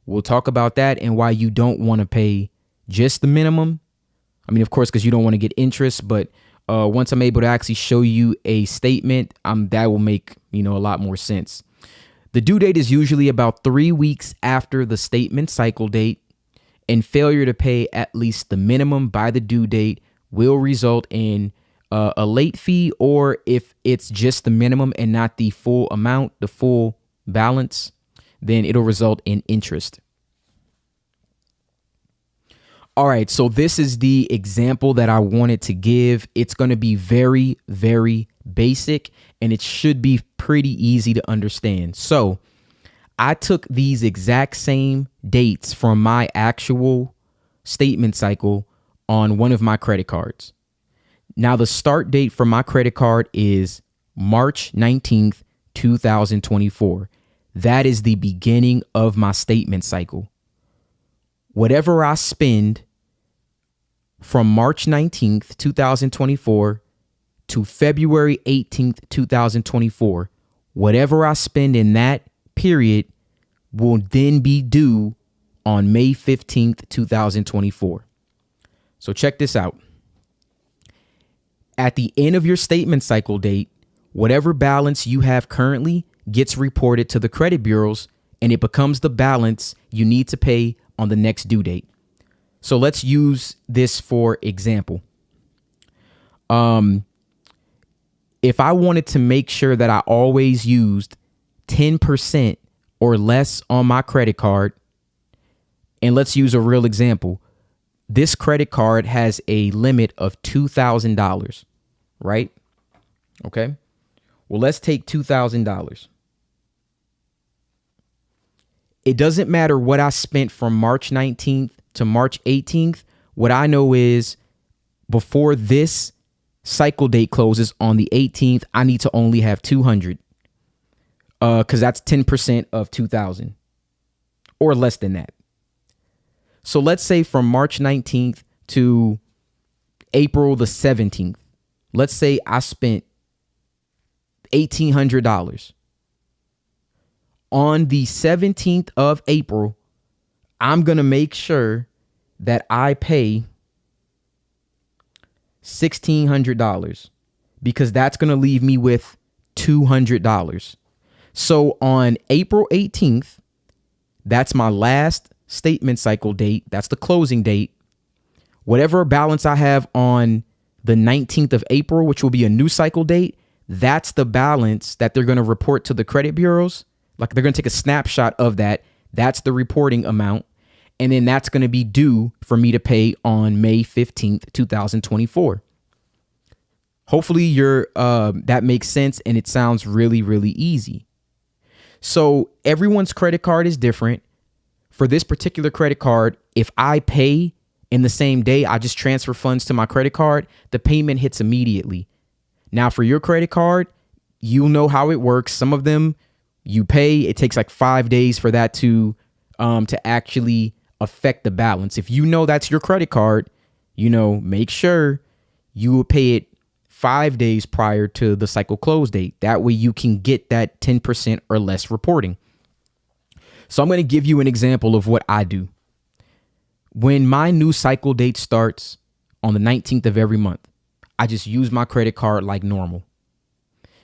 We'll talk about that and why you don't want to pay just the minimum. I mean, of course, because you don't want to get interest, but once I'm able to actually show you a statement, that will make, a lot more sense. The due date is usually about 3 weeks after the statement cycle date, and failure to pay at least the minimum by the due date will result in a late fee, or if it's just the minimum and not the full amount, the full balance, then it'll result in interest. All right, so this is the example that I wanted to give. It's going to be very, very basic, and it should be pretty easy to understand. So I took these exact same dates from my actual statement cycle on one of my credit cards. Now, the start date for my credit card is March 19th, 2024. That is the beginning of my statement cycle. Whatever I spend from March 19th, 2024 to February 18th, 2024, whatever I spend in that period will then be due on May 15th, 2024. So check this out. At the end of your statement cycle date, whatever balance you have currently gets reported to the credit bureaus, and it becomes the balance you need to pay on the next due date. So let's use this for example. If I wanted to make sure that I always used 10% or less on my credit card, and let's use a real example. This credit card has a limit of $2,000, right? Okay. Well, let's take $2,000. It doesn't matter what I spent from March 19th to March 18th. What I know is before this cycle date closes on the 18th, I need to only have 200 because that's 10% of 2,000 or less than that. So let's say from March 19th to April the 17th, let's say I spent $1,800. On the 17th of April, I'm going to make sure that I pay $1,600 because that's going to leave me with $200. So on April 18th, that's my last statement cycle date. That's the closing date. Whatever balance I have on the 19th of April, which will be a new cycle date, that's the balance that they're going to report to the credit bureaus. Like they're going to take a snapshot of that. That's the reporting amount. And then that's going to be due for me to pay on May 15th, 2024. Hopefully that makes sense and it sounds really, really easy. So everyone's credit card is different. For this particular credit card, if I pay in the same day, I just transfer funds to my credit card, the payment hits immediately. Now for your credit card, you'll know how it works. Some of them you pay, it takes like 5 days for that to actually affect the balance. If you know that's your credit card, make sure you will pay it 5 days prior to the cycle close date. That way you can get that 10% or less reporting. So I'm going to give you an example of what I do. When my new cycle date starts on the 19th of every month, I just use my credit card like normal.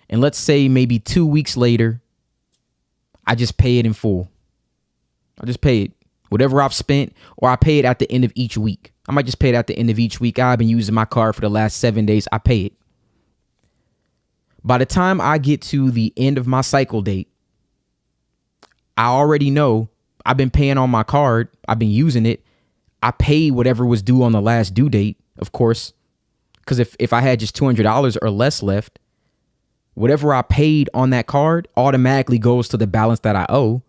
And let's say maybe 2 weeks later, I just pay it in full. I just pay it. Whatever I've spent, or I pay it at the end of each week. I might just pay it at the end of each week. I've been using my card for the last 7 days. I pay it. By the time I get to the end of my cycle date, I already know I've been paying on my card. I've been using it. I paid whatever was due on the last due date, of course, because if I had just $200 or less left, whatever I paid on that card automatically goes to the balance that I owe.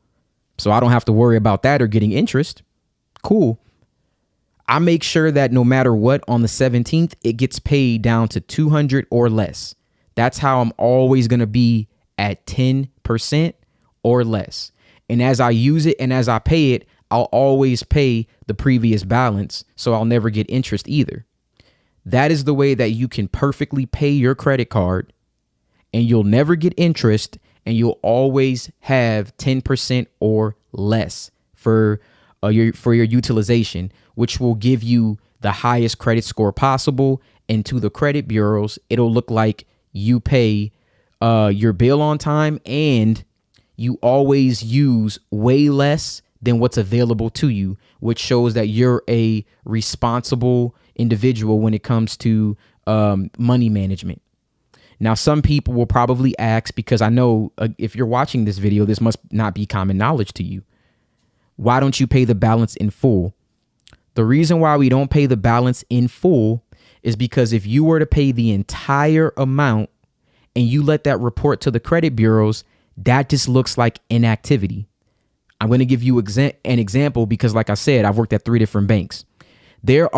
So I don't have to worry about that or getting interest. Cool. I make sure that no matter what, on the 17th, it gets paid down to $200 or less. That's how I'm always going to be at 10% or less. And as I use it and as I pay it, I'll always pay the previous balance. So I'll never get interest either. That is the way that you can perfectly pay your credit card and you'll never get interest. And you'll always have 10% or less for your utilization, which will give you the highest credit score possible. And to the credit bureaus, it'll look like you pay your bill on time and you always use way less than what's available to you, which shows that you're a responsible individual when it comes to money management. Now, some people will probably ask, because I know if you're watching this video, this must not be common knowledge to you. Why don't you pay the balance in full? The reason why we don't pay the balance in full is because if you were to pay the entire amount and you let that report to the credit bureaus, that just looks like inactivity. I'm going to give you an example because, like I said, I've worked at 3 different banks. There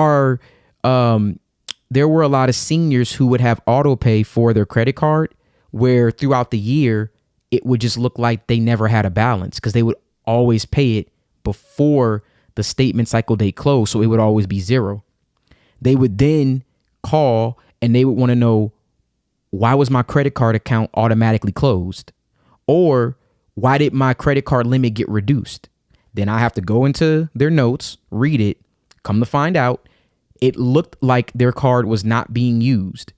were a lot of seniors who would have auto pay for their credit card where throughout the year, it would just look like they never had a balance because they would always pay it before the statement cycle date closed. So it would always be zero. They would then call and they would want to know, why was my credit card account automatically closed? Or why did my credit card limit get reduced? Then I have to go into their notes, read it, come to find out, it looked like their card was not being used.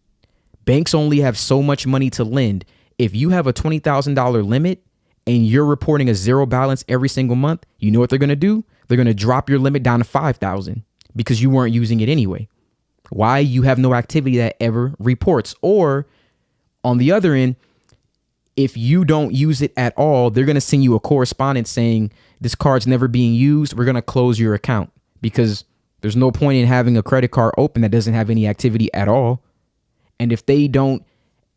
Banks only have so much money to lend. If you have a $20,000 limit and you're reporting a zero balance every single month, you know what they're going to do? They're going to drop your limit down to $5,000 because you weren't using it anyway. Why? You have no activity that ever reports. Or on the other end, if you don't use it at all, they're going to send you a correspondence saying this card's never being used. We're going to close your account because there's no point in having a credit card open that doesn't have any activity at all. And if they don't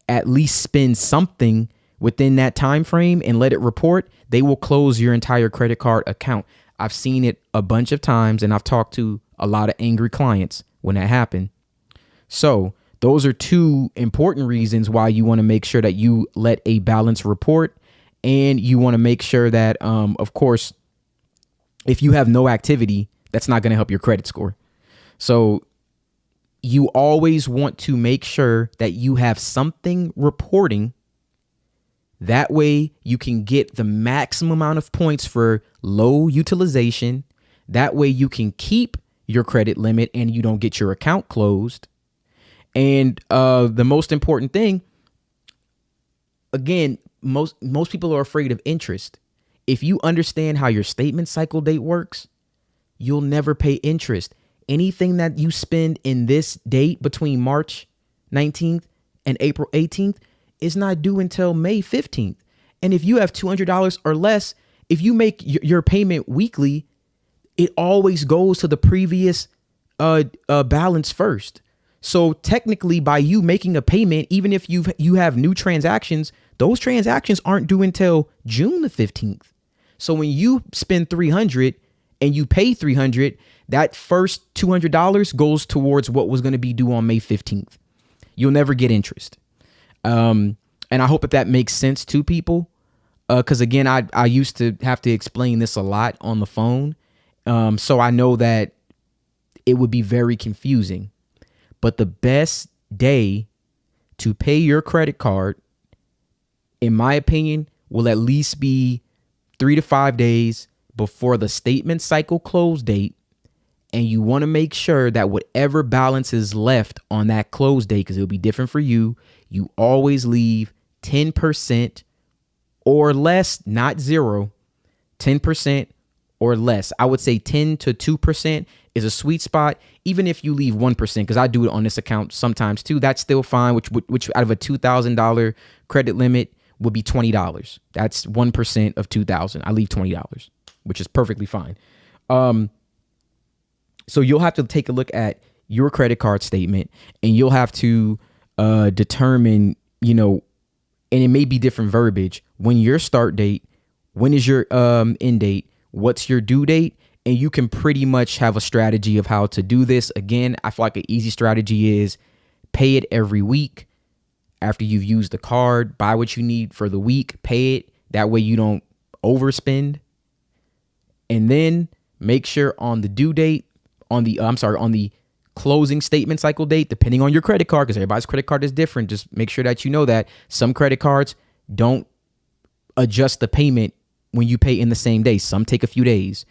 at least spend something within that time frame and let it report, they will close your entire credit card account. I've seen it a bunch of times and I've talked to a lot of angry clients when that happened. So those are 2 important reasons why you want to make sure that you let a balance report, and you want to make sure that, of course, if you have no activity, That's not going to help your credit score. So you always want to make sure that you have something reporting. That way you can get the maximum amount of points for low utilization. That way you can keep your credit limit and you don't get your account closed. And the most important thing, again, most people are afraid of interest. If you understand how your statement cycle date works, you'll never pay interest. Anything that you spend in this date between March 19th and April 18th is not due until May 15th. And if you have $200 or less, if you make your payment weekly, it always goes to the previous balance first. So technically, by you making a payment, even if you have new transactions, those transactions aren't due until June the 15th. So when you spend $300 and you pay $300, that first $200 goes towards what was going to be due on May 15th. You'll never get interest. And I hope that makes sense to people. Because again, I used to have to explain this a lot on the phone. So I know that it would be very confusing. But the best day to pay your credit card, in my opinion, will at least be 3 to 5 days before the statement cycle close date. And you want to make sure that whatever balance is left on that close date, because it'll be different for you, you always leave 10% or less, not zero, 10% or less. I would say 10 to 2% is a sweet spot. Even if you leave 1%, because I do it on this account sometimes too, that's still fine, which out of a $2,000 credit limit would be $20. That's 1% of $2,000. I leave $20, which is perfectly fine. So you'll have to take a look at your credit card statement and you'll have to determine, and it may be different verbiage, when your start date, when is your end date, what's your due date, and you can pretty much have a strategy of how to do this. Again, I feel like an easy strategy is pay it every week. After you've used the card, buy what you need for the week, pay it. That way you don't overspend. And then make sure on the due date, on the closing statement cycle date, depending on your credit card, because everybody's credit card is different. Just make sure that you know that some credit cards don't adjust the payment when you pay in the same day. Some take a few days.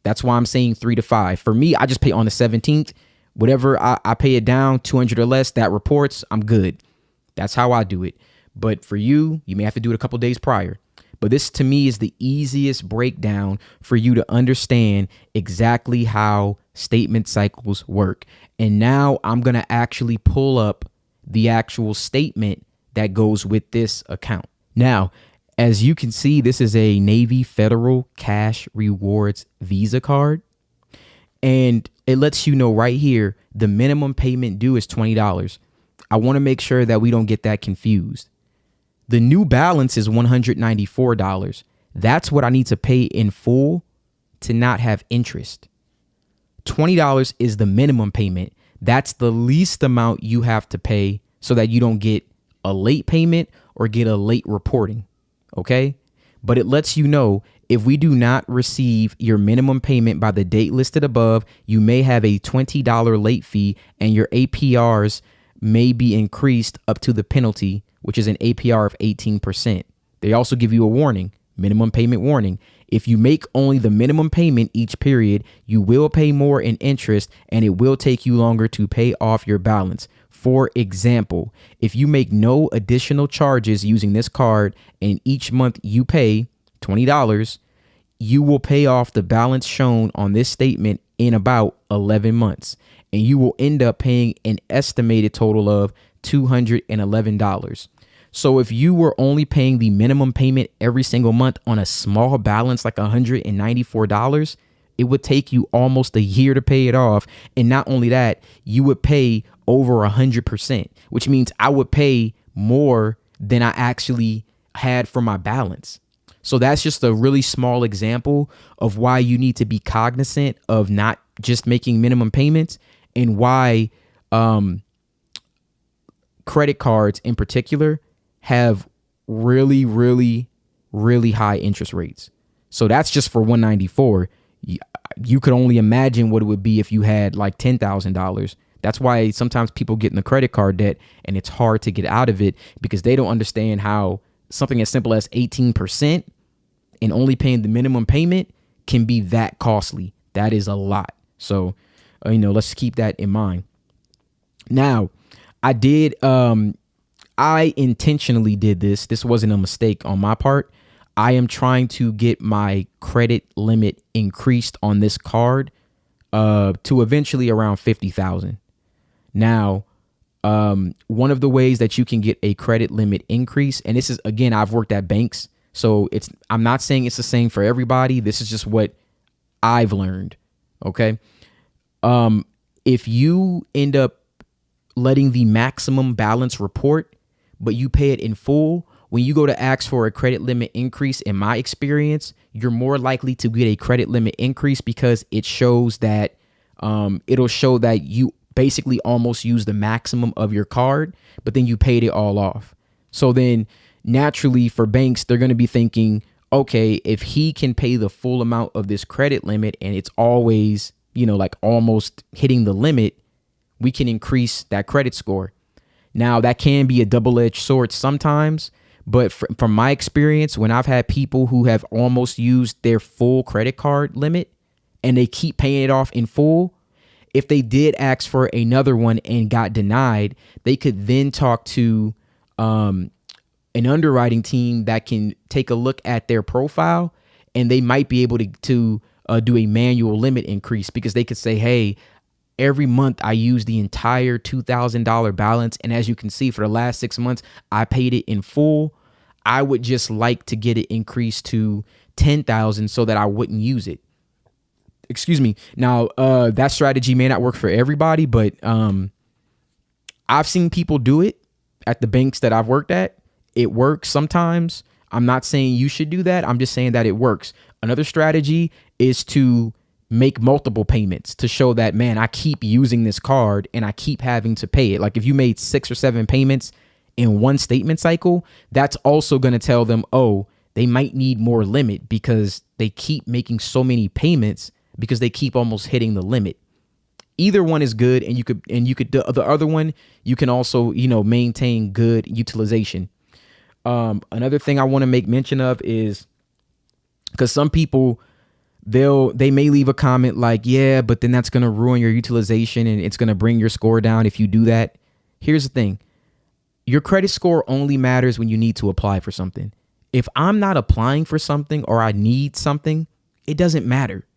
That's why I'm saying 3 to 5. For me, I just pay on the 17th. Whatever I pay it down, 200 or less, that reports, I'm good. That's how I do it. But for you, you may have to do it a couple days prior. But this to me is the easiest breakdown for you to understand exactly how statement cycles work. And now I'm going to actually pull up the actual statement that goes with this account. Now, as you can see, this is a Navy Federal Cash Rewards Visa card. And it lets you know right here, the minimum payment due is $20. I want to make sure that we don't get that confused. The new balance is $194. That's what I need to pay in full to not have interest. $20 is the minimum payment. That's the least amount you have to pay so that you don't get a late payment or get a late reporting. Okay? But it lets you know if we do not receive your minimum payment by the date listed above, you may have a $20 late fee and your APRs may be increased up to the penalty, which is an APR of 18%. They also give you a warning, minimum payment warning. If you make only the minimum payment each period, you will pay more in interest and it will take you longer to pay off your balance. For example, if you make no additional charges using this card and each month you pay $20, you will pay off the balance shown on this statement in about 11 months. And you will end up paying an estimated total of $211. So if you were only paying the minimum payment every single month on a small balance like $194, it would take you almost a year to pay it off. And not only that, you would pay over 100%, which means I would pay more than I actually had for my balance. So that's just a really small example of why you need to be cognizant of not just making minimum payments and why credit cards in particular have really, really, really high interest rates. So that's just for 194. you could only imagine what it would be if you had like $10,000. That's why sometimes people get in the credit card debt and it's hard to get out of it because they don't understand how something as simple as 18% and only paying the minimum payment can be that costly. That is a lot. So, let's keep that in mind. Now, I intentionally did this. This wasn't a mistake on my part. I am trying to get my credit limit increased on this card to eventually around 50,000. Now, one of the ways that you can get a credit limit increase, and this is, again, I've worked at banks, so I'm not saying it's the same for everybody. This is just what I've learned. Okay. If you end up letting the maximum balance report, but you pay it in full, when you go to ask for a credit limit increase, in my experience, you're more likely to get a credit limit increase because it shows that it'll show that you basically almost use the maximum of your card, but then you paid it all off. So then naturally for banks, they're going to be thinking, okay, if he can pay the full amount of this credit limit and it's always, like almost hitting the limit, we can increase that credit score. Now that can be a double-edged sword sometimes, but from my experience, when I've had people who have almost used their full credit card limit and they keep paying it off in full, if they did ask for another one and got denied, they could then talk to an underwriting team that can take a look at their profile, and they might be able to do a manual limit increase because they could say, hey, every month I use the entire $2,000 balance. And as you can see, for the last 6 months, I paid it in full. I would just like to get it increased to 10,000 so that I wouldn't use it. Excuse me. Now, that strategy may not work for everybody, but I've seen people do it at the banks that I've worked at. It works sometimes. I'm not saying you should do that. I'm just saying that it works. Another strategy is to make multiple payments to show that, man, I keep using this card and I keep having to pay it. Like if you made 6 or 7 payments in one statement cycle, that's also going to tell them, oh, they might need more limit because they keep making so many payments because they keep almost hitting the limit. Either one is good, and you could the other one, you can also, maintain good utilization. Another thing I want to make mention of is because some people, they may leave a comment like, yeah, but then that's going to ruin your utilization and it's going to bring your score down if you do that. Here's the thing. Your credit score only matters when you need to apply for something. If I'm not applying for something or I need something, it doesn't matter.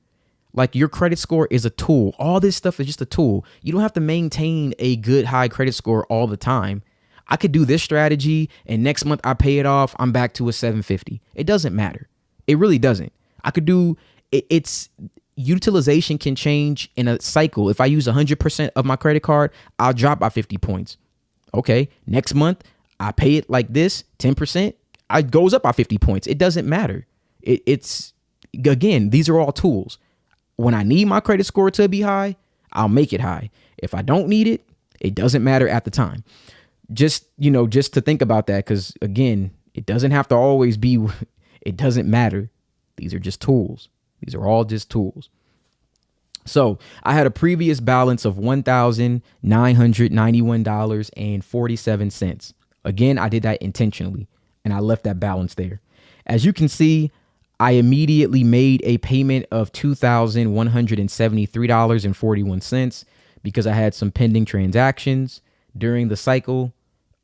Like your credit score is a tool. All this stuff is just a tool. You don't have to maintain a good high credit score all the time. I could do this strategy and next month I pay it off. I'm back to a 750. It doesn't matter. It really doesn't. I could do it's utilization can change in a cycle. If I use 100% of my credit card, I'll drop by 50 points. Okay. Next month I pay it like this, 10%. It goes up by 50 points. It doesn't matter. It's again, these are all tools. When I need my credit score to be high, I'll make it high. If I don't need it, it doesn't matter at the time. Just to think about that, because again, it doesn't have to always be, it doesn't matter. These are just tools. These are all just tools. So I had a previous balance of $1,991.47. Again, I did that intentionally and I left that balance there. As you can see, I immediately made a payment of $2,173.41 because I had some pending transactions during the cycle.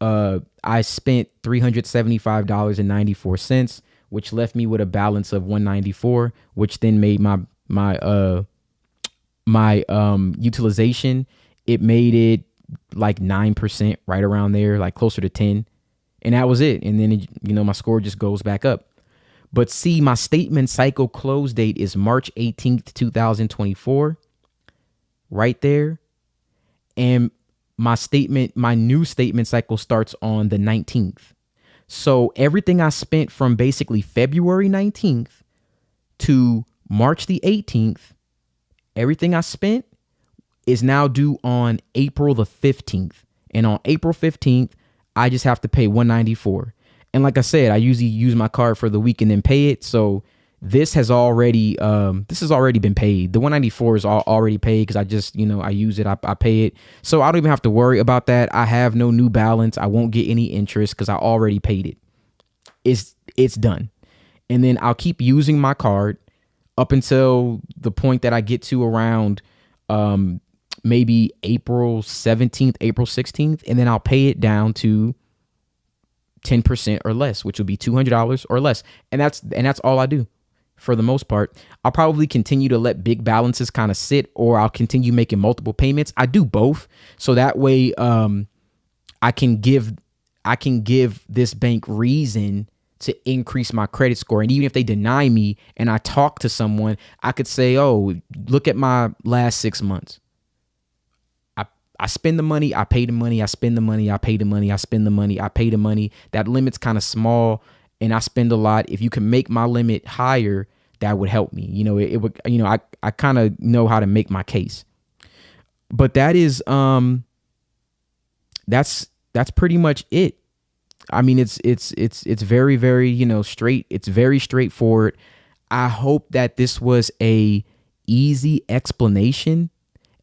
I spent $375.94, which left me with a balance of $194, which then made my utilization. It made it like 9%, right around there, like closer to 10, and that was it. And then my score just goes back up. But see, my statement cycle close date is March 18th, 2024, right there. And my new statement cycle starts on the 19th. So everything I spent from basically February 19th to March the 18th, everything I spent is now due on April the 15th. And on April 15th, I just have to pay $194. And like I said, I usually use my card for the week and then pay it. So this has already been paid. The 194 is already paid because I just, I use it. I pay it. So I don't even have to worry about that. I have no new balance. I won't get any interest because I already paid it. It's done. And then I'll keep using my card up until the point that I get to around maybe April 17th, April 16th. And then I'll pay it down to 10% or less, which would be $200 or less. And that's all I do. For the most part, I'll probably continue to let big balances kind of sit, or I'll continue making multiple payments. I do both. So that way, I can give this bank reason to increase my credit score. And even if they deny me and I talk to someone, I could say, oh, look at my last 6 months. I spend the money, I pay the money, I spend the money, I pay the money, I spend the money, I pay the money. That limit's kind of small and I spend a lot. If you can make my limit higher, that would help me. It would, I kind of know how to make my case. But that is, that's pretty much it. I mean, it's very, very, straight. It's very straightforward. I hope that this was a easy explanation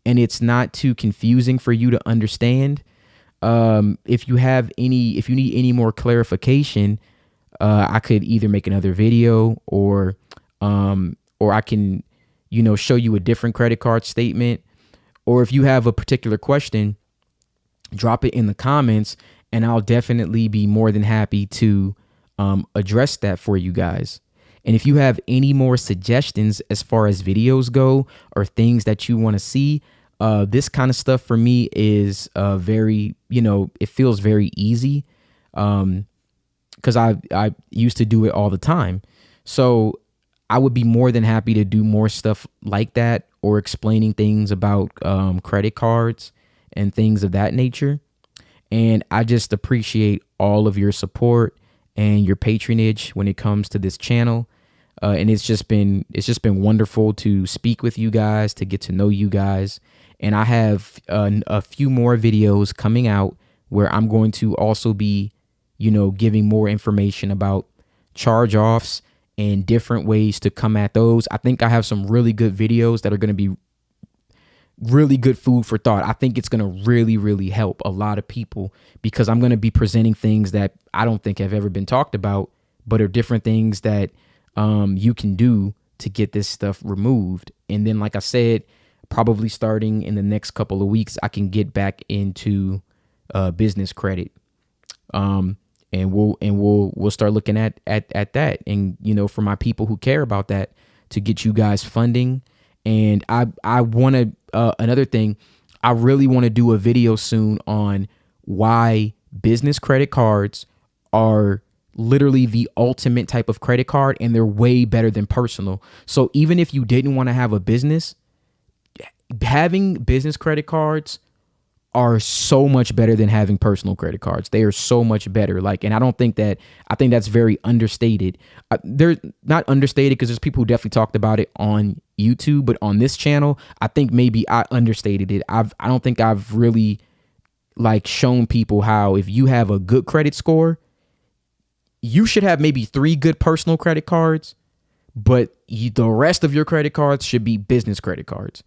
and it's not too confusing for you to understand. If you need any more clarification, I could either make another video or I can, show you a different credit card statement. Or if you have a particular question, drop it in the comments and I'll definitely be more than happy to address that for you guys. And if you have any more suggestions as far as videos go or things that you want to see, this kind of stuff for me is very, it feels very easy because I used to do it all the time. So I would be more than happy to do more stuff like that or explaining things about credit cards and things of that nature. And I just appreciate all of your support and your patronage when it comes to this channel. And it's just been wonderful to speak with you guys, to get to know you guys. And I have a few more videos coming out where I'm going to also be, giving more information about charge-offs and different ways to come at those. I think I have some really good videos that are going to be really good food for thought. I think it's going to really, really help a lot of people because I'm going to be presenting things that I don't think have ever been talked about, but are different things that you can do to get this stuff removed. And then, like I said, probably starting in the next couple of weeks, I can get back into business credit. And we'll start looking at that. And, for my people who care about that, to get you guys funding. And I want to, another thing, I really want to do a video soon on why business credit cards are literally the ultimate type of credit card and they're way better than personal. So even if you didn't want to have a business, having business creded cards are so much better than having personal credit cards. They are so much better. And I think that's very understated. They're not understated because there's people who definitely talked about it on YouTube, but on this channel, I think maybe I understated it. I don't think I've really shown people how if you have a good credit score, you should have maybe 3 good personal credit cards, but the rest of your credit cards should be business credit cards.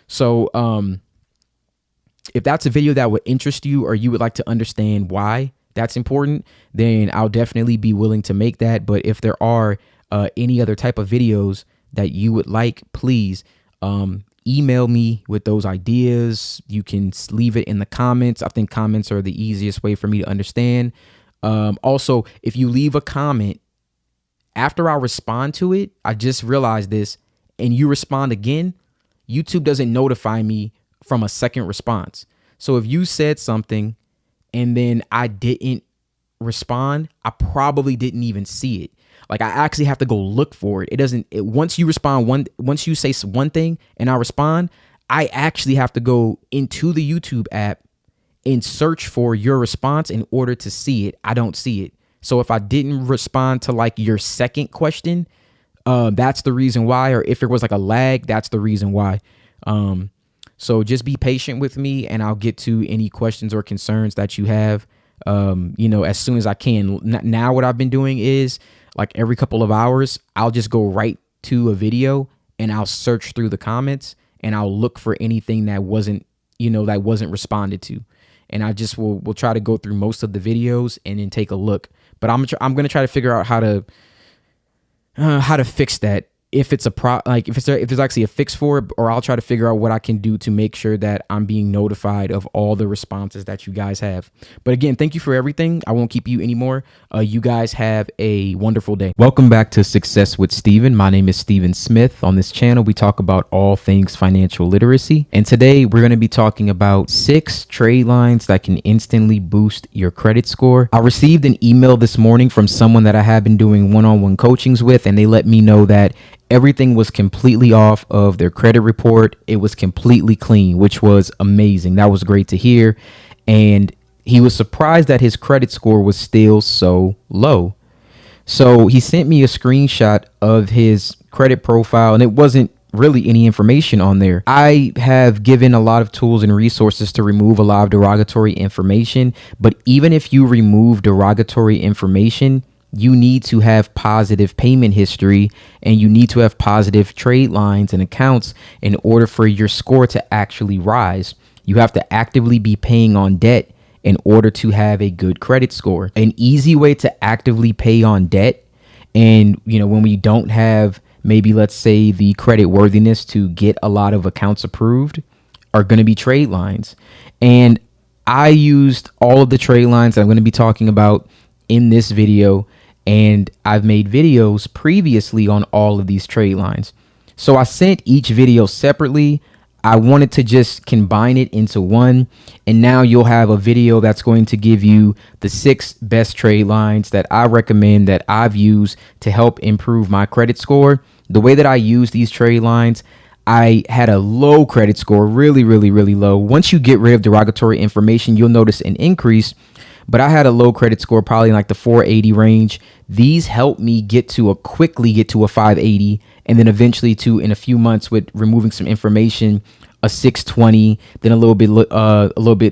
So, if that's a video that would interest you or you would like to understand why that's important, then I'll definitely be willing to make that. But if there are any other type of videos that you would like, please email me with those ideas. You can leave it in the comments. I think comments are the easiest way for me to understand. Also, if you leave a comment after I respond to it, I just realized this, and you respond again, YouTube doesn't notify me from a second response. So if you said something and then I didn't respond, I probably didn't even see it. I actually have to go look for it. Once you say one thing and I respond, I actually have to go into the YouTube app and search for your response in order to see it. I don't see it. So if I didn't respond to your second question, that's the reason why. Or if there was a lag, that's the reason why. So just be patient with me and I'll get to any questions or concerns that you have, as soon as I can. Now what I've been doing is like every couple of hours, I'll just go right to a video and I'll search through the comments and I'll look for anything that wasn't, that wasn't responded to. And I just will try to go through most of the videos and then take a look. But I'm going to try to figure out how to fix that. If it's if there's actually a fix for it, or I'll try to figure out what I can do to make sure that I'm being notified of all the responses that you guys have. But again, thank you for everything. I won't keep you anymore. You guys have a wonderful day. Welcome back to Success with Steven. My name is Steven Smith. On this channel, we talk about all things financial literacy. And today we're going to be talking about 6 trade lines that can instantly boost your credit score. I received an email this morning from someone that I have been doing one-on-one coachings with, and they let me know that everything was completely off of their credit report. It was completely clean, which was amazing. That was great to hear. And he was surprised that his credit score was still so low. So he sent me a screenshot of his credit profile, and it wasn't really any information on there. I have given a lot of tools and resources to remove a lot of derogatory information, but even if you remove derogatory information, you need to have positive payment history and you need to have positive trade lines and accounts in order for your score to actually rise. You have to actively be paying on debt in order to have a good credit score. An easy way to actively pay on debt, and when we don't have maybe, let's say, the credit worthiness to get a lot of accounts approved, are going to be trade lines. And I used all of the trade lines that I'm going to be talking about in this video, and I've made videos previously on all of these trade lines. So I sent each video separately. I wanted to just combine it into one, and now you'll have a video that's going to give you the 6 best trade lines that I recommend that I've used to help improve my credit score. The way that I use these trade lines, I had a low credit score, really, really, really low. Once you get rid of derogatory information, you'll notice an increase. But I had a low credit score, probably in like the 480 range. These helped me quickly get to a 580, and then eventually in a few months with removing some information, a 620, then a little bit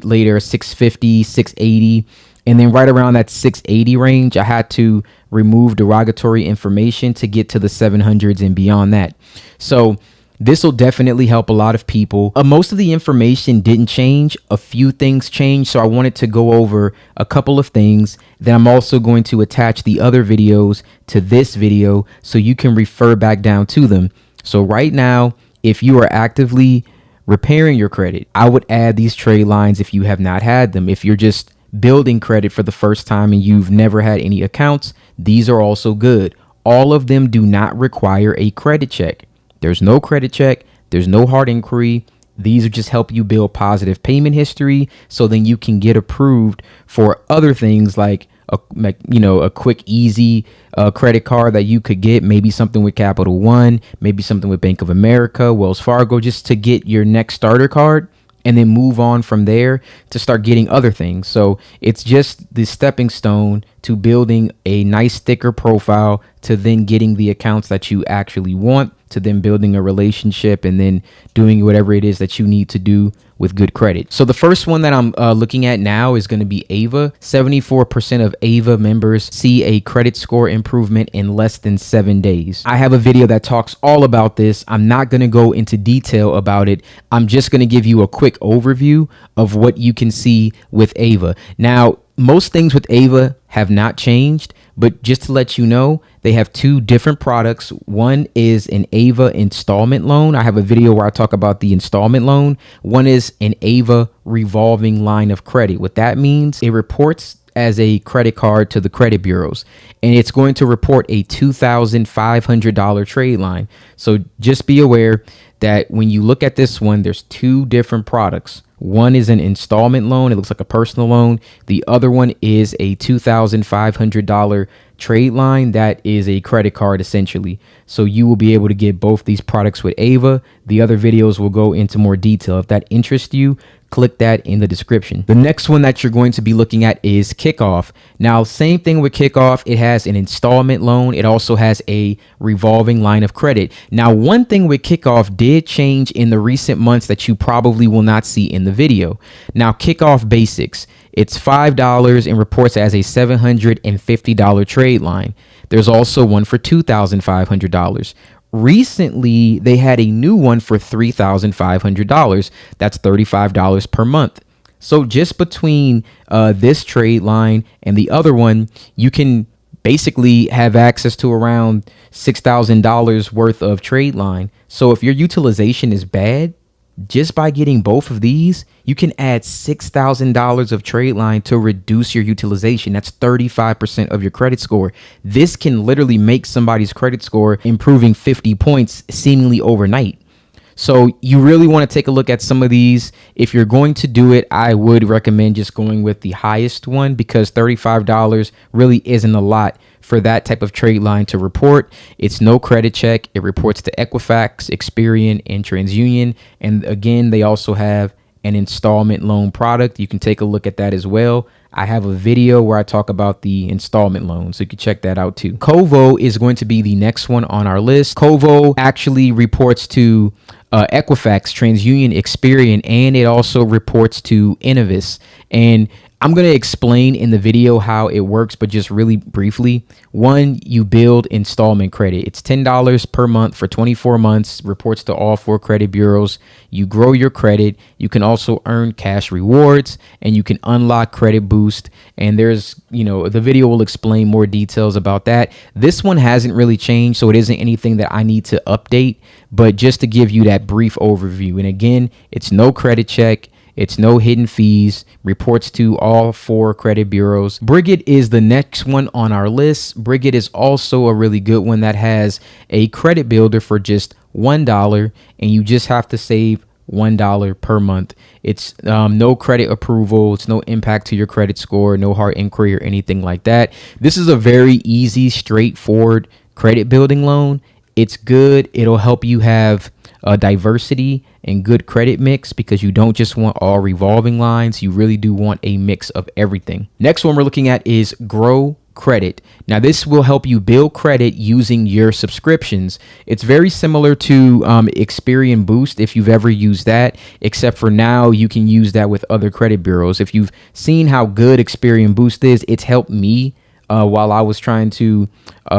later, a 650, 680. And then right around that 680 range, I had to remove derogatory information to get to the 700s and beyond that. So this will definitely help a lot of people. Most of the information didn't change. A few things changed. So I wanted to go over a couple of things. Then I'm also going to attach the other videos to this video so you can refer back down to them. So right now, if you are actively repairing your credit, I would add these trade lines if you have not had them. If you're just building credit for the first time and you've never had any accounts, these are also good. All of them do not require a credit check. There's no credit check. There's no hard inquiry. These are just help you build positive payment history so then you can get approved for other things like a quick, easy credit card that you could get, maybe something with Capital One, maybe something with Bank of America, Wells Fargo, just to get your next starter card and then move on from there to start getting other things. So it's just the stepping stone to building a nice, thicker profile to then getting the accounts that you actually want, to then building a relationship and then doing whatever it is that you need to do with good credit. So the first one that I'm looking at now is going to be Ava. 74% of Ava members see a credit score improvement in less than 7 days. I have a video that talks all about this. I'm not going to go into detail about it. I'm just going to give you a quick overview of what you can see with Ava. Now, most things with Ava have not changed, but just to let you know, they have 2 different products. One is an Ava installment loan. I have a video where I talk about the installment loan. One is an Ava revolving line of credit. What that means, it reports as a credit card to the credit bureaus, and it's going to report a $2,500 trade line. So just be aware that when you look at this one, there's 2 different products. One is an installment loan. It looks like a personal loan. The other one is a $2,500 trade line that is a credit card essentially. So you will be able to get both these products with Ava. The other videos will go into more detail. If that interests you, click that in the description. The next one that you're going to be looking at is Kickoff. Now, same thing with Kickoff. It has an installment loan. It also has a revolving line of credit. Now, one thing with Kickoff did change in the recent months that you probably will not see in the video. Now, Kickoff Basics, it's $5 and reports as a $750 trade line. There's also one for $2,500. Recently, they had a new one for $3,500. That's $35 per month. So just between this trade line and the other one, you can basically have access to around $6,000 worth of trade line. So if your utilization is bad, just by getting both of these, you can add $6,000 of trade line to reduce your utilization. That's 35% of your credit score. This can literally make somebody's credit score improving 50 points seemingly overnight. So you really want to take a look at some of these. If you're going to do it, I would recommend just going with the highest one, because $35 really isn't a lot for that type of trade line to report. It's no credit check. It reports to Equifax, Experian, and TransUnion. And again, they also have an installment loan product. You can take a look at that as well. I have a video where I talk about the installment loan, so you can check that out too. Kovo is going to be the next one on our list. Kovo actually reports to Equifax, TransUnion, Experian, and it also reports to Innovis. And I'm going to explain in the video how it works, but just really briefly. One, you build installment credit. It's $10 per month for 24 months, reports to all 4 credit bureaus. You grow your credit. You can also earn cash rewards, and you can unlock credit boost. And there's, the video will explain more details about that. This one hasn't really changed, so it isn't anything that I need to update, but just to give you that brief overview. And again, it's no credit check. It's no hidden fees, reports to all 4 credit bureaus. Brigit is the next one on our list. Brigit is also a really good one that has a credit builder for just $1, and you just have to save $1 per month. It's no credit approval. It's no impact to your credit score, no hard inquiry or anything like that. This is a very easy, straightforward credit building loan. It's good. It'll help you have diversity and good credit mix, because you don't just want all revolving lines. You really do want a mix of everything. Next one we're looking at is Grow Credit. Now, this will help you build credit using your subscriptions. It's very similar to Experian Boost, if you've ever used that, except for now you can use that with other credit bureaus. If you've seen how good Experian Boost is, it's helped me while I was trying to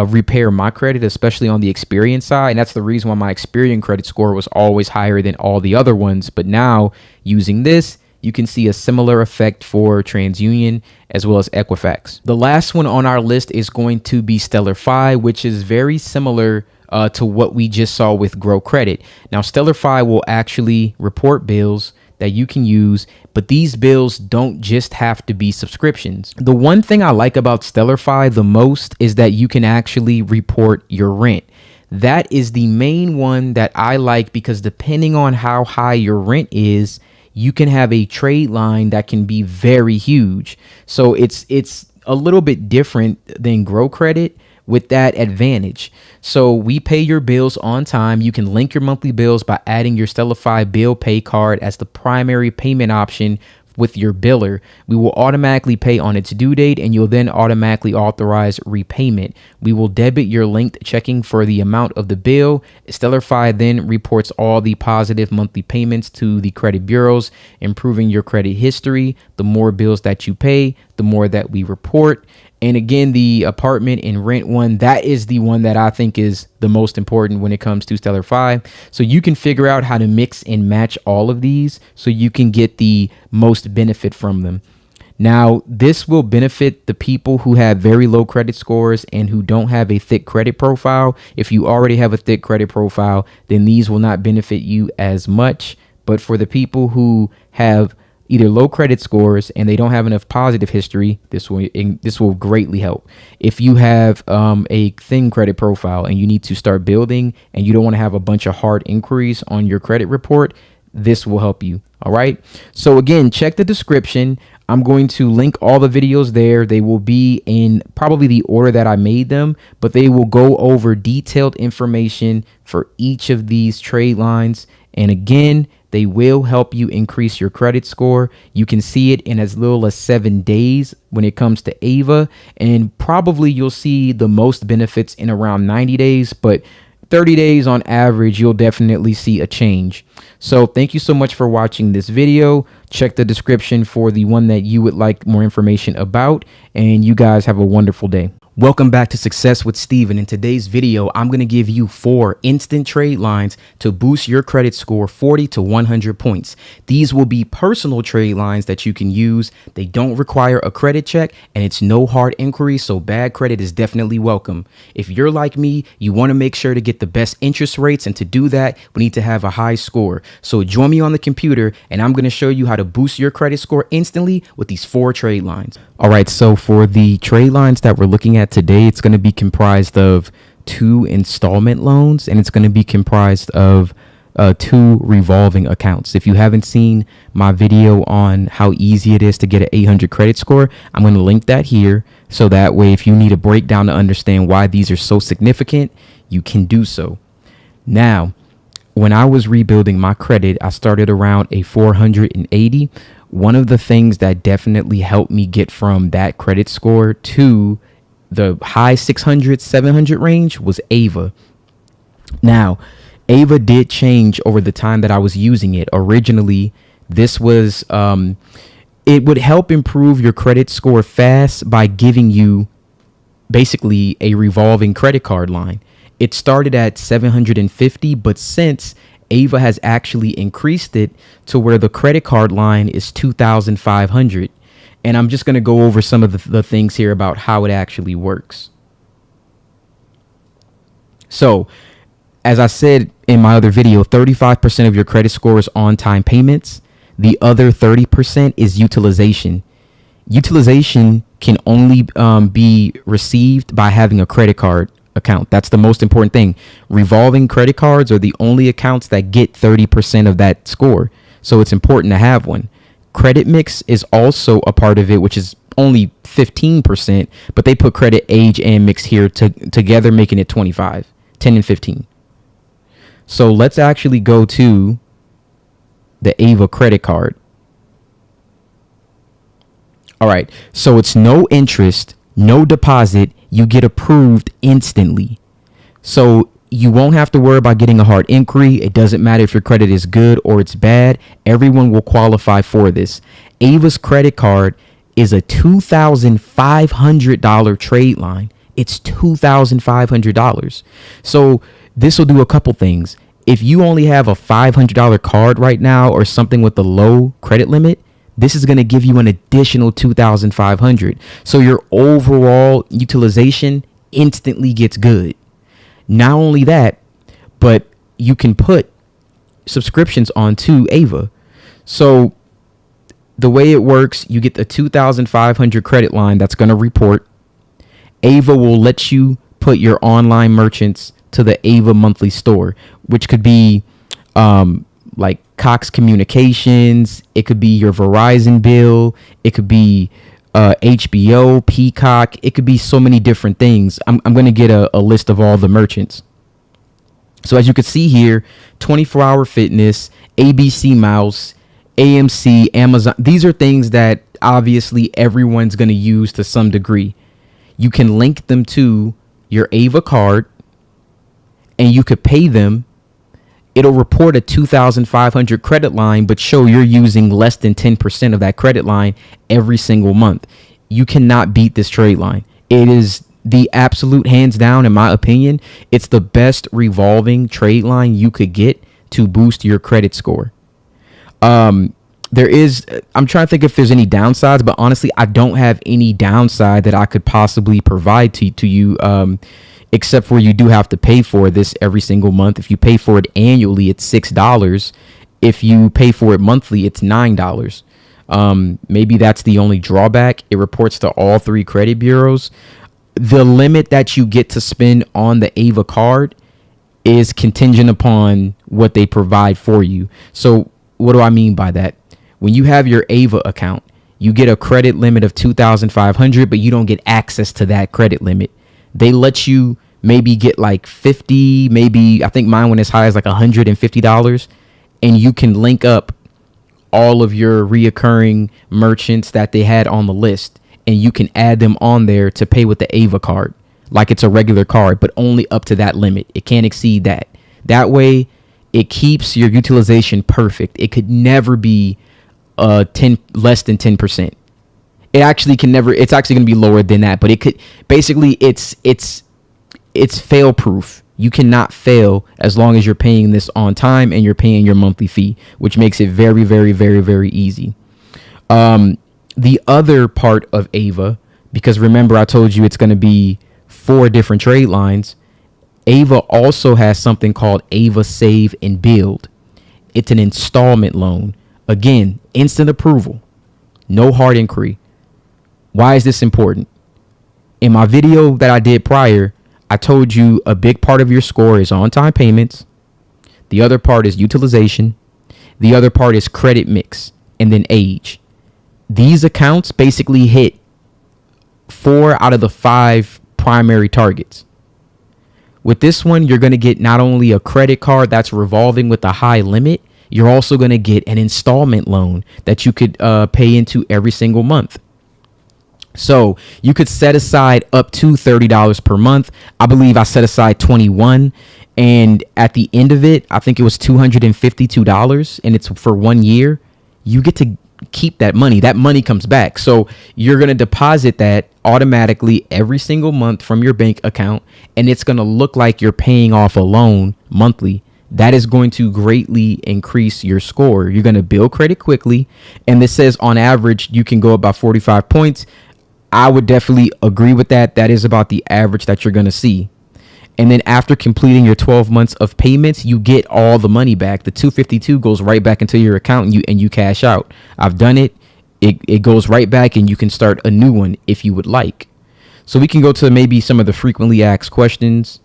repair my credit, especially on the Experian side. And that's the reason why my Experian credit score was always higher than all the other ones. But now using this, you can see a similar effect for TransUnion as well as Equifax. The last one on our list is going to be StellarFi, which is very similar to what we just saw with Grow Credit. Now, StellarFi will actually report bills that you can use, but these bills don't just have to be subscriptions. The one thing I like about StellarFi the most is that you can actually report your rent. That is the main one that I like, because depending on how high your rent is, you can have a trade line that can be very huge. So it's a little bit different than Grow Credit with that advantage. So we pay your bills on time. You can link your monthly bills by adding your StellarFi bill pay card as the primary payment option with your biller. We will automatically pay on its due date, and you'll then automatically authorize repayment. We will debit your linked checking for the amount of the bill. StellarFi then reports all the positive monthly payments to the credit bureaus, improving your credit history. The more bills that you pay, the more that we report. And again, the apartment and rent one, that is the one that I think is the most important when it comes to StellarFi. So you can figure out how to mix and match all of these so you can get the most benefit from them. Now, this will benefit the people who have very low credit scores and who don't have a thick credit profile. If you already have a thick credit profile, then these will not benefit you as much. But for the people who have either low credit scores and they don't have enough positive history, this will greatly help. If you have a thin credit profile and you need to start building and you don't want to have a bunch of hard inquiries on your credit report, this will help you. All right. So again, check the description. I'm going to link all the videos there. They will be in probably the order that I made them, but they will go over detailed information for each of these trade lines. And again, They will help you increase your credit score. You can see it in as little as 7 days when it comes to Ava, and probably you'll see the most benefits in around 90 days, but 30 days on average, you'll definitely see a change. So thank you so much for watching this video. Check the description for the one that you would like more information about, and you guys have a wonderful day. Welcome back to Success with Steven. In today's video, I'm going to give you 4 instant trade lines to boost your credit score 40 to 100 points. These will be personal trade lines that you can use. They don't require a credit check, and it's no hard inquiry, so bad credit is definitely welcome. If you're like me, you want to make sure to get the best interest rates, and to do that, we need to have a high score. So join me on the computer, and I'm going to show you how to boost your credit score instantly with these 4 trade lines. All right, so for the trade lines that we're looking at today, it's going to be comprised of 2 installment loans, and it's going to be comprised of 2 revolving accounts. If you haven't seen my video on how easy it is to get an 800 credit score, I'm going to link that here. So that way, if you need a breakdown to understand why these are so significant, you can do so. Now, when I was rebuilding my credit, I started around a 480. One of the things that definitely helped me get from that credit score to the high 600, 700 range was Ava. Now, Ava did change over the time that I was using it. Originally, this was, it would help improve your credit score fast by giving you basically a revolving credit card line. It started at 750, but since Ava has actually increased it to where the credit card line is 2,500. And I'm just going to go over some of the things here about how it actually works. So, as I said in my other video, 35% of your credit score is on-time payments. The other 30% is utilization. Utilization can only be received by having a credit card account. That's the most important thing. Revolving credit cards are the only accounts that get 30% of that score. So it's important to have one. Credit mix is also a part of it, which is only 15%, but they put credit, age, and mix here together, making it 25, 10 and 15. So let's actually go to the Ava credit card. All right. So it's no interest, no deposit. You get approved instantly. So you won't have to worry about getting a hard inquiry. It doesn't matter if your credit is good or it's bad. Everyone will qualify for this. Ava's credit card is a $2,500 trade line. It's $2,500. So this will do a couple things. If you only have a $500 card right now or something with a low credit limit, this is going to give you an additional $2,500. So your overall utilization instantly gets good. Not only that, but you can put subscriptions onto Ava. So the way it works, you get the 2,500 credit line that's going to report. Ava will let you put your online merchants to the Ava monthly store, which could be like Cox Communications. It could be your Verizon bill. It could be HBO, Peacock. It could be so many different things. I'm going to get a list of all the merchants. So as you can see here, 24 Hour Fitness, ABC Mouse, AMC, Amazon. These are things that obviously everyone's going to use to some degree. You can link them to your Ava card and you could pay them. It'll report a 2,500 credit line, but show you're using less than 10% of that credit line every single month. You cannot beat this trade line. It is the absolute, hands down, in my opinion, it's the best revolving trade line you could get to boost your credit score. I'm trying to think if there's any downsides, but honestly, I don't have any downside that I could possibly provide to you. Except for you do have to pay for this every single month. If you pay for it annually, it's $6. If you pay for it monthly, it's $9. Maybe that's the only drawback. It reports to all 3 credit bureaus. The limit that you get to spend on the Ava card is contingent upon what they provide for you. So what do I mean by that? When you have your Ava account, you get a credit limit of $2,500, but you don't get access to that credit limit. They let you maybe get like 50, maybe I think mine went as high as like $150. and you can link up all of your reoccurring merchants that they had on the list, and you can add them on there to pay with the Ava card like it's a regular card, but only up to that limit. It can't exceed that. That way it keeps your utilization perfect. It could never be less than 10%. It actually can never, it's actually going to be lower than that, but it could basically, it's fail proof. You cannot fail as long as you're paying this on time and you're paying your monthly fee, which makes it very, very, very, very easy. The other part of Ava, because remember I told you it's going to be 4 different trade lines. Ava also has something called Ava Save and Build. It's an installment loan. Again, instant approval, no hard inquiry. Why is this important? In my video that I did prior, I told you a big part of your score is on-time payments. The other part is utilization. The other part is credit mix and then age. These accounts basically hit 4 out of the 5 primary targets. With this one, you're going to get not only a credit card that's revolving with a high limit, you're also going to get an installment loan that you could pay into every single month. So you could set aside up to $30 per month. I believe I set aside $21. And at the end of it, I think it was $252. And it's for 1 year. You get to keep that money. That money comes back. So you're going to deposit that automatically every single month from your bank account. And it's going to look like you're paying off a loan monthly. That is going to greatly increase your score. You're going to build credit quickly. And this says on average, you can go about 45 points. I would definitely agree with that. That is about the average that you're going to see. And then after completing your 12 months of payments, you get all the money back. The 252 goes right back into your account and you cash out. I've done it. It goes right back and you can start a new one if you would like. So we can go to maybe some of the frequently asked questions.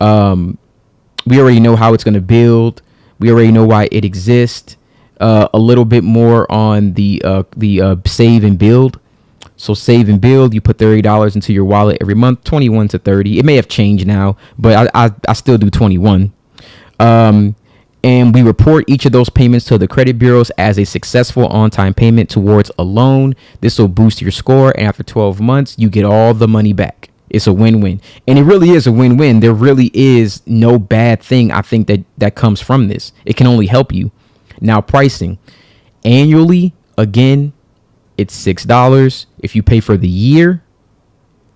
We already know how it's going to build. We already know why it exists. A little bit more on the save and build. So save and build, you put $30 into your wallet every month, 21 to 30. It may have changed now, but I still do 21. And we report each of those payments to the credit bureaus as a successful on-time payment towards a loan. This will boost your score. And after 12 months, you get all the money back. It's a win-win. And it really is a win-win. There really is no bad thing, I think, that comes from this. It can only help you. Now, pricing. Annually, again, it's $6 if you pay for the year.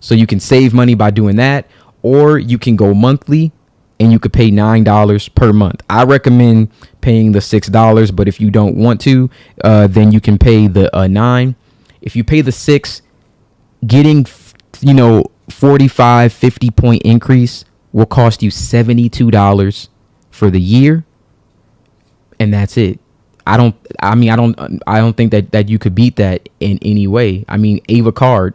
So you can save money by doing that. Or you can go monthly and you could pay $9 per month. I recommend paying the $6, but if you don't want to, then you can pay the $9. If you pay the $6, getting 45, 50 point increase will cost you $72 for the year. And that's it. I don't think that you could beat that in any way. I mean, Ava card,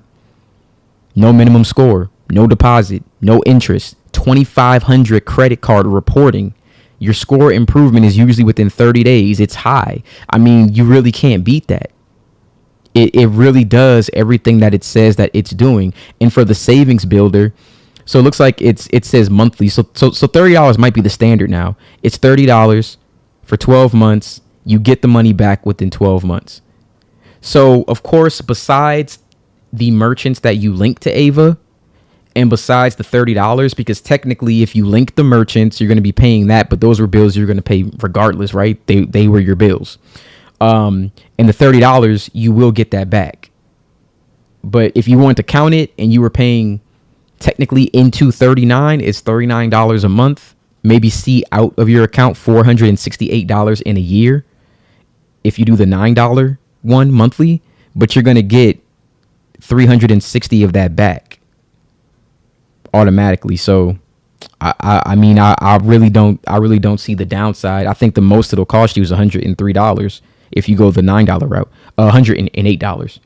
no minimum score, no deposit, no interest, 2,500 credit card reporting. Your score improvement is usually within 30 days. It's high. I mean, you really can't beat that. It really does everything that it says that it's doing. And for the savings builder, so it looks like it says monthly. So $30 might be the standard now. It's $30 for 12 months. You get the money back within 12 months. So, of course, besides the merchants that you link to Ava and besides the $30, because technically if you link the merchants, you're going to be paying that. But those were bills you're going to pay regardless, right? They were your bills. And the $30, you will get that back. But if you want to count it and you were paying technically into $39, it's $39 a month. Maybe see out of your account $468 in a year if you do the $9 one monthly, but you're going to get 360 of that back automatically. So I mean, I really don't see the downside. I think the most it'll cost you is $103 if you go the $9 route, $108.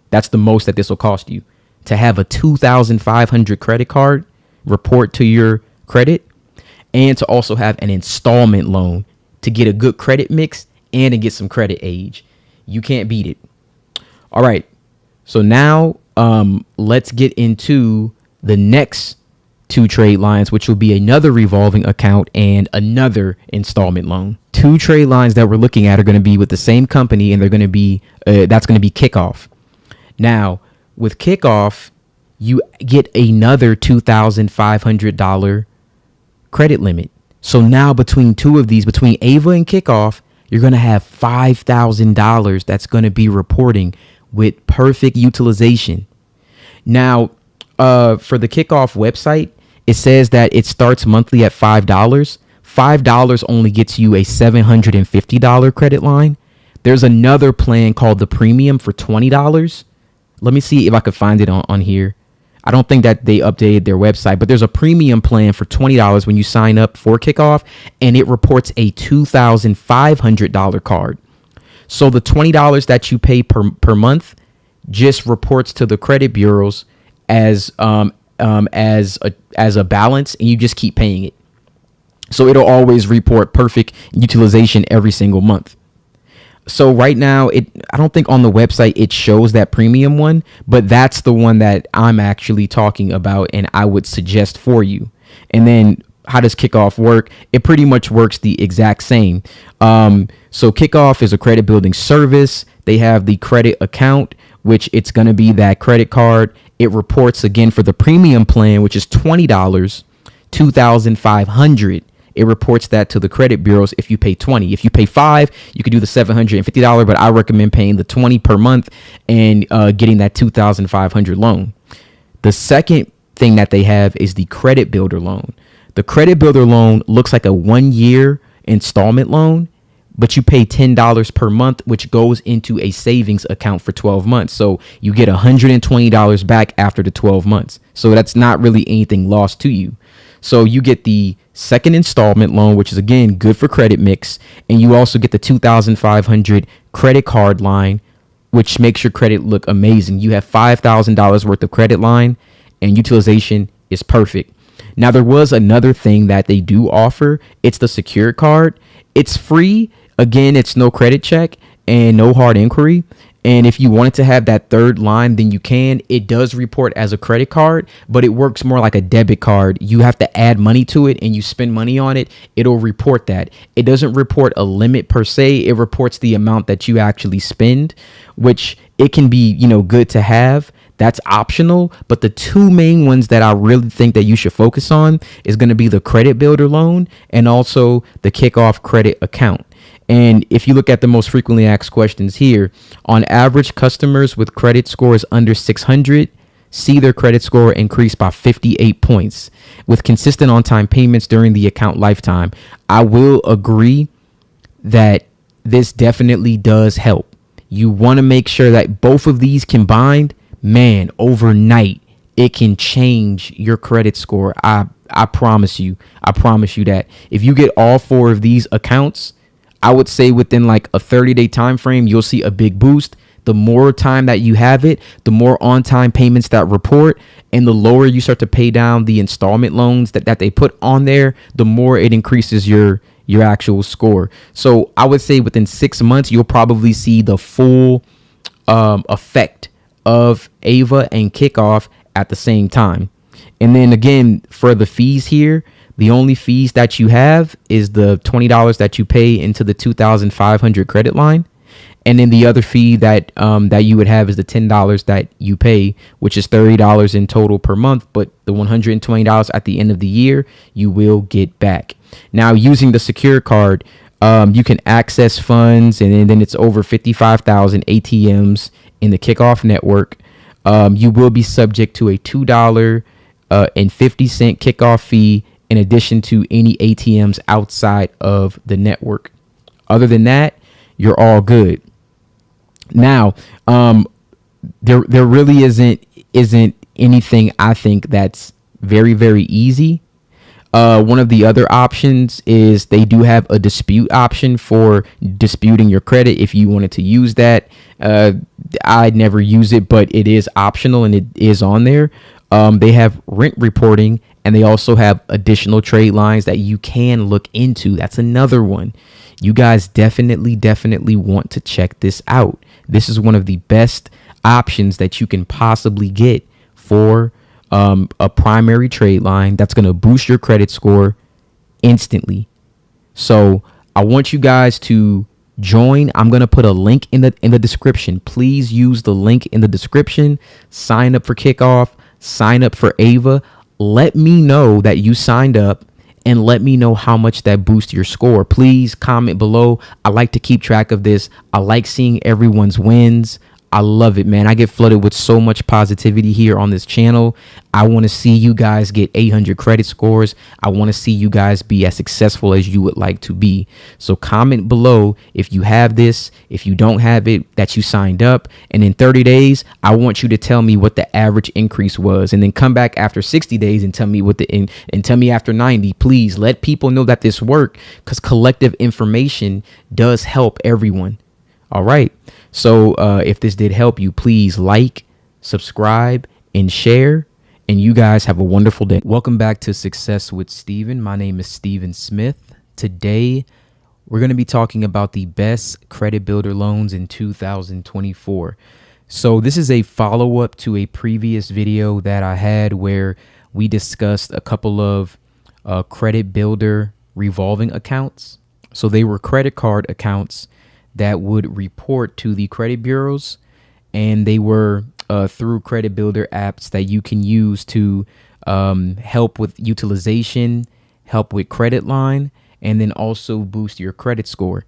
That's the most that this will cost you to have a 2,500 credit card report to your credit and to also have an installment loan to get a good credit mix and to get some credit age. You can't beat it. All right. So now let's get into the next 2 trade lines, which will be another revolving account and another installment loan. 2 trade lines that we're looking at are going to be with the same company, and they're going to be that's going to be Kickoff. Now, with Kickoff, you get another $2,500 credit limit. So now between two of these, between Ava and Kickoff, you're going to have $5,000 that's going to be reporting with perfect utilization. Now, for the Kickoff website, it says that it starts monthly at $5. $5 only gets you a $750 credit line. There's another plan called the Premium for $20. Let me see if I could find it on here. I don't think that they updated their website, but there's a premium plan for $20 when you sign up for Kickoff, and it reports a $2,500 card. So the $20 that you pay per month just reports to the credit bureaus as a balance, and you just keep paying it. So it'll always report perfect utilization every single month. So right now, I don't think on the website it shows that premium one, but that's the one that I'm actually talking about and I would suggest for you. And then how does Kickoff work? It pretty much works the exact same. So Kickoff is a credit building service. They have the credit account, which it's going to be that credit card. It reports again for the premium plan, which is $20, $2,500. It reports that to the credit bureaus if you pay $20. If you pay $5, you could do the $750, but I recommend paying the $20 per month and getting that $2,500 loan. The second thing that they have is the credit builder loan. The credit builder loan looks like a 1-year installment loan, but you pay $10 per month, which goes into a savings account for 12 months. So you get $120 back after the 12 months. So that's not really anything lost to you. So you get the second installment loan, which is, again, good for credit mix. And you also get the $2,500 credit card line, which makes your credit look amazing. You have $5,000 worth of credit line and utilization is perfect. Now, there was another thing that they do offer. It's the secured card. It's free. Again, it's no credit check and no hard inquiry. And if you wanted to have that third line, then you can. It does report as a credit card, but it works more like a debit card. You have to add money to it and you spend money on it. It'll report that. It doesn't report a limit per se. It reports the amount that you actually spend, which it can be, good to have. That's optional. But the two main ones that I really think that you should focus on is going to be the credit builder loan and also the Kickoff credit account. And if you look at the most frequently asked questions here, on average, customers with credit scores under 600 see their credit score increase by 58 points with consistent on-time payments during the account lifetime. I will agree that this definitely does help. You want to make sure that both of these combined, man, overnight, it can change your credit score. I promise you. I promise you that if you get all 4 of these accounts, I would say within like a 30-day time frame, you'll see a big boost. The more time that you have it, the more on-time payments that report, and the lower you start to pay down the installment loans that they put on there, the more it increases your actual score. So I would say within 6 months, you'll probably see the full effect of Ava and Kickoff at the same time. And then again, for the fees here, the only fees that you have is the $20 that you pay into the $2,500 credit line. And then the other fee that you would have is the $10 that you pay, which is $30 in total per month. But the $120 at the end of the year, you will get back. Now, using the secure card, you can access funds, and then it's over 55,000 ATMs in the Kickoff network. You will be subject to a $2.50 Kickoff fee in addition to any ATMs outside of the network. Other than that, you're all good. Now, there really isn't anything I think that's very, very easy. One of the other options is they do have a dispute option for disputing your credit if you wanted to use that. I'd never use it, but it is optional and it is on there. They have rent reporting, and they also have additional trade lines that you can look into. That's another one. You guys definitely want to check this out. This is one of the best options that you can possibly get for a primary trade line that's going to boost your credit score instantly. So I want you guys to join. I'm going to put a link in the description. Please use the link in the description. Sign up for Kickoff, sign up for Ava. Let me know that you signed up and let me know how much that boosts your score. Please comment below. I like to keep track of this. I like seeing everyone's wins. I love it, man. I get flooded with so much positivity here on this channel. I want to see you guys get 800 credit scores. I want to see you guys be as successful as you would like to be. So comment below if you have this, if you don't have it, that you signed up. And in 30 days, I want you to tell me what the average increase was. And then come back after 60 days and tell me and tell me after 90. Please let people know that this worked, because collective information does help everyone. All right. So if this did help you, please like, subscribe, and share. And you guys have a wonderful day. Welcome back to Success with Steven. My name is Steven Smith. Today, we're going to be talking about the best credit builder loans in 2024. So this is a follow-up to a previous video that I had where we discussed a couple of credit builder revolving accounts. So they were credit card accounts that would report to the credit bureaus, and they were through credit builder apps that you can use to help with utilization, help with credit line, and then also boost your credit score.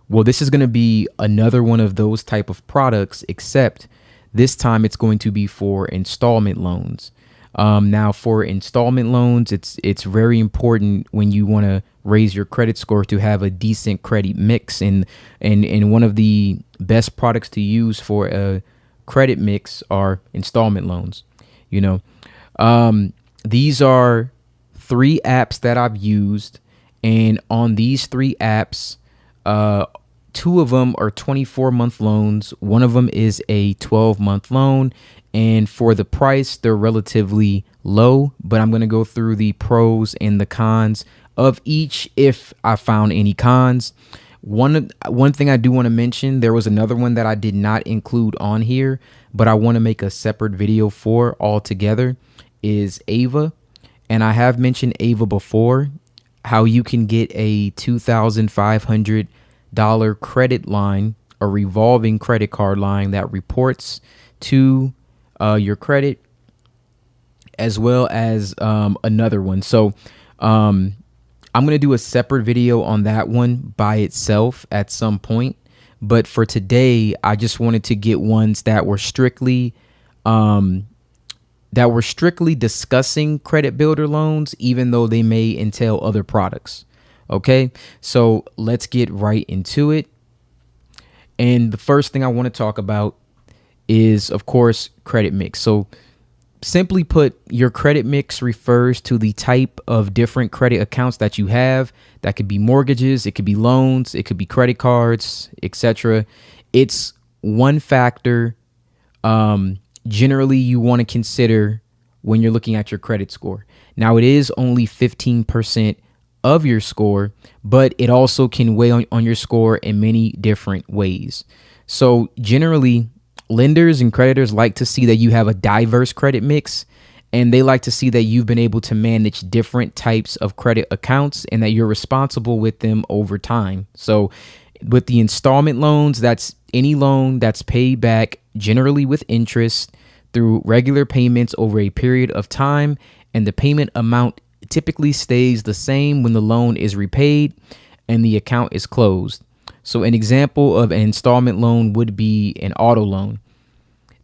Well, this is going to be another one of those type of products, except this time it's going to be for installment loans. Now for installment loans, it's very important when you want to raise your credit score to have a decent credit mix. And one of the best products to use for a credit mix are installment loans. You know, these are 3 apps that I've used, and on these 3 apps, 2 of them are 24-month loans. One of them is a 12-month loan. And for the price, they're relatively low, but I'm going to go through the pros and the cons of each if I found any cons. One thing I do want to mention, there was another one that I did not include on here, but I want to make a separate video for altogether, is Ava. And I have mentioned Ava before, how you can get a $2,500 credit line, a revolving credit card line that reports to your credit, as well as another one. So I'm going to do a separate video on that one by itself at some point. But for today, I just wanted to get ones that were strictly discussing credit builder loans, even though they may entail other products. Okay, so let's get right into it. And the first thing I want to talk about is, of course, credit mix. So simply put, your credit mix refers to the type of different credit accounts that you have. That could be mortgages, it could be loans, it could be credit cards, etc. It's one factor generally you want to consider when you're looking at your credit score. Now, it is only 15% of your score, but it also can weigh on your score in many different ways. So generally, lenders and creditors like to see that you have a diverse credit mix, and they like to see that you've been able to manage different types of credit accounts and that you're responsible with them over time. So with the installment loans, that's any loan that's paid back generally with interest through regular payments over a period of time, and the payment amount typically stays the same when the loan is repaid and the account is closed. So an example of an installment loan would be an auto loan.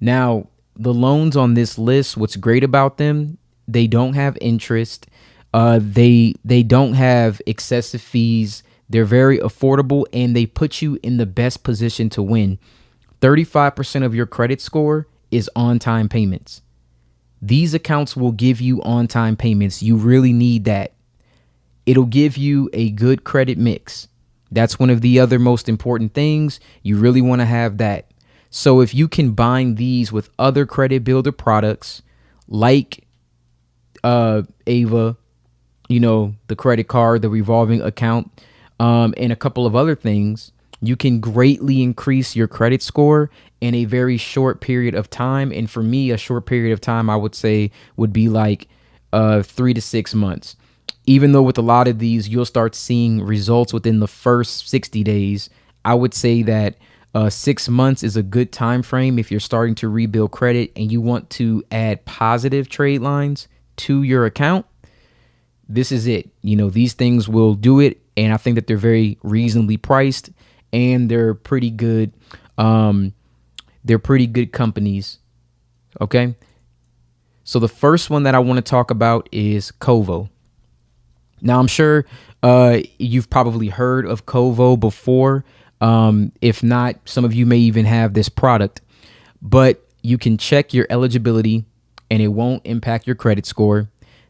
Now, the loans on this list, what's great about them, they don't have interest. They don't have excessive fees. They're very affordable, and they put you in the best position to win. 35% of your credit score is on-time payments. These accounts will give you on-time payments. You really need that. It'll give you a good credit mix. That's one of the other most important things. You really want to have that. So if you combine these with other credit builder products like Ava, you know, the credit card, the revolving account, and a couple of other things, You can greatly increase your credit score in a very short period of time. And for me, a short period of time, I would say would be like 3 to 6 months. Even though with a lot of these, you'll start seeing results within the first 60 days. I would say that 6 months is a good time frame if you're starting to rebuild credit and you want to add positive trade lines to your account. This is it. These things will do it, and I think that they're very reasonably priced, and they're pretty good. They're pretty good companies. Okay. So the first one that I want to talk about is Kovo. Now, I'm sure you've probably heard of Kovo before. If not, some of you may even have this product, but you can check your eligibility and it won't impact your credit score.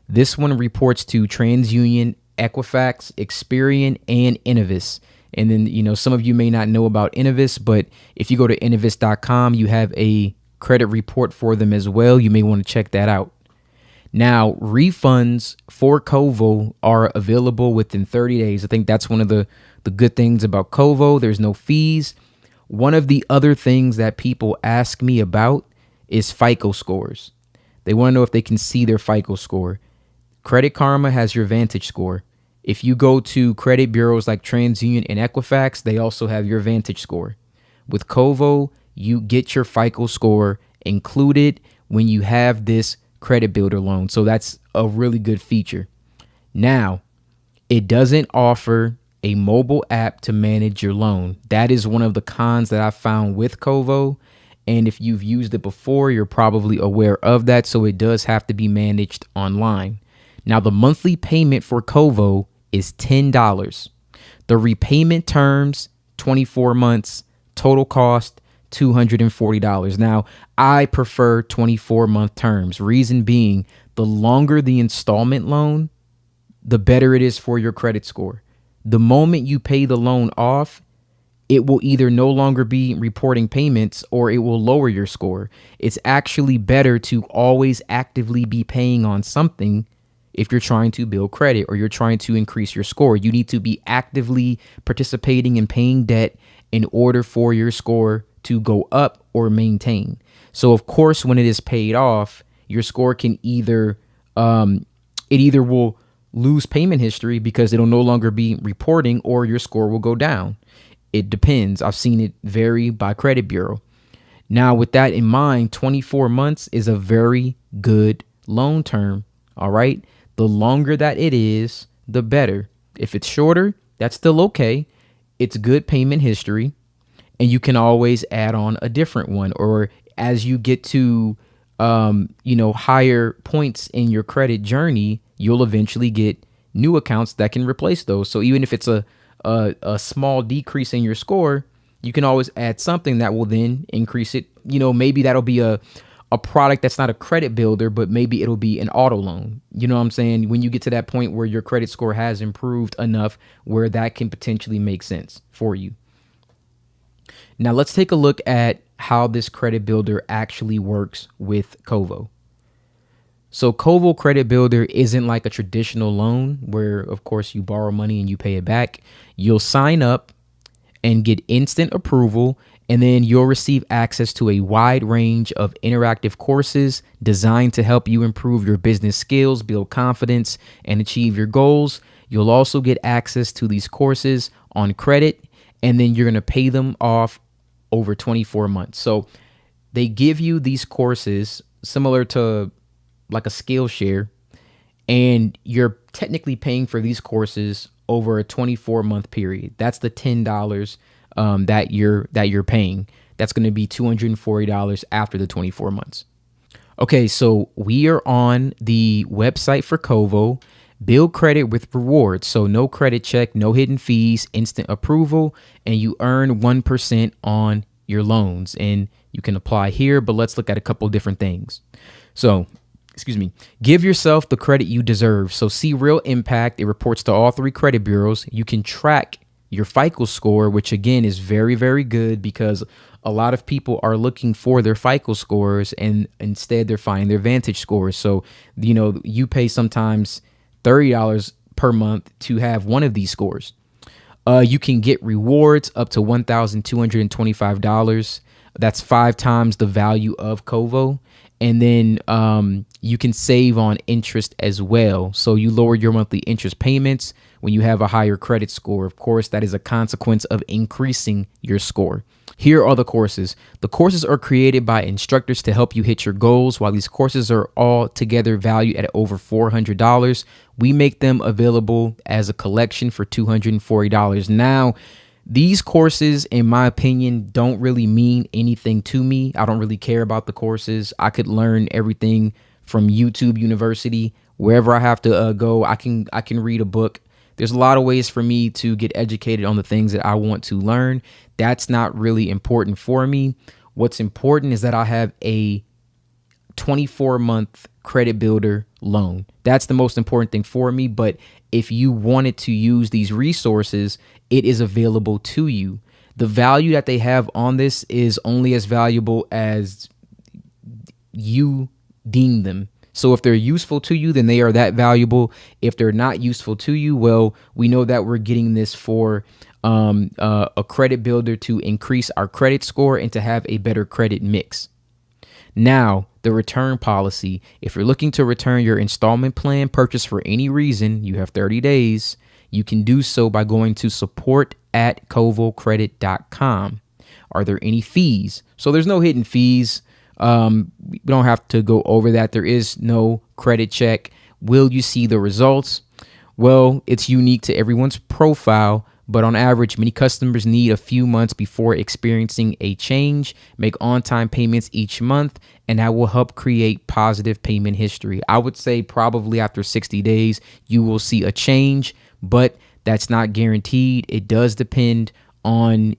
This one reports to TransUnion, Equifax, Experian, and Innovis. And then, some of you may not know about Innovis, but if you go to Innovis.com, you have a credit report for them as well. You may want to check that out. Now, refunds for Kovo are available within 30 days. I think that's one of the good things about Kovo. There's no fees. One of the other things that people ask me about is FICO scores. They want to know if they can see their FICO score. Credit Karma has your Vantage score. If you go to credit bureaus like TransUnion and Equifax, they also have your Vantage score. With Kovo, you get your FICO score included when you have this credit builder loan. So that's a really good feature. Now, it doesn't offer a mobile app to manage your loan. That is one of the cons that I found with Kovo. And if you've used it before, you're probably aware of that. So it does have to be managed online. Now, the monthly payment for Kovo is $10. The repayment terms, 24 months, total cost, $240. Now, I prefer 24-month terms. Reason being, the longer the installment loan, the better it is for your credit score. The moment you pay the loan off, it will either no longer be reporting payments or it will lower your score. It's actually better to always actively be paying on something if you're trying to build credit or you're trying to increase your score. You need to be actively participating in paying debt in order for your score to go up or maintain. So, of course, when it is paid off, your score can either will lose payment history because it'll no longer be reporting, or your score will go down. It depends. I've seen it vary by credit bureau. Now, with that in mind, 24 months is a very good loan term. All right. The longer that it is, the better. If it's shorter, that's still okay. It's good payment history, and you can always add on a different one. Or as you get to, higher points in your credit journey, you'll eventually get new accounts that can replace those. So even if it's a small decrease in your score, you can always add something that will then increase it. Maybe that'll be a product that's not a credit builder, but maybe it'll be an auto loan. You know what I'm saying? When you get to that point where your credit score has improved enough where that can potentially make sense for you. Now let's take a look at how this credit builder actually works with Kovo. So Kovo Credit Builder isn't like a traditional loan where, of course, you borrow money and you pay it back. You'll sign up and get instant approval, and then you'll receive access to a wide range of interactive courses designed to help you improve your business skills, build confidence, and achieve your goals. You'll also get access to these courses on credit, and then you're going to pay them off over 24 months. So they give you these courses similar to like a Skillshare, and you're technically paying for these courses over a 24-month period. That's the $10 that you're paying. That's going to be $240 after the 24 months. Okay, so we are on the website for Kovo. Build credit with rewards. So no credit check, no hidden fees, instant approval, and you earn 1% on your loans. And you can apply here, but let's look at a couple different things. So give yourself the credit you deserve. So see real impact. It reports to all 3 credit bureaus. You can track your FICO score, which again is very, very good because a lot of people are looking for their FICO scores and instead they're finding their Vantage scores. So, you pay sometimes $30 per month to have one of these scores. You can get rewards up to $1,225. That's 5 times the value of Kovo. And then you can save on interest as well. So you lower your monthly interest payments when you have a higher credit score. Of course, that is a consequence of increasing your score. Here are the courses. The courses are created by instructors to help you hit your goals. While these courses are all together valued at over $400, we make them available as a collection for $240. Now, these courses, in my opinion, don't really mean anything to me. I don't really care about the courses. I could learn everything from YouTube University. Wherever I have to go, I can read a book. There's a lot of ways for me to get educated on the things that I want to learn. That's not really important for me. What's important is that I have a 24-month credit builder loan. That's the most important thing for me. But if you wanted to use these resources, it is available to you. The value that they have on this is only as valuable as you deem them. So if they're useful to you, then they are that valuable. If they're not useful to you, well, we know that we're getting this for a credit builder to increase our credit score and to have a better credit mix. Now, the return policy. If you're looking to return your installment plan purchase for any reason, you have 30 days. You can do so by going to support@kovocredit.com. Are there any fees? So there's no hidden fees. We don't have to go over that. There is no credit check. Will you see the results? Well, it's unique to everyone's profile, but on average, many customers need a few months before experiencing a change. Make on-time payments each month, and that will help create positive payment history. I would say probably after 60 days, you will see a change, but that's not guaranteed. It does depend on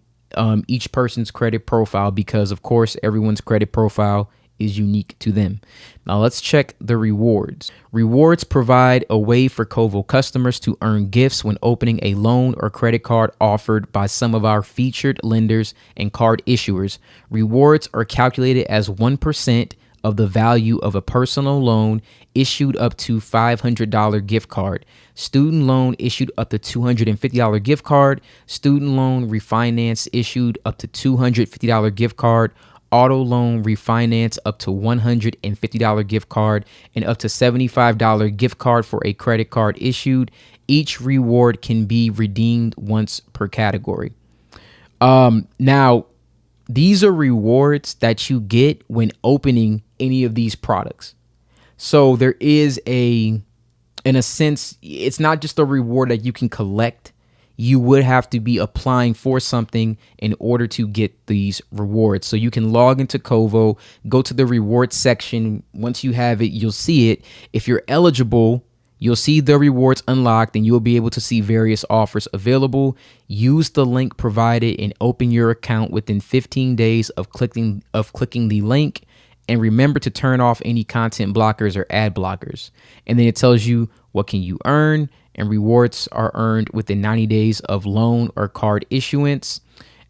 each person's credit profile because, of course, everyone's credit profile is unique to them. Now let's check the rewards. Rewards provide a way for Kovo customers to earn gifts when opening a loan or credit card offered by some of our featured lenders and card issuers. Rewards are calculated as 1% of the value of a personal loan issued up to $500 gift card, student loan issued up to $250 gift card, student loan refinance issued up to $250 gift card, auto loan refinance up to $150 gift card, and up to $75 gift card for a credit card issued. Each reward can be redeemed once per category. Now, these are rewards that you get when opening any of these products. So there is in a sense, it's not just a reward that you can collect. You would have to be applying for something in order to get these rewards. So you can log into Kovo, go to the rewards section. Once you have it, you'll see it. If you're eligible, you'll see the rewards unlocked and you'll be able to see various offers available. Use the link provided and open your account within 15 days of clicking the link. And remember to turn off any content blockers or ad blockers. And then it tells you what can you earn, and rewards are earned within 90 days of loan or card issuance.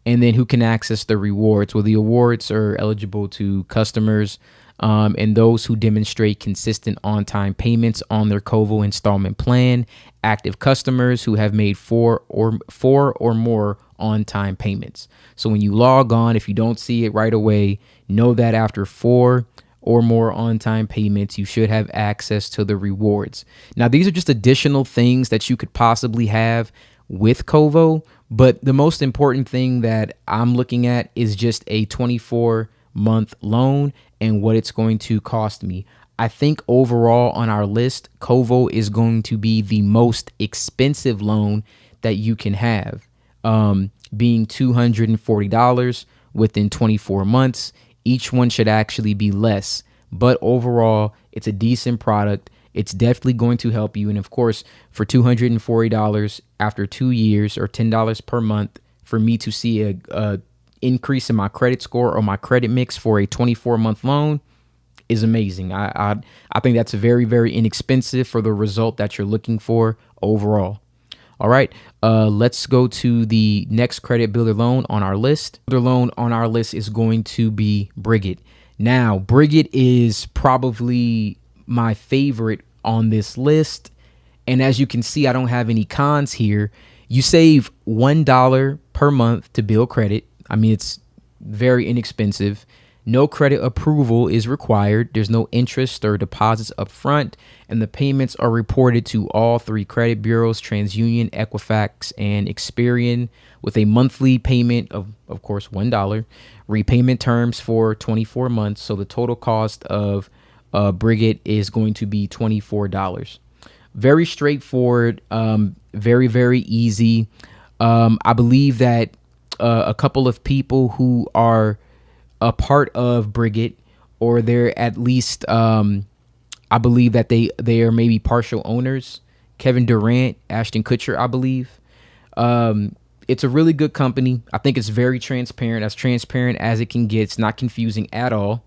And then who can access the rewards? Well, the awards are eligible to customers and those who demonstrate consistent on-time payments on their Kovo installment plan, active customers who have made four or more on-time payments. So when you log on, if you don't see it right away, know that after 4 or more on-time payments, you should have access to the rewards. Now, these are just additional things that you could possibly have with Kovo, but the most important thing that I'm looking at is just a 24-month loan and what it's going to cost me. I think overall on our list, Kovo is going to be the most expensive loan that you can have, being $240 within 24 months. Each one should actually be less, but overall, it's a decent product. It's definitely going to help you. And of course, for $240 after 2 years or $10 per month, for me to see a increase in my credit score or my credit mix for a 24-month loan is amazing. I think that's very, very inexpensive for the result that you're looking for overall. All right, let's go to the next credit builder loan on our list. The loan on our list is going to be Brigit. Now, Brigit is probably my favorite on this list. And as you can see, I don't have any cons here. You save $1 per month to build credit. I mean, it's very inexpensive. No credit approval is required. There's no interest or deposits up front, and the payments are reported to all three credit bureaus, TransUnion, Equifax, and Experian, with a monthly payment of course, $1. Repayment terms for 24 months. So the total cost of Brigit is going to be $24. Very straightforward, very, very easy. I believe that a couple of people who are a part of Brigit, or they're at least, I believe that they are maybe partial owners. Kevin Durant, Ashton Kutcher, I believe. It's a really good company. I think it's very transparent, as transparent as it can get. It's not confusing at all.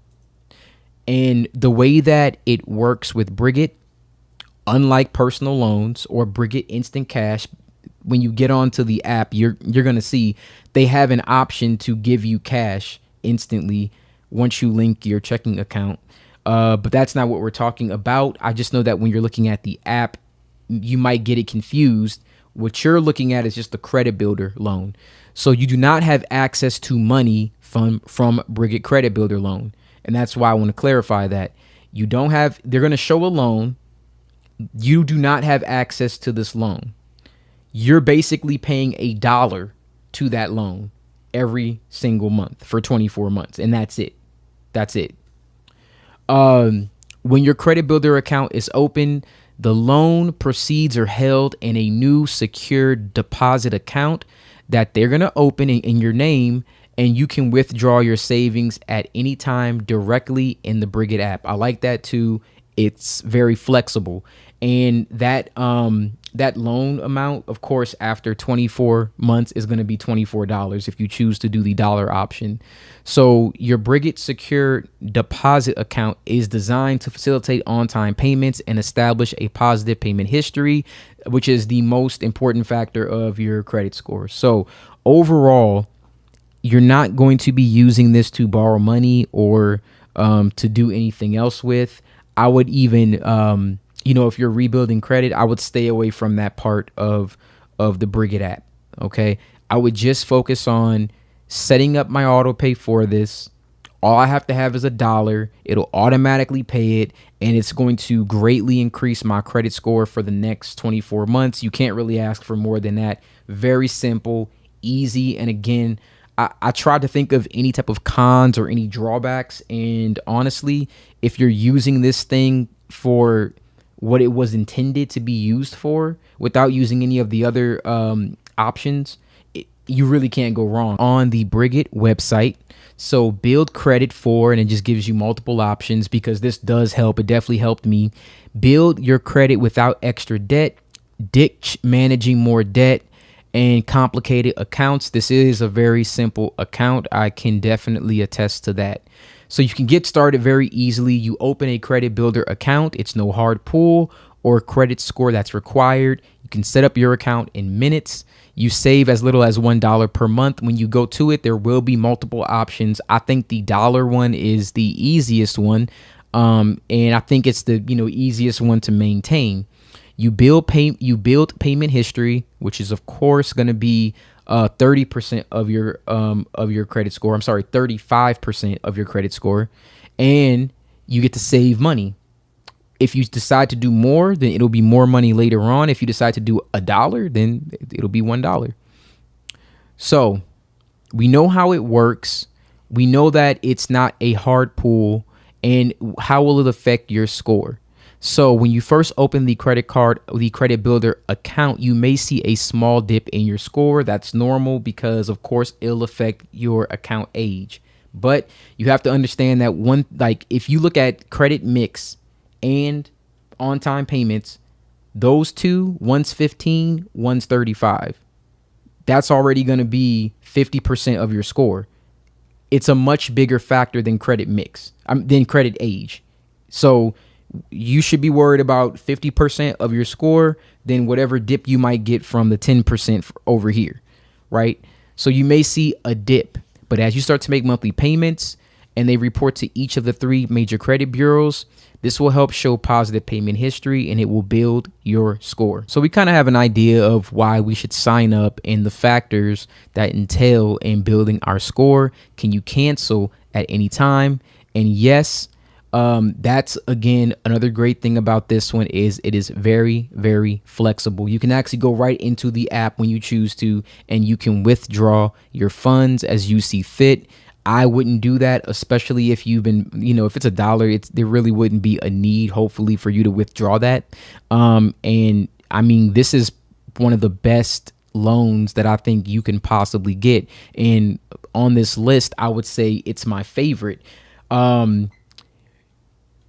And the way that it works with Brigit, unlike personal loans or Brigit Instant Cash, when you get onto the app, you're going to see they have an option to give you cash instantly once you link your checking account. But that's not what we're talking about. I just know that when you're looking at the app, you might get it confused. What you're looking at is just the credit builder loan. So you do not have access to money from Brigit Credit Builder loan. And that's why I want to clarify that. You don't have, they're going to show a loan. You do not have access to this loan. You're basically paying $1 to that loan every single month for 24 months. And that's it. That's it. When your credit builder account is open, the loan proceeds are held in a new secured deposit account that they're going to open in your name, and you can withdraw your savings at any time directly in the Brigit app. I like that too. It's very flexible. And that loan amount, of course, after 24 months is going to be $24 if you choose to do the dollar option. So your Brigit secure deposit account is designed to facilitate on-time payments and establish a positive payment history, which is the most important factor of your credit score. So overall, you're not going to be using this to borrow money or to do anything else with. I would even, if you're rebuilding credit, I would stay away from that part of the Brigit app. Okay. I would just focus on setting up my auto pay for this. All I have to have is $1. It'll automatically pay it, and it's going to greatly increase my credit score for the next 24 months. You can't really ask for more than that. Very simple, easy. And again, I tried to think of any type of cons or any drawbacks. And honestly, if you're using this thing for what it was intended to be used for without using any of the other options, you really can't go wrong on the Brigit website. So build credit for, and it just gives you multiple options, because this does help. It definitely helped me. Build your credit without extra debt, ditch managing more debt and complicated accounts. This is a very simple account. I can definitely attest to that. So you can get started very easily. You open a credit builder account. It's no hard pull or credit score that's required. You can set up your account in minutes. You save as little as $1 per month. When you go to it, there will be multiple options. I think the dollar one is the easiest one. And I think it's the easiest one to maintain. You build payment history, which is of course going to be 30% of your credit score. I'm sorry, 35% of your credit score, and you get to save money. If you decide to do more, then it'll be more money later on. If you decide to do $1, then it'll be $1. So we know how it works. We know that it's not a hard pull, and how will it affect your score? So when you first open the credit builder account, you may see a small dip in your score. That's normal, because of course it'll affect your account age. But you have to understand that if you look at credit mix and on-time payments, those two, one's 15, one's 35. That's already going to be 50% of your score. It's a much bigger factor than credit mix, than credit age. So you should be worried about 50% of your score than whatever dip you might get from the 10% over here, right? So you may see a dip, but as you start to make monthly payments and they report to each of the 3 major credit bureaus. This will help show positive payment history, and it will build your score. So we kind of have an idea of why we should sign up and the factors that entail in building our score. Can you cancel at any time? And yes, that's again another great thing about this one is it is very, very flexible. You can actually go right into the app when you choose to, and you can withdraw your funds as you see fit. I wouldn't do that, especially if you've been, if it's $1, there really wouldn't be a need, hopefully, for you to withdraw that. And I mean, this is one of the best loans that I think you can possibly get. And on this list, I would say it's my favorite.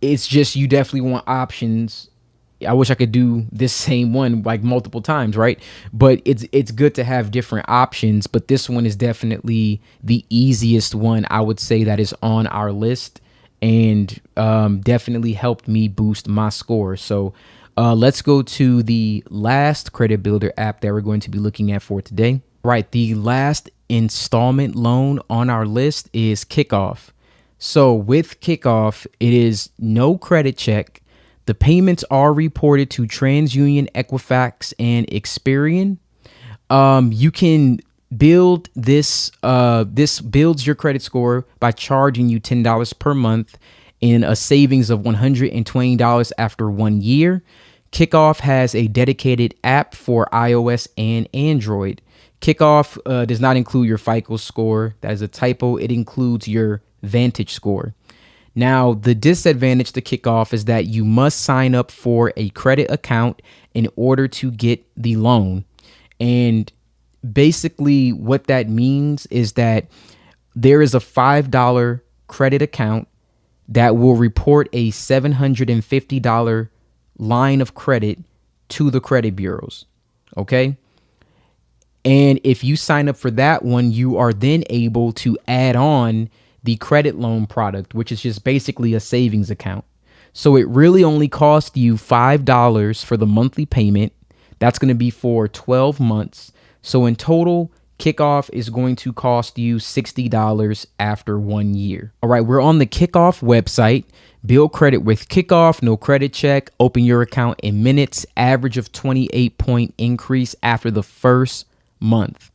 It's just, you definitely want options. I wish I could do this same one like multiple times, right? But it's good to have different options. But this one is definitely the easiest one, I would say, that is on our list, and definitely helped me boost my score. So let's go to the last credit builder app that we're going to be looking at for today. Right, the last installment loan on our list is Kickoff. So with Kickoff, it is no credit check. The payments are reported to TransUnion, Equifax, and Experian. You can build this. This builds your credit score by charging you $10 per month in a savings of $120 after 1 year. Kickoff has a dedicated app for iOS and Android. Kickoff does not include your FICO score. That is a typo. It includes your Vantage score. Now, the disadvantage to Kickoff is that you must sign up for a credit account in order to get the loan. And basically what that means is that there is a $5 credit account that will report a $750 line of credit to the credit bureaus. Okay. And if you sign up for that one, you are then able to add on the credit loan product, which is just basically a savings account. So it really only costs you $5 for the monthly payment. That's going to be for 12 months. So in total, Kickoff is going to cost you $60 after 1 year. All right, we're on the Kickoff website. Build credit with Kickoff, no credit check. Open your account in minutes. Average of 28-point increase after the first month.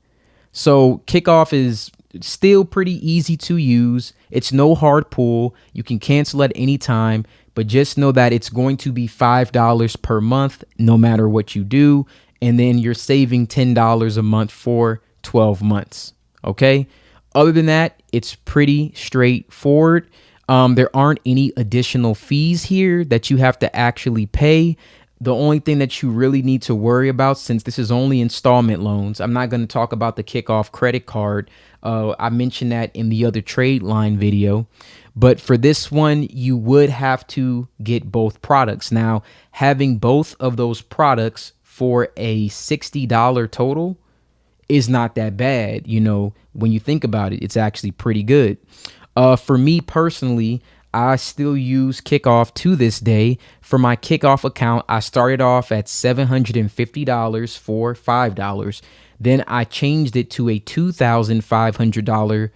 So Kickoff is still pretty easy to use. It's no hard pull. You can cancel at any time, but just know that it's going to be $5 per month no matter what you do. And then you're saving $10 a month for 12 months. Okay. Other than that, it's pretty straightforward. There aren't any additional fees here that you have to actually pay. The only thing that you really need to worry about, since this is only installment loans, I'm not going to talk about the Kickoff credit card. I mentioned that in the other Tradeline video. But for this one, you would have to get both products. Now, having both of those products for a $60 total is not that bad. When you think about it, it's actually pretty good. For me personally, I still use Kickoff to this day. For my Kickoff account, I started off at $750 for $5. Then I changed it to a $2,500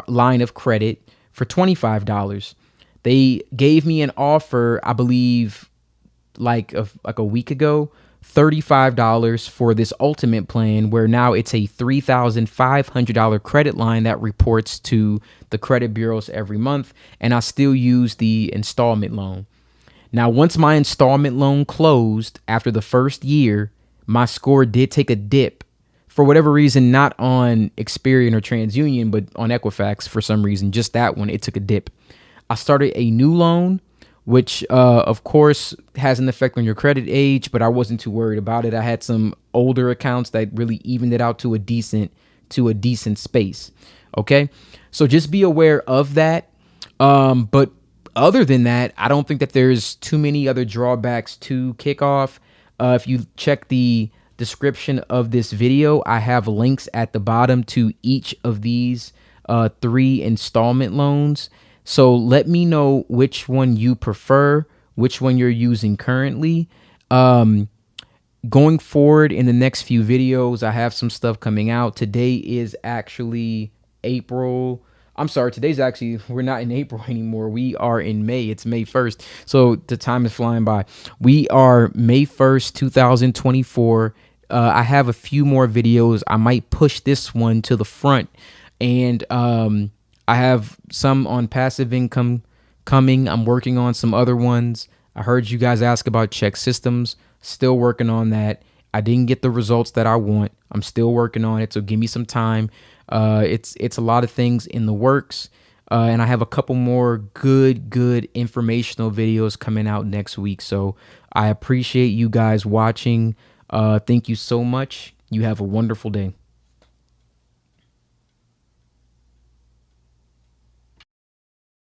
line of credit for $25. They gave me an offer, I believe, like a week ago, $35 for this ultimate plan, where now it's a $3,500 credit line that reports to the credit bureaus every month, and I still use the installment loan. Now, once my installment loan closed after the first year, my score did take a dip for whatever reason, not on Experian or TransUnion, but on Equifax for some reason. Just that one, it took a dip. I started a new loan, which of course has an effect on your credit age, but I wasn't too worried about it. I had some older accounts that really evened it out to a decent space. Okay, so just be aware of that. But other than that, I don't think that there's too many other drawbacks to Kickoff. If you check the description of this video, I have links at the bottom to each of these 3 installment loans. So let me know which one you prefer, which one you're using currently. Going forward in the next few videos, I have some stuff coming out. Today is actually April I'm sorry, today's actually, we're not in April anymore. We are in May. It's May 1st. So the time is flying by. We are May 1st, 2024. I have a few more videos. I might push this one to the front. And I have some on passive income coming. I'm working on some other ones. I heard you guys ask about check systems. Still working on that. I didn't get the results that I want. I'm still working on it, so give me some time. It's a lot of things in the works, and I have a couple more good informational videos coming out next week. So I appreciate you guys watching. Thank you so much. You have a wonderful day.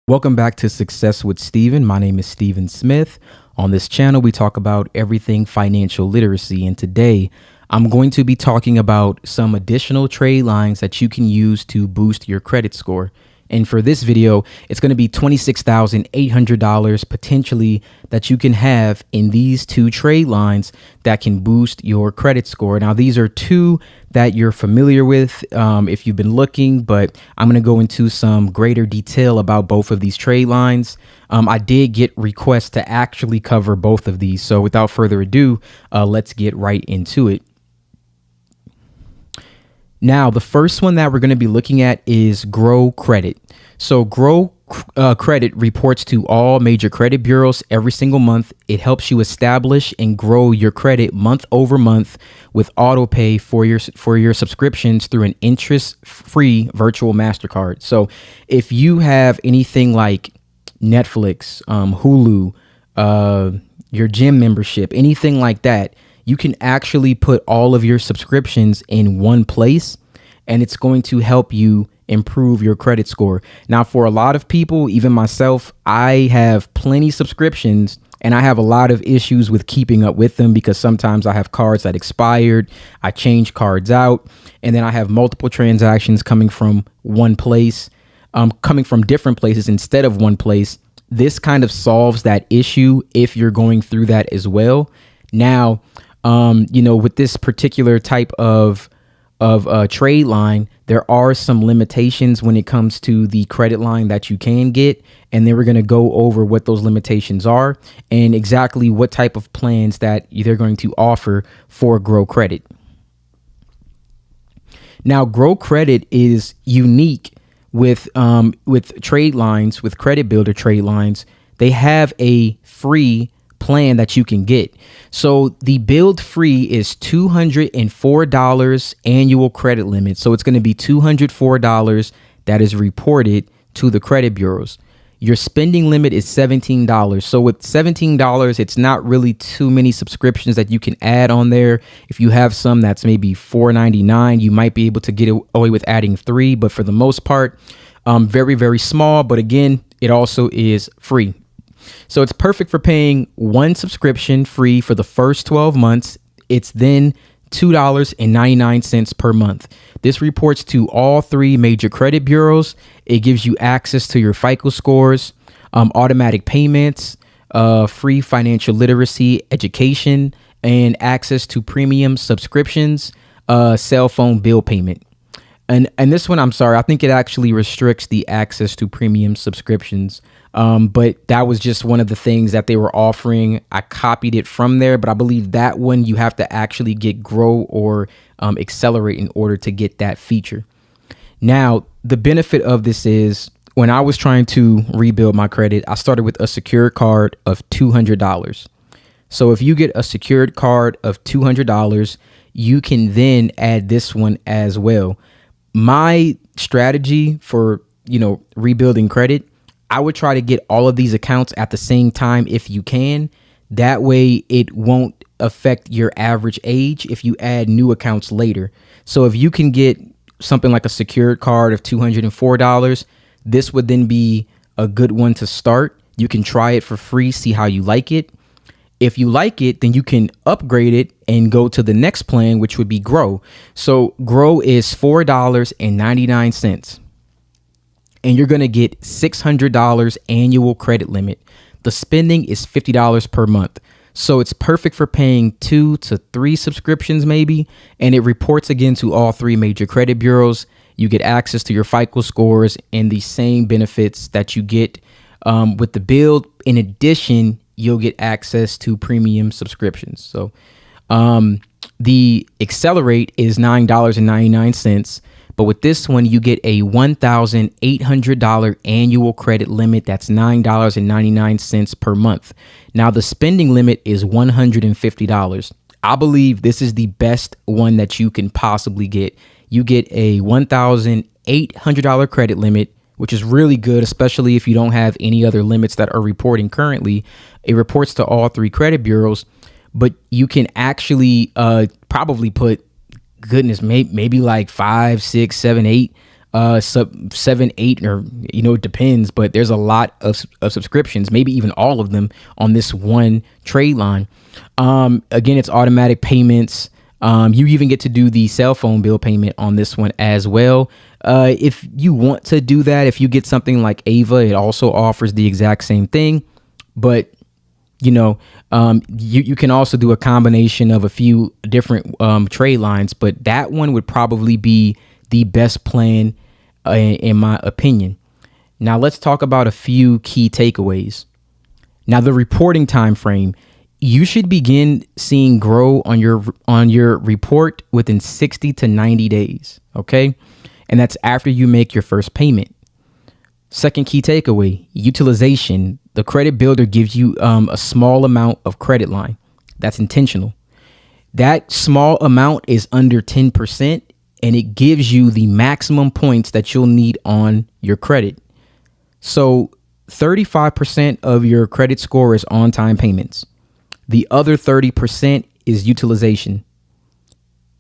Welcome back to Success with Steven. My name is Steven Smith. On this channel, we talk about everything financial literacy. And today, I'm going to be talking about some additional trade lines that you can use to boost your credit score. And for this video, it's going to be $26,800 potentially that you can have in these two trade lines that can boost your credit score. Now, these are two that you're familiar with if you've been looking, but I'm going to go into some greater detail about both of these trade lines. I did get requests to actually cover both of these. So without further ado, let's get right into it. Now, the first one that we're going to be looking at is Grow Credit. So Grow Credit reports to all major credit bureaus every single month. It helps you establish and grow your credit month over month with auto pay for your subscriptions through an interest-free virtual MasterCard. So if you have anything like Netflix, Hulu, your gym membership, anything like that, you can actually put all of your subscriptions in one place, and it's going to help you improve your credit score. Now, for a lot of people, even myself, I have plenty subscriptions and I have a lot of issues with keeping up with them because sometimes I have cards that expired, I change cards out, and then I have multiple transactions coming from one place, coming from different places instead of one place. This kind of solves that issue if you're going through that as well. Now, with this particular type of trade line, there are some limitations when it comes to the credit line that you can get. And then we're going to go over what those limitations are and exactly what type of plans that they're going to offer for Grow Credit. Now, Grow Credit is unique with trade lines, with Credit Builder trade lines. They have a free plan that you can get. So the build free is $204 annual credit limit. So it's going to be $204 that is reported to the credit bureaus. Your spending limit is $17. So with $17, it's not really too many subscriptions that you can add on there. If you have some that's maybe $4.99, you might be able to get away with adding 3. But for the most part, very, very small. But again, it also is free. So it's perfect for paying one subscription free for the first 12 months. It's then $2.99 per month. This reports to all 3 major credit bureaus. It gives you access to your FICO scores, automatic payments, free financial literacy education, and access to premium subscriptions, cell phone bill payment. And this one, I'm sorry, I think it actually restricts the access to premium subscriptions. But that was just one of the things that they were offering. I copied it from there, but I believe that one you have to actually get Grow or Accelerate in order to get that feature. Now, the benefit of this is when I was trying to rebuild my credit, I started with a secured card of $200. So if you get a secured card of $200, you can then add this one as well. My strategy for, rebuilding credit, I would try to get all of these accounts at the same time if you can. That way it won't affect your average age if you add new accounts later. So if you can get something like a secured card of $204, this would then be a good one to start. You can try it for free, see how you like it. If you like it, then you can upgrade it and go to the next plan, which would be Grow. So Grow is $4.99. And you're going to get $600 annual credit limit. The spending is $50 per month. So it's perfect for paying 2 to 3 subscriptions maybe. And it reports again to all 3 major credit bureaus. You get access to your FICO scores and the same benefits that you get with the build. In addition, you'll get access to premium subscriptions. So the Accelerate is $9.99. But with this one, you get a $1,800 annual credit limit. That's $9.99 per month. Now, the spending limit is $150. I believe this is the best one that you can possibly get. You get a $1,800 credit limit, which is really good, especially if you don't have any other limits that are reporting currently. It reports to all 3 credit bureaus, but you can actually probably put, goodness, maybe like 5, 6, 7, 8, 7, 8, or, it depends, but there's a lot of subscriptions, maybe even all of them on this one trade line. Again, it's automatic payments. You even get to do the cell phone bill payment on this one as well. If you want to do that, if you get something like Ava, it also offers the exact same thing, but you can also do a combination of a few different trade lines, but that one would probably be the best plan in my opinion. Now let's talk about a few key takeaways. Now, the reporting time frame, you should begin seeing grow on your report within 60 to 90 days. Okay. And that's after you make your first payment. Second key takeaway, utilization. The credit builder gives you a small amount of credit line. That's intentional. That small amount is under 10%, and it gives you the maximum points that you'll need on your credit. So 35% of your credit score is on-time payments. The other 30% is utilization.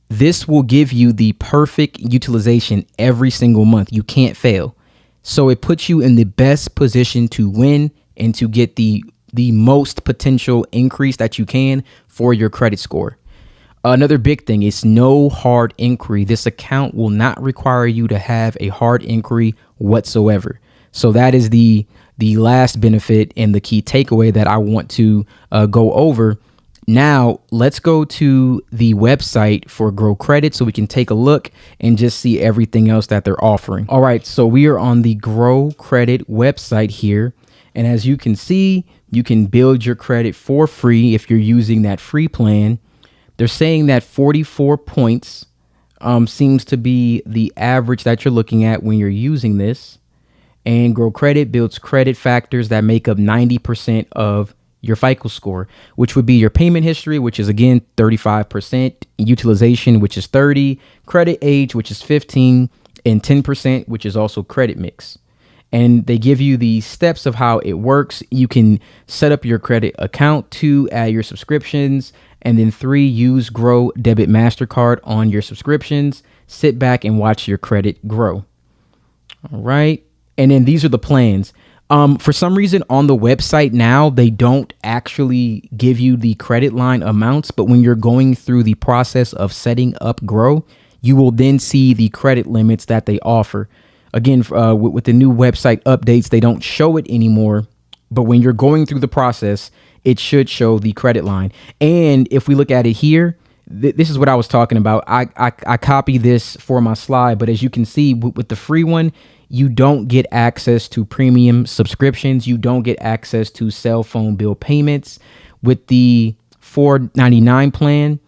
This will give you the perfect utilization every single month. You can't fail. So it puts you in the best position to win and to get the most potential increase that you can for your credit score. Another big thing is no hard inquiry. This account will not require you to have a hard inquiry whatsoever. So that is the last benefit and the key takeaway that I want to go over. Now, let's go to the website for Grow Credit so we can take a look and just see everything else that they're offering. All right, so we are on the Grow Credit website here. And as you can see, you can build your credit for free if you're using that free plan. They're saying that 44 points seems to be the average that you're looking at when you're using this. And Grow Credit builds credit factors that make up 90% of your FICO score, which would be your payment history, which is again 35%, utilization, which is 30, credit age, which is 15, and 10%, which is also credit mix. And they give you the steps of how it works. You can set up your credit account, 2, add your subscriptions, and then 3, use Grow Debit MasterCard on your subscriptions. Sit back and watch your credit grow. All right. And then these are the plans. For some reason on the website now, they don't actually give you the credit line amounts, but when you're going through the process of setting up Grow, you will then see the credit limits that they offer. Again, with the new website updates, they don't show it anymore, but when you're going through the process, it should show the credit line. And if we look at it here, this is what I was talking about. I copy this for my slide, but as you can see with the free one, you don't get access to premium subscriptions. You don't get access to cell phone bill payments. With the $4.99 plan,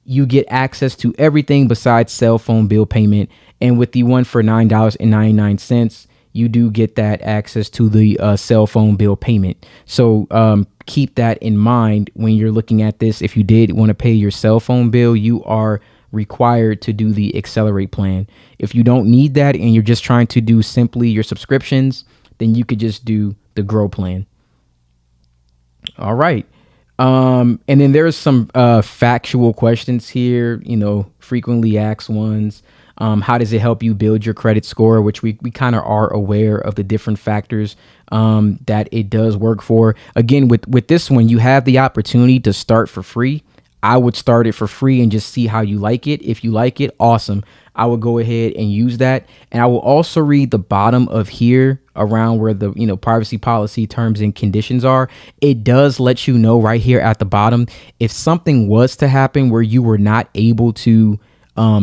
you get access to everything besides cell phone bill payment. And with the one for $9.99, you do get that access to the cell phone bill payment. So keep that in mind when you're looking at this. If you did want to pay your cell phone bill, you are required to do the Accelerate plan. If you don't need that and you're just trying to do simply your subscriptions, then you could just do the Grow plan. All right. And then there's some factual questions here, frequently asked ones. How does it help you build your credit score, which we kind of are aware of the different factors that it does work for. Again, with this one, you have the opportunity to start for free. I would start it for free and just see how you like it. If you like it, awesome. I would go ahead and use that. And I will also read the bottom of here around where the privacy policy terms and conditions are. It does let you know right here at the bottom, if something was to happen where you were not able to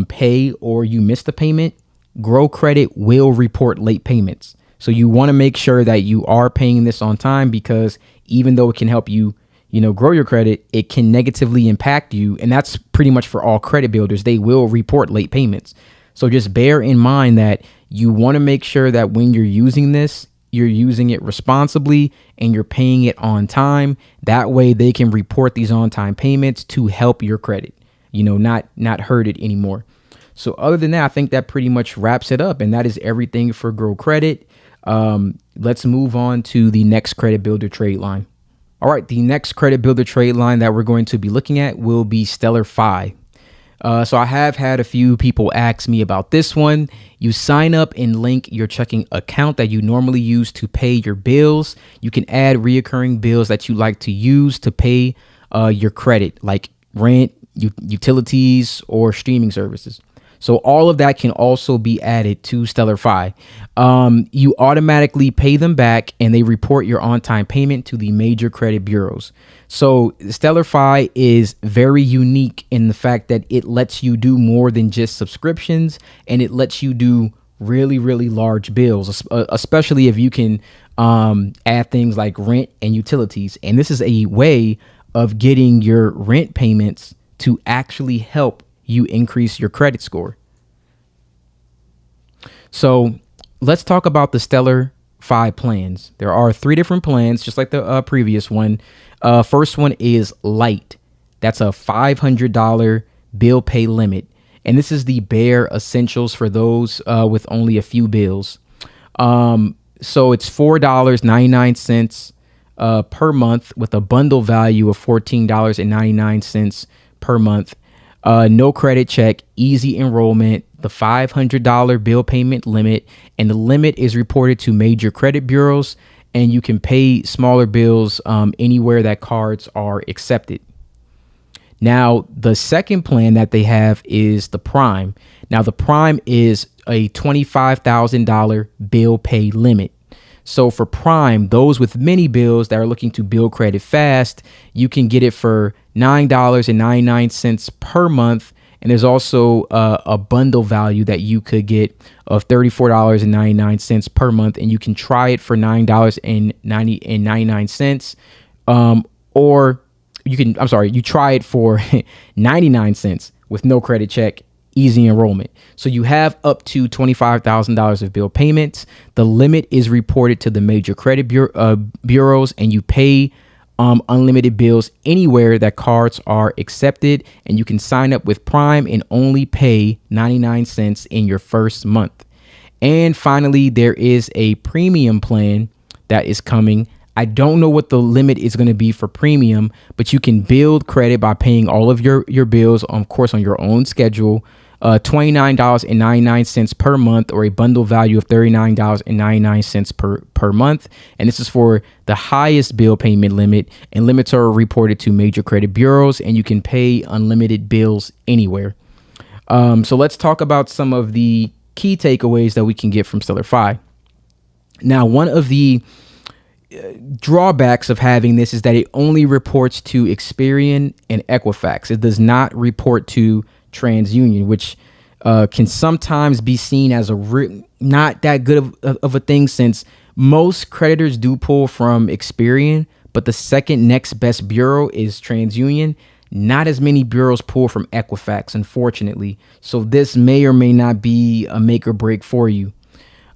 pay or you missed the payment, Grow Credit will report late payments. So you want to make sure that you are paying this on time, because even though it can help you, grow your credit, it can negatively impact you. And that's pretty much for all credit builders. They will report late payments. So just bear in mind that you want to make sure that when you're using this, you're using it responsibly and you're paying it on time. That way they can report these on-time payments to help your credit, not hurt it anymore. So other than that, I think that pretty much wraps it up. And that is everything for Grow Credit. Let's move on to the next credit builder trade line. All right, the next credit builder trade line that we're going to be looking at will be Stellar Fi. So I have had a few people ask me about this one. You sign up and link your checking account that you normally use to pay your bills. You can add reoccurring bills that you like to use to pay your credit, like rent, utilities, or streaming services. So all of that can also be added to Stellar Fi. You automatically pay them back and they report your on-time payment to the major credit bureaus. So Stellar Fi is very unique in the fact that it lets you do more than just subscriptions, and it lets you do really, really large bills, especially if you can add things like rent and utilities. And this is a way of getting your rent payments to actually help you increase your credit score. So let's talk about the Stellar Fi plans. There are 3 different plans, just like the previous one. First one is Light. That's a $500 bill pay limit. And this is the bare essentials for those with only a few bills. So it's $4.99 per month with a bundle value of $14.99 per month. No credit check, easy enrollment, the $500 bill payment limit, and the limit is reported to major credit bureaus, and you can pay smaller bills anywhere that cards are accepted. Now, the second plan that they have is the Prime. Now, the Prime is a $25,000 bill pay limit. So for Prime, those with many bills that are looking to build credit fast, you can get it for $9.99 per month. And there's also a bundle value that you could get of $34.99 per month. And you can try it for $9.99. Or you try it for 99 cents with no credit check, easy enrollment. So you have up to $25,000 of bill payments. The limit is reported to the major credit bureaus, and you pay unlimited bills anywhere that cards are accepted. And you can sign up with Prime and only pay 99 cents in your first month. And finally, there is a premium plan that is coming. I don't know what the limit is going to be for premium, but you can build credit by paying all of your bills, of course, on your own schedule. $29.99 per month, or a bundle value of $39.99 per month. And this is for the highest bill payment limit, and limits are reported to major credit bureaus, and you can pay unlimited bills anywhere. So let's talk about some of the key takeaways that we can get from Stellar Fi. Now, one of the drawbacks of having this is that it only reports to Experian and Equifax. It does not report to TransUnion, which can sometimes be seen as not that good of a thing, since most creditors do pull from Experian, but the second next best bureau is TransUnion. Not as many bureaus pull from Equifax, unfortunately. So this may or may not be a make or break for you.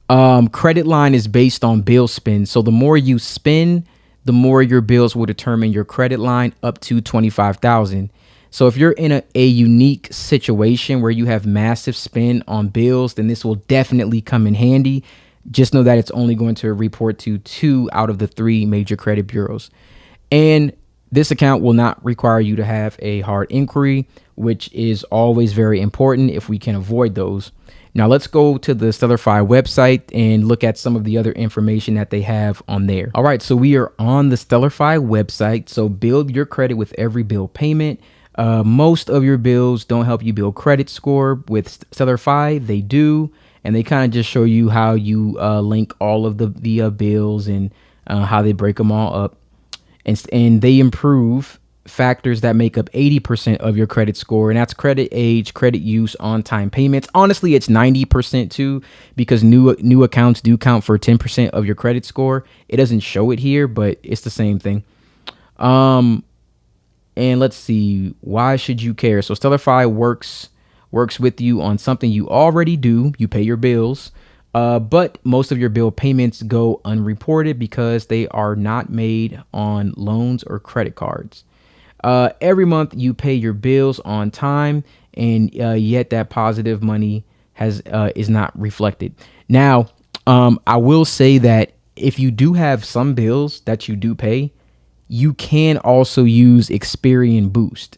Credit line is based on bill spend. So the more you spend, the more your bills will determine your credit line up to $25,000. So if you're in a unique situation where you have massive spend on bills, then this will definitely come in handy. Just know that it's only going to report to 2 out of the 3 major credit bureaus. And this account will not require you to have a hard inquiry, which is always very important if we can avoid those. Now let's go to the Stellar Fi website and look at some of the other information that they have on there. All right, so we are on the Stellar Fi website. So build your credit with every bill payment. Most of your bills don't help you build credit score. With Stellar Fi, they do, and they kind of just show you how you link all of the bills and how they break them all up, and they improve factors that make up 80% of your credit score, and that's credit age, credit use, on-time payments. Honestly, it's 90% too, because new accounts do count for 10% of your credit score. It doesn't show it here, but it's the same thing. And let's see, why should you care? So StellarFi works with you on something you already do. You pay your bills, but most of your bill payments go unreported because they are not made on loans or credit cards. Every month you pay your bills on time, and yet that positive money is not reflected. Now, I will say that if you do have some bills that you do pay, you can also use Experian Boost.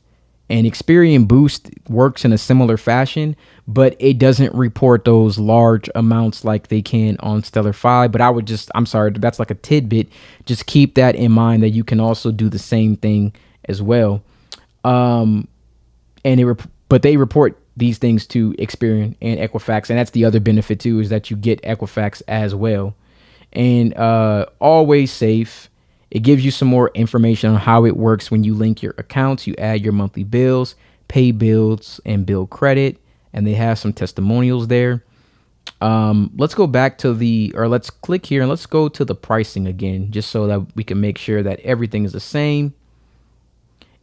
And Experian Boost works in a similar fashion, but it doesn't report those large amounts like they can on StellarFi. But I'm sorry, that's like a tidbit. Just keep that in mind, that you can also do the same thing as well. But they report these things to Experian and Equifax. And that's the other benefit too, is that you get Equifax as well. And always safe. It gives you some more information on how it works when you link your accounts. You add your monthly bills, pay bills, and build credit. And they have some testimonials there. Let's go back to let's click here and let's go to the pricing again, just so that we can make sure that everything is the same.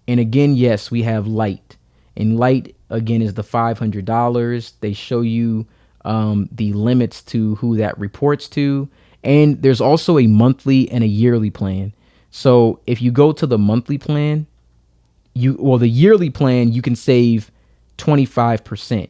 And again, yes, we have Light. And Light, again, is the $500. They show you the limits to who that reports to. And there's also a monthly and a yearly plan. So if you go to the monthly plan, the yearly plan, you can save 25%.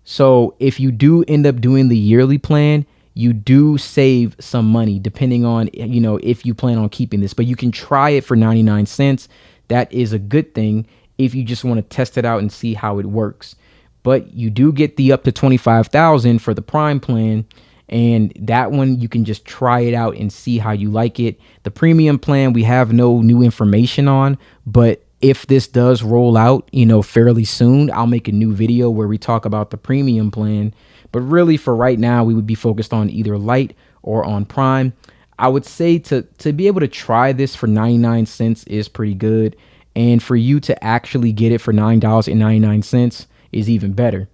So if you do end up doing the yearly plan, you do save some money depending on, if you plan on keeping this, but you can try it for 99 cents. That is a good thing if you just want to test it out and see how it works. But you do get the up to 25,000 for the Prime plan. And that one, you can just try it out and see how you like it. The premium plan, we have no new information on, but if this does roll out, fairly soon, I'll make a new video where we talk about the premium plan. But really for right now, we would be focused on either Light or on Prime. I would say to be able to try this for 99 cents is pretty good. And for you to actually get it for $9.99 is even better.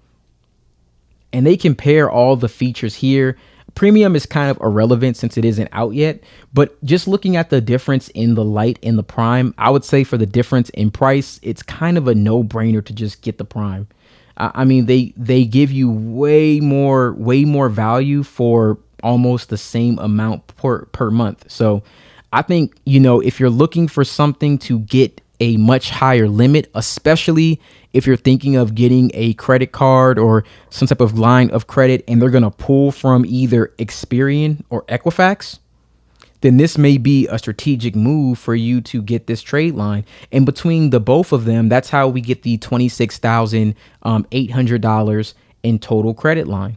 And they compare all the features here. Premium is kind of irrelevant since it isn't out yet, but just looking at the difference in the Light and the Prime, I would say for the difference in price, it's kind of a no-brainer to just get the Prime. I mean, they give you way more value for almost the same amount per month. So I think, if you're looking for something to get a much higher limit, especially if you're thinking of getting a credit card or some type of line of credit and they're going to pull from either Experian or Equifax, then this may be a strategic move for you to get this trade line. And between the both of them, that's how we get the $26,800 in total credit line.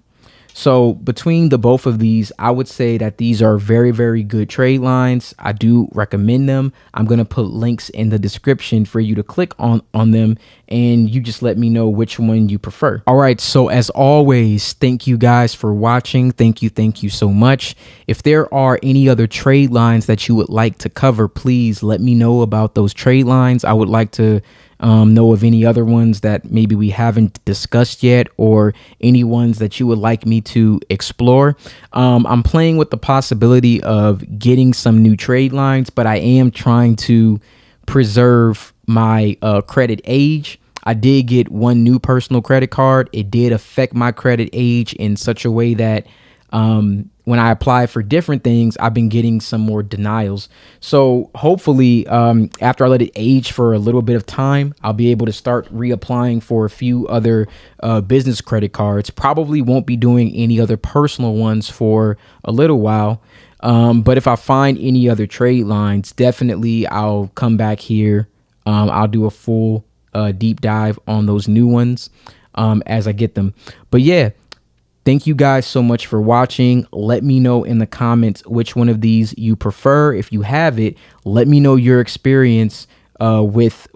So between the both of these, I would say that these are very, very good trade lines. I do recommend them. I'm going to put links in the description for you to click on them, and you just let me know which one you prefer. All right. So as always, thank you guys for watching. Thank you so much. If there are any other trade lines that you would like to cover, please let me know about those trade lines. I would like to know of any other ones that maybe we haven't discussed yet, or any ones that you would like me to explore. I'm playing with the possibility of getting some new trade lines, but I am trying to preserve my credit age. I did get one new personal credit card. It did affect my credit age in such a way that when I apply for different things, I've been getting some more denials. So hopefully, after I let it age for a little bit of time, I'll be able to start reapplying for a few other business credit cards. Probably won't be doing any other personal ones for a little while. But if I find any other trade lines, definitely I'll come back here. I'll do a full deep dive on those new ones as I get them. But yeah. Thank you guys so much for watching. Let me know in the comments which one of these you prefer. If you have it, let me know your experience with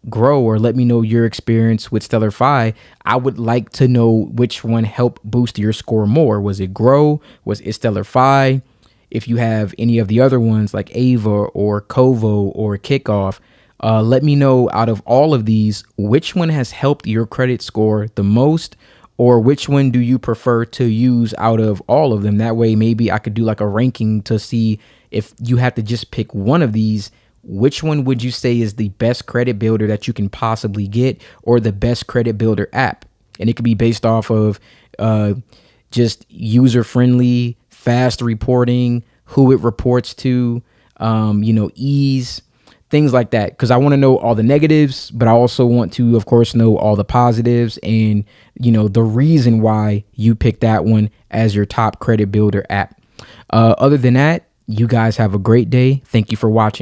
Grow, or let me know your experience with StellarFi. I would like to know which one helped boost your score more. Was it Grow? Was it StellarFi? If you have any of the other ones like Ava or Kovo or Kickoff, Let me know out of all of these, which one has helped your credit score the most, or which one do you prefer to use out of all of them? That way, maybe I could do like a ranking to see if you had to just pick one of these, which one would you say is the best credit builder that you can possibly get, or the best credit builder app? And it could be based off of just user friendly, fast reporting, who it reports to, ease, things like that. Because I want to know all the negatives, but I also want to, of course, know all the positives and, the reason why you picked that one as your top credit builder app. Other than that, you guys have a great day. Thank you for watching.